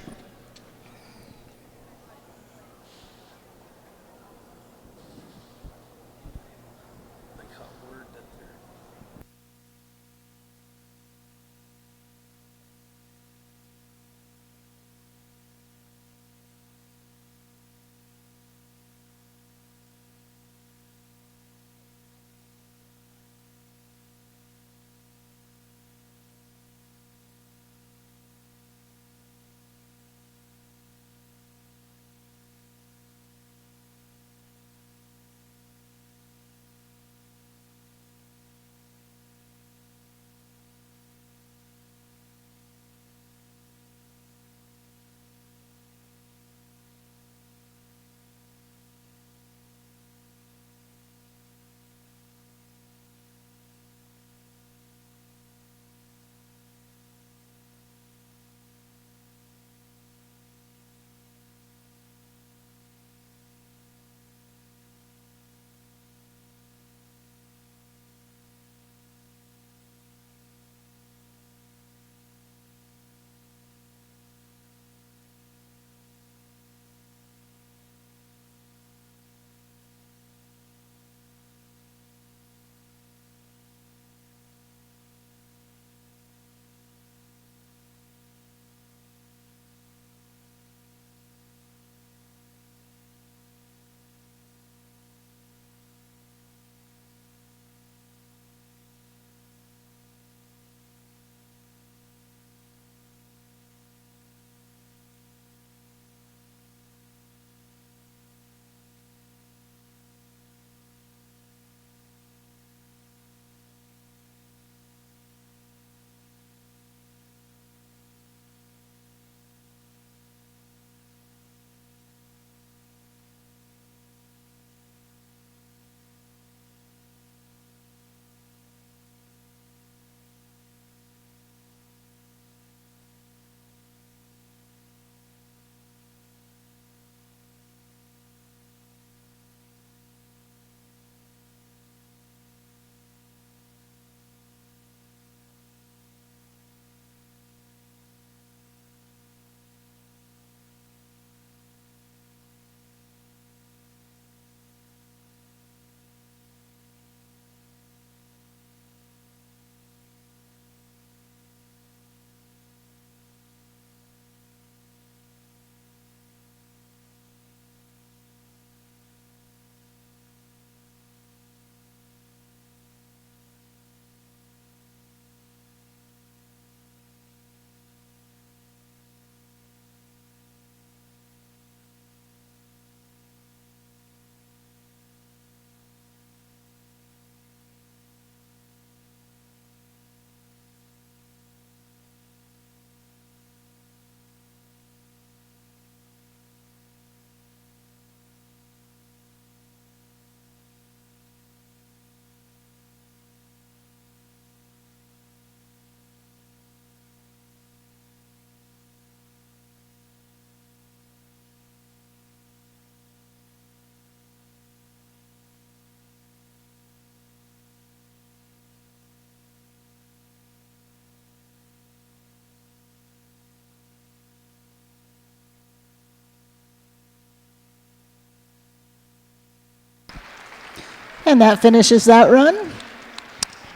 And that finishes that run.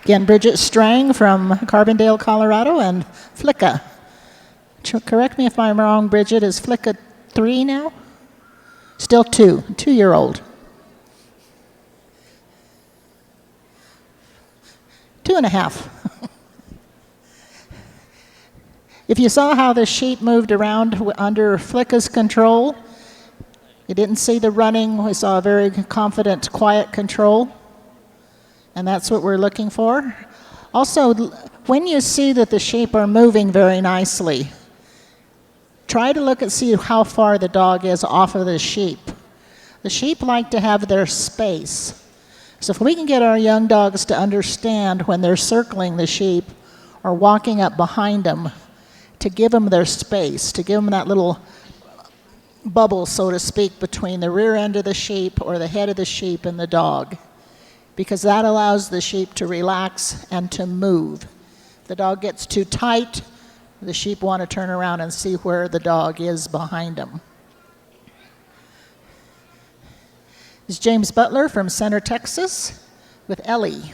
Again, Bridget Strang from Carbondale, Colorado, and Flicka. Correct me if I'm wrong, Bridget, is Flicka 3 now? Still 2, 2-year-old. 2.5. If you saw how the sheep moved around under Flicka's control, you didn't see the running. We saw a very confident, quiet control. And that's what we're looking for. Also, when you see that the sheep are moving very nicely, try to look and see how far the dog is off of the sheep. The sheep like to have their space. So if we can get our young dogs to understand when they're circling the sheep or walking up behind them, to give them their space, to give them that little bubble, so to speak, between the rear end of the sheep or the head of the sheep and the dog, because that allows the sheep to relax and to move. If the dog gets too tight, the sheep want to turn around and see where the dog is behind them. This is James Butler from Center, Texas, with Ellie.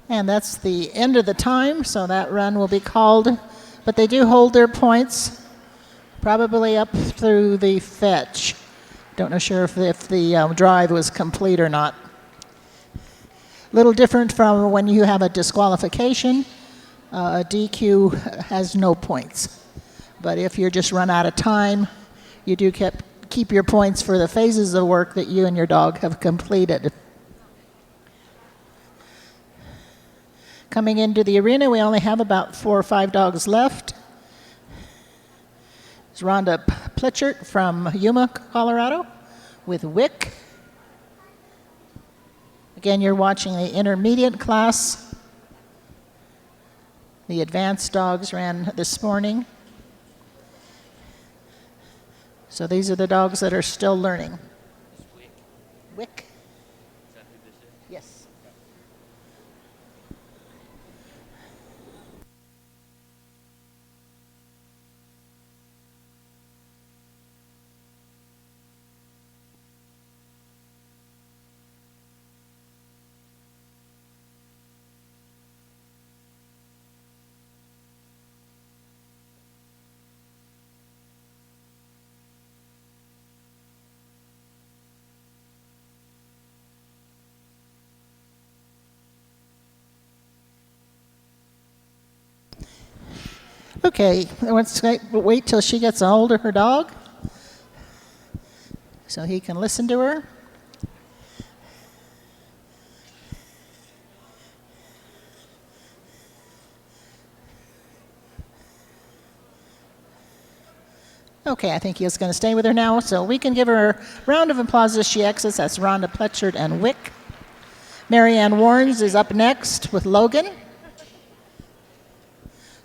And that's the end of the time, so that run will be called. But they do hold their points, probably up through the fetch. Don't know sure if the drive was complete or not. A little different from when you have a disqualification. A DQ has no points. But if you're just run out of time, you do keep your points for the phases of work that you and your dog have completed. Coming into the arena, we only have about 4 or 5 dogs left. It's Rhonda Pletchert from Yuma, Colorado, with Wick. Again, you're watching the intermediate class. The advanced dogs ran this morning. So these are the dogs that are still learning. Wick? Is that who this is? Yes. Okay, let's wait till she gets a hold of her dog so he can listen to her. Okay, I think he's going to stay with her now, so we can give her a round of applause as she exits. That's Rhonda Pletchard and Wick. Marianne Warnes is up next with Logan.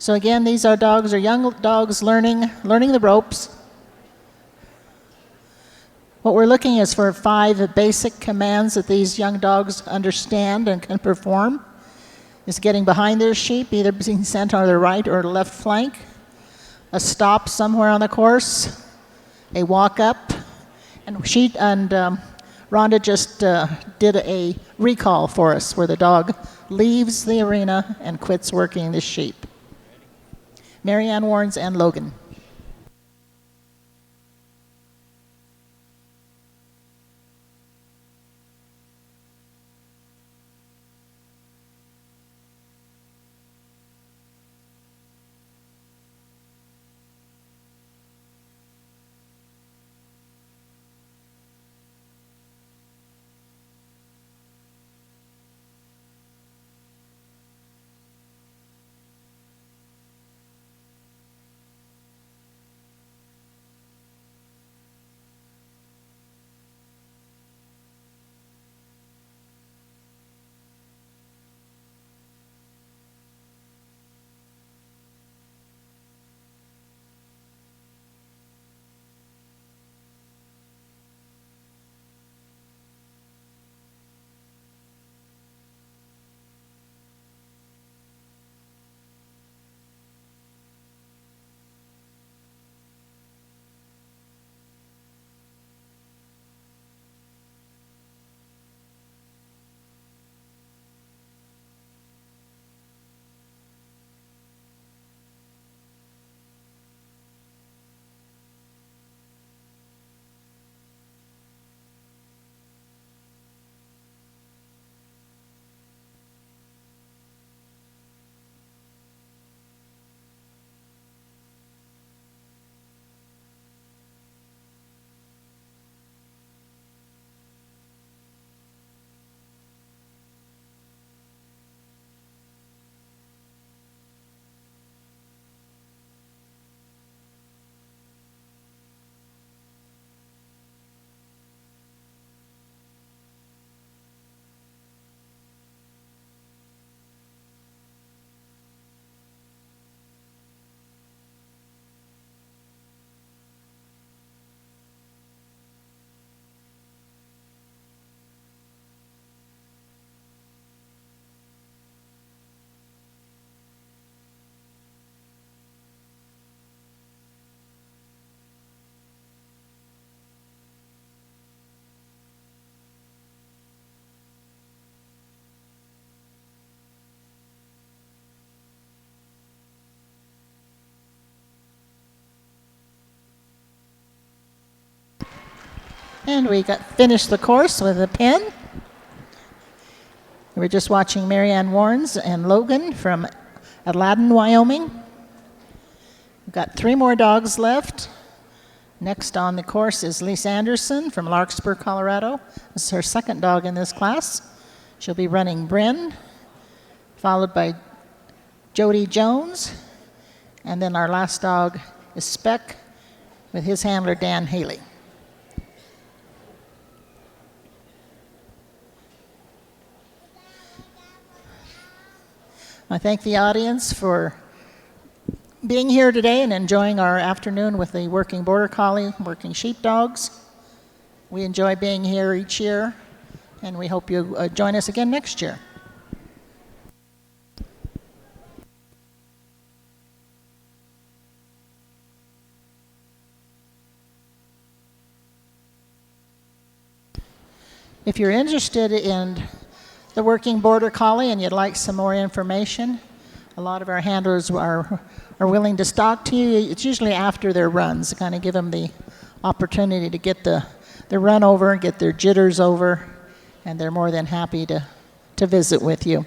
So again, these are young dogs learning the ropes. What we're looking is for 5 basic commands that these young dogs understand and can perform. Is getting behind their sheep, either being sent on the right or left flank, a stop somewhere on the course, a walk up, and Rhonda just did a recall for us where the dog leaves the arena and quits working the sheep. Marianne Warnes and Logan. And we got finished the course with a pen. We were just watching Marianne Warrens and Logan from Aladdin, Wyoming. We've got 3 more dogs left. Next on the course is Lisa Anderson from Larkspur, Colorado. This is her second dog in this class. She'll be running Bryn, followed by Jody Jones, and then our last dog is Speck with his handler Dan Haley. I thank the audience for being here today and enjoying our afternoon with the working Border Collie, working sheepdogs. We enjoy being here each year, and we hope you join us again next year. If you're interested in the working Border Collie and you'd like some more information, a lot of our handlers are willing to talk to you. It's usually after their runs, to kind of give them the opportunity to get the run over, get their jitters over, and they're more than happy to visit with you.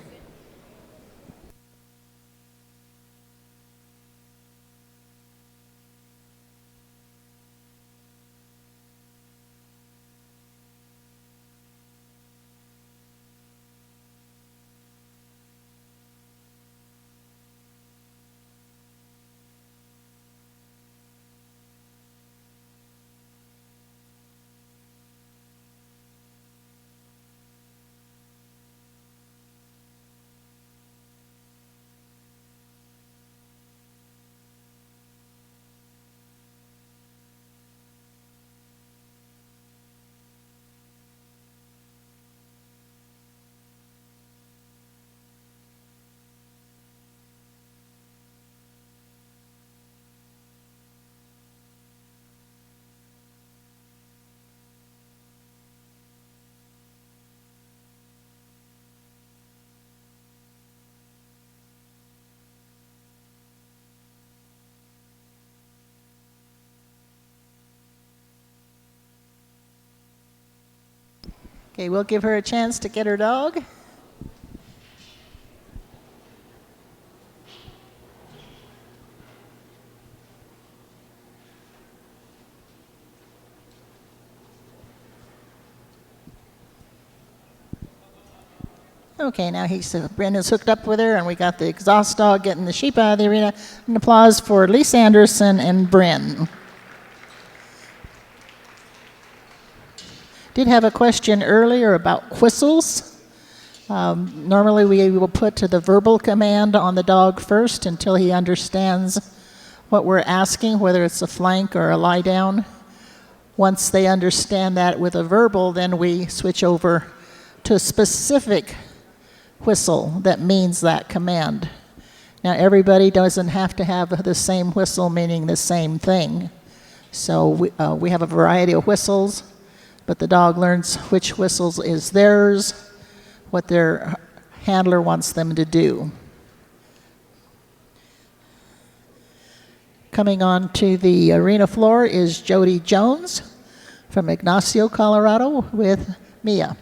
Okay, we'll give her a chance to get her dog. Okay, now Brendan's hooked up with her, and we got the exhaust dog getting the sheep out of the arena. An applause for Lisa Anderson and Bryn. Did have a question earlier about whistles. Normally we will put the verbal command on the dog first until he understands what we're asking, whether it's a flank or a lie down. Once they understand that with a verbal, then we switch over to a specific whistle that means that command. Now everybody doesn't have to have the same whistle meaning the same thing. So we have a variety of whistles, but the dog learns which whistles is theirs, what their handler wants them to do. Coming on to the arena floor is Jody Jones from Ignacio, Colorado, with Mia.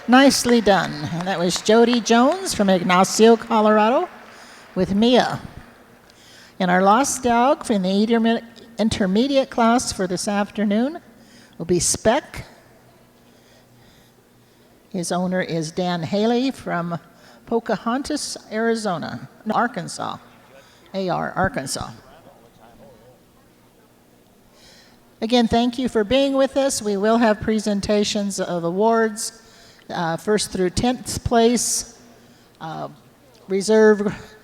Nicely done. And that was Jody Jones from Ignacio, Colorado, with Mia. And our last dog from the intermediate class for this afternoon will be Speck. His owner is Dan Haley from Pocahontas, Arizona. No, Arkansas. Arkansas. Again, thank you for being with us. We will have presentations of awards, first through 10th place, reserve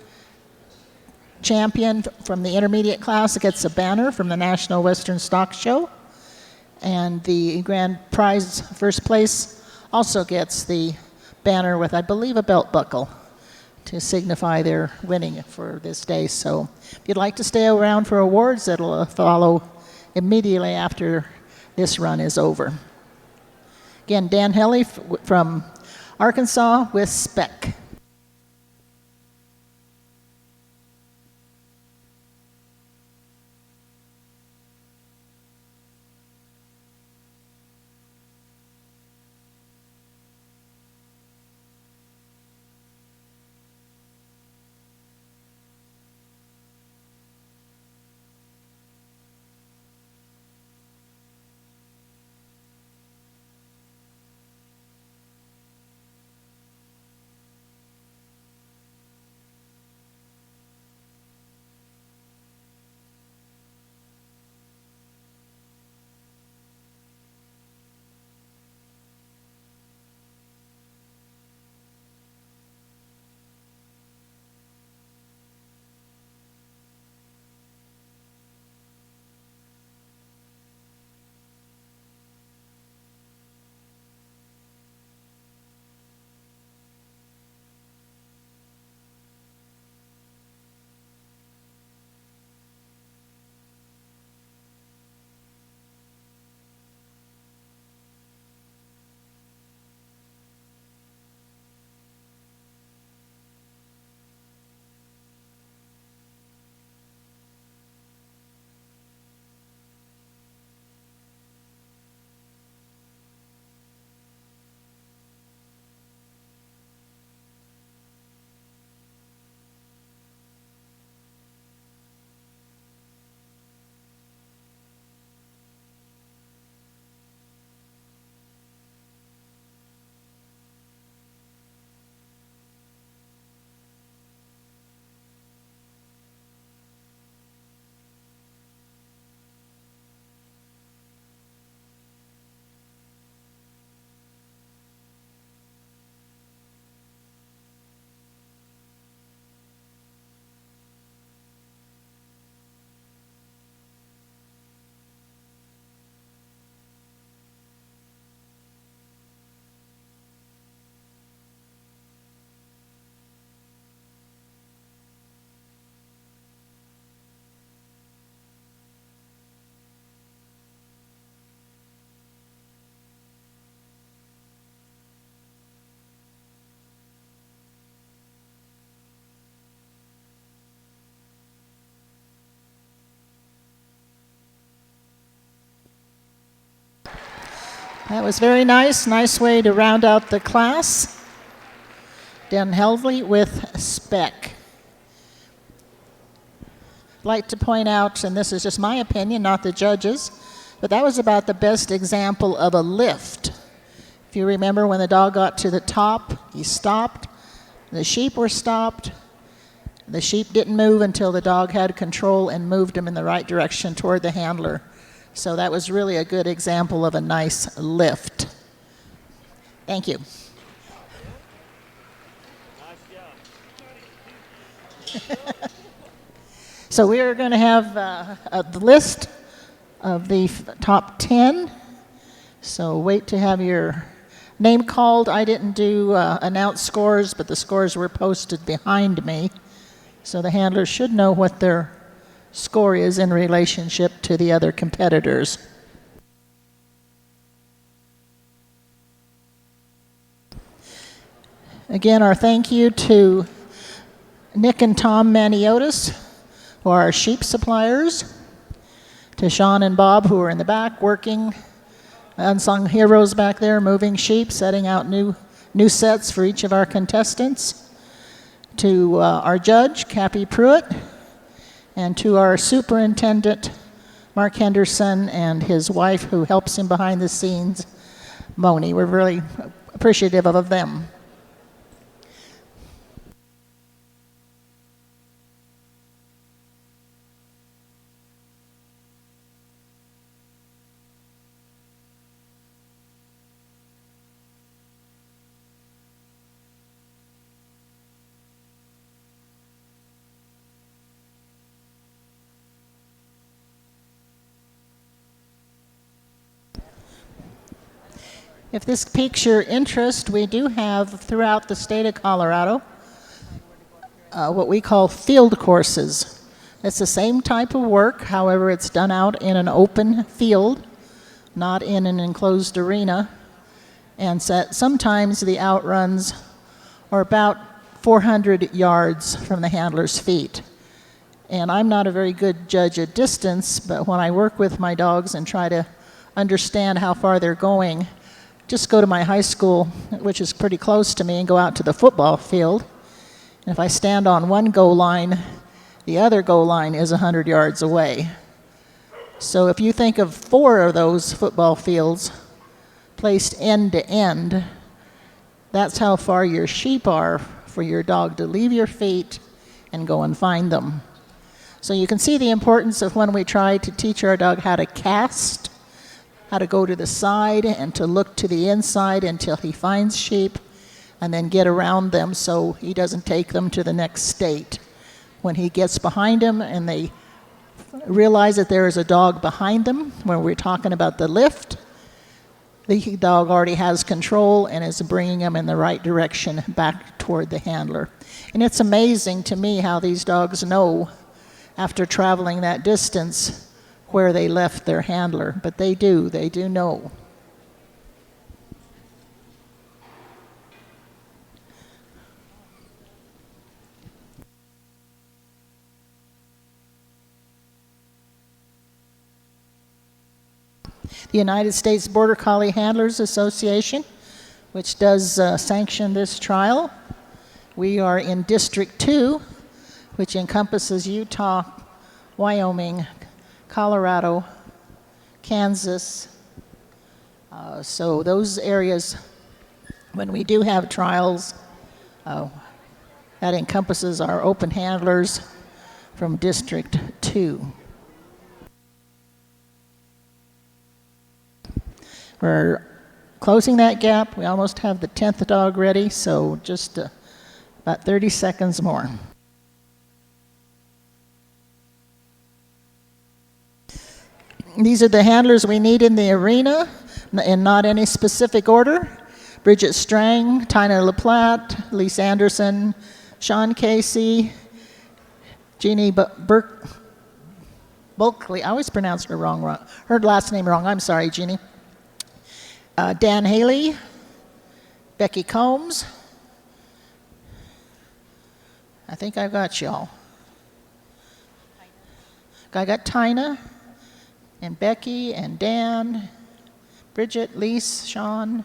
champion from the intermediate class gets a banner from the National Western Stock Show, and the grand prize first place also gets the banner with, I believe, a belt buckle to signify their winning for this day. So if you'd like to stay around for awards, that'll follow immediately after this run is over. Again, Dan Helly from Arkansas with Speck. That was very nice. Nice way to round out the class. Dan Helvey with Speck. I'd like to point out, and this is just my opinion, not the judges, but that was about the best example of a lift. If you remember, when the dog got to the top, he stopped. The sheep were stopped. The sheep didn't move until the dog had control and moved him in the right direction toward the handler. So that was really a good example of a nice lift. Thank you. So we are going to have a list of the top 10. So wait to have your name called. I didn't do announce scores, but the scores were posted behind me. So the handlers should know what their score is in relationship to the other competitors. Again, our thank you to Nick and Tom Maniotis, who are our sheep suppliers, to Sean and Bob, who are in the back working, unsung heroes back there, moving sheep, setting out new new sets for each of our contestants, to our judge, Cappy Pruitt, and to our superintendent, Mark Henderson, and his wife, who helps him behind the scenes, Moni. We're really appreciative of them. If this piques your interest, we do have throughout the state of Colorado what we call field courses. It's the same type of work, however, it's done out in an open field, not in an enclosed arena. And sometimes the outruns are about 400 yards from the handler's feet. And I'm not a very good judge of distance, but when I work with my dogs and try to understand how far they're going, just go to my high school, which is pretty close to me, and go out to the football field. And if I stand on one goal line, the other goal line is 100 yards away. So if you think of 4 of those football fields placed end to end, that's how far your sheep are for your dog to leave your feet and go and find them. So you can see the importance of when we try to teach our dog how to cast, how to go to the side and to look to the inside until he finds sheep, and then get around them so he doesn't take them to the next state. When he gets behind them and they realize that there is a dog behind them, when we're talking about the lift, the dog already has control and is bringing them in the right direction back toward the handler. And it's amazing to me how these dogs know, after traveling that distance, where they left their handler, but they do know. The United States Border Collie Handlers Association, which does sanction this trial. We are in District 2, which encompasses Utah, Wyoming, Colorado, Kansas. So those areas, when we do have trials, that encompasses our open handlers from District 2. We're closing that gap. We almost have the 10th dog ready, so just about 30 seconds more. These are the handlers we need in the arena, in not any specific order. Bridget Strang, Tina LaPlatte, Lise Anderson, Sean Casey, Jeannie Bulkley. I always pronounce her her last name wrong. I'm sorry, Jeannie. Dan Haley, Becky Combs. I think I've got y'all. I got Tina, and Becky, and Dan, Bridget, Lise, Sean,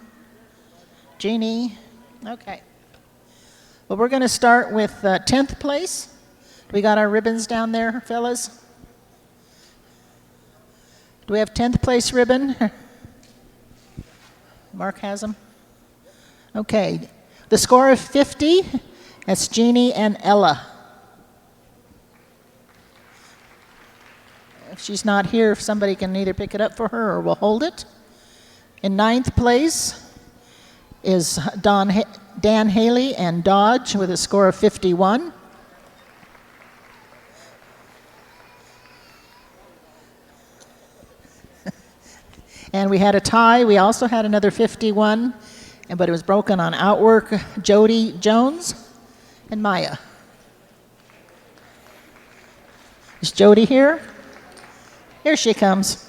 Jeannie. Okay. Well, we're going to start with 10th place. We got our ribbons down there, fellas? Do we have 10th place ribbon? Mark has them? Okay. The score of 50, that's Jeannie and Ella. If she's not here, if somebody can either pick it up for her or we'll hold it. In 9th place is Dan Haley and Dodge with a score of 51. And we had a tie. We also had another 51, but it was broken on outwork. Jody Jones and Maya. Is Jody here? Here she comes.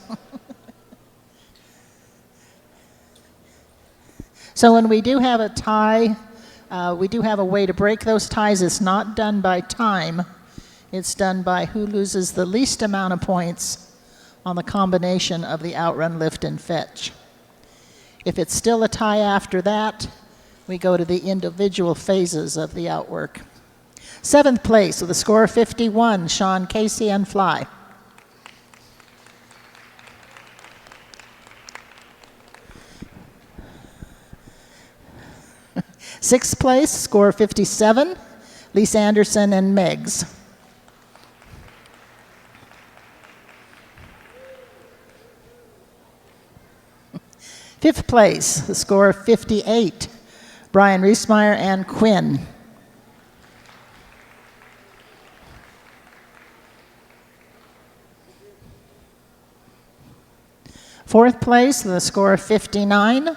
So when we do have a tie, we do have a way to break those ties. It's not done by time. It's done by who loses the least amount of points on the combination of the outrun, lift, and fetch. If it's still a tie after that, we go to the individual phases of the outwork. 7th place with a score of 51, Sean Casey and fly. 6th place, score of 57, Lisa Anderson and Megs. 5th place, the score of 58, Brian Riesmeyer and Quinn. 4th place, the score of 59,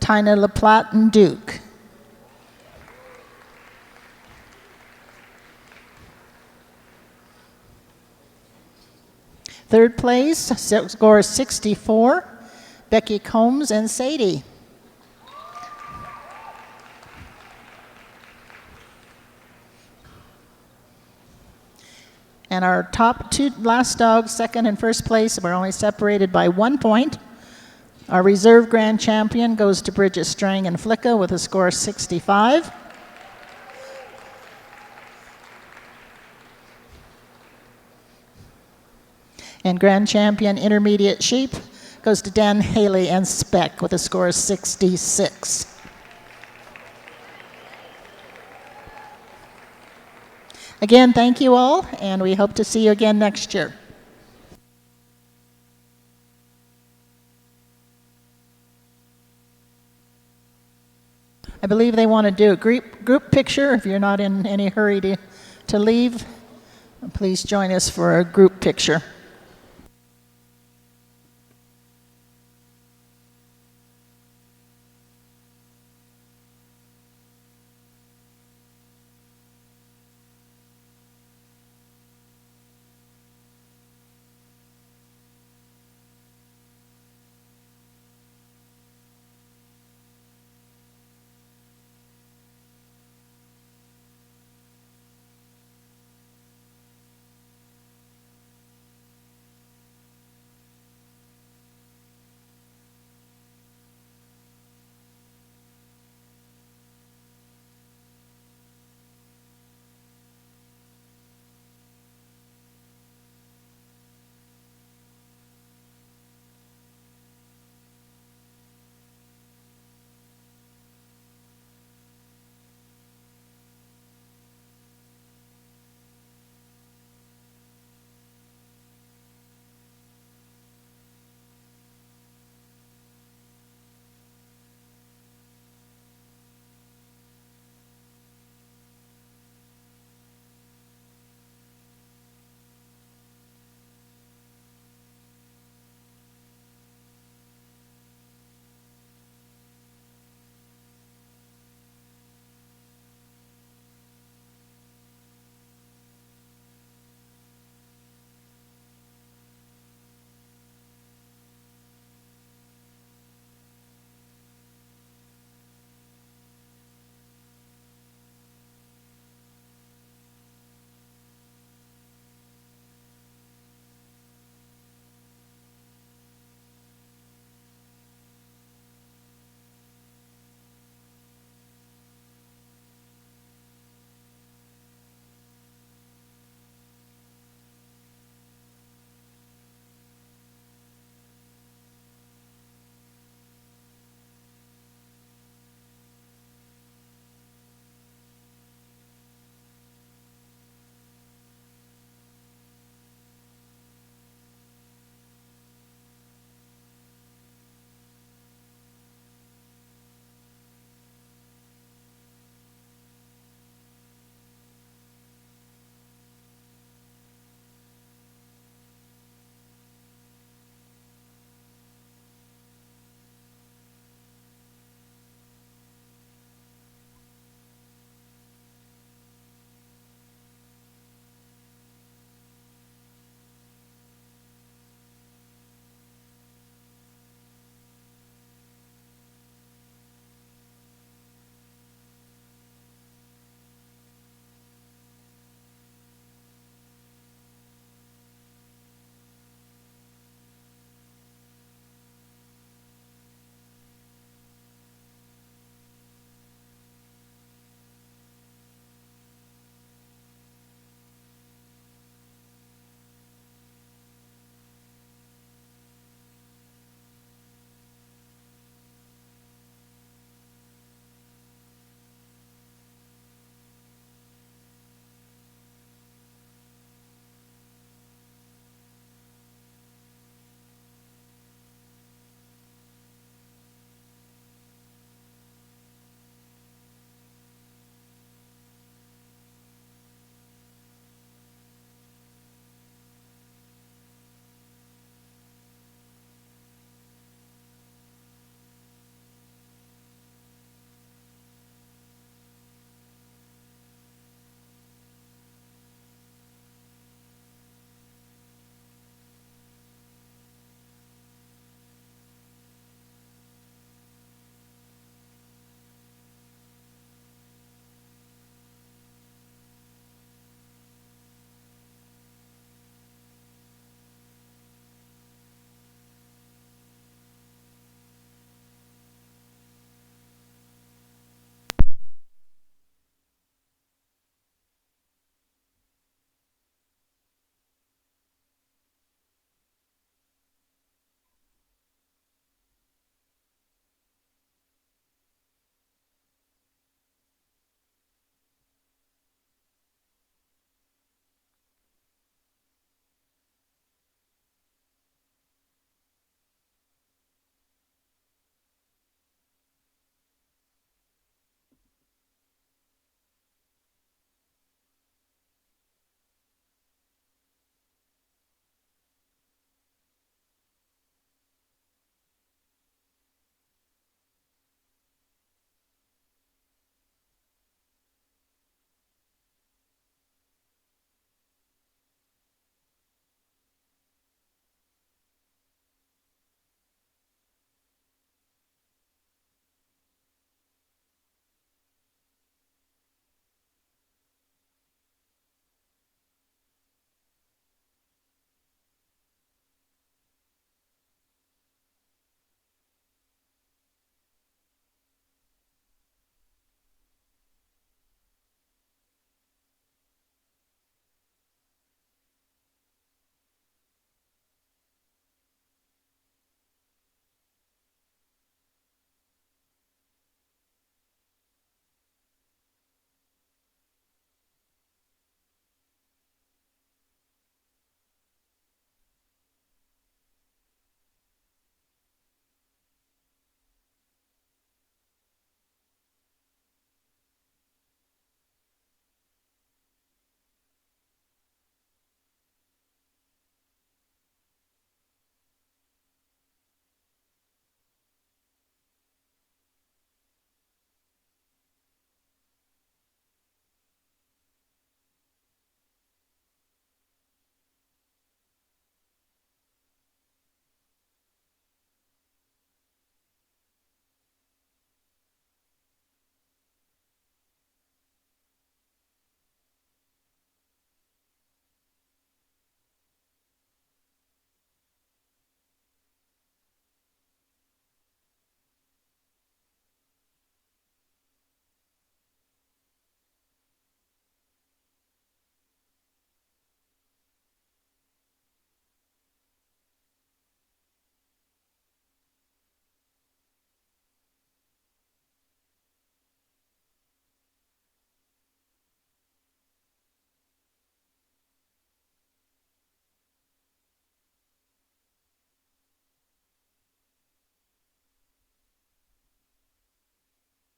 Tina LaPlatte and Duke. 3rd place, score of 64, Becky Combs and Sadie. And our top two last dogs, 2nd and 1st place, were only separated by 1 point. Our reserve grand champion goes to Bridget Strang and Flicka with a score of 65. And grand champion intermediate sheep goes to Dan Haley and Speck with a score of 66. Again, thank you all, and we hope to see you again next year. I believe they want to do a group picture. If you're not in any hurry to leave, please join us for a group picture.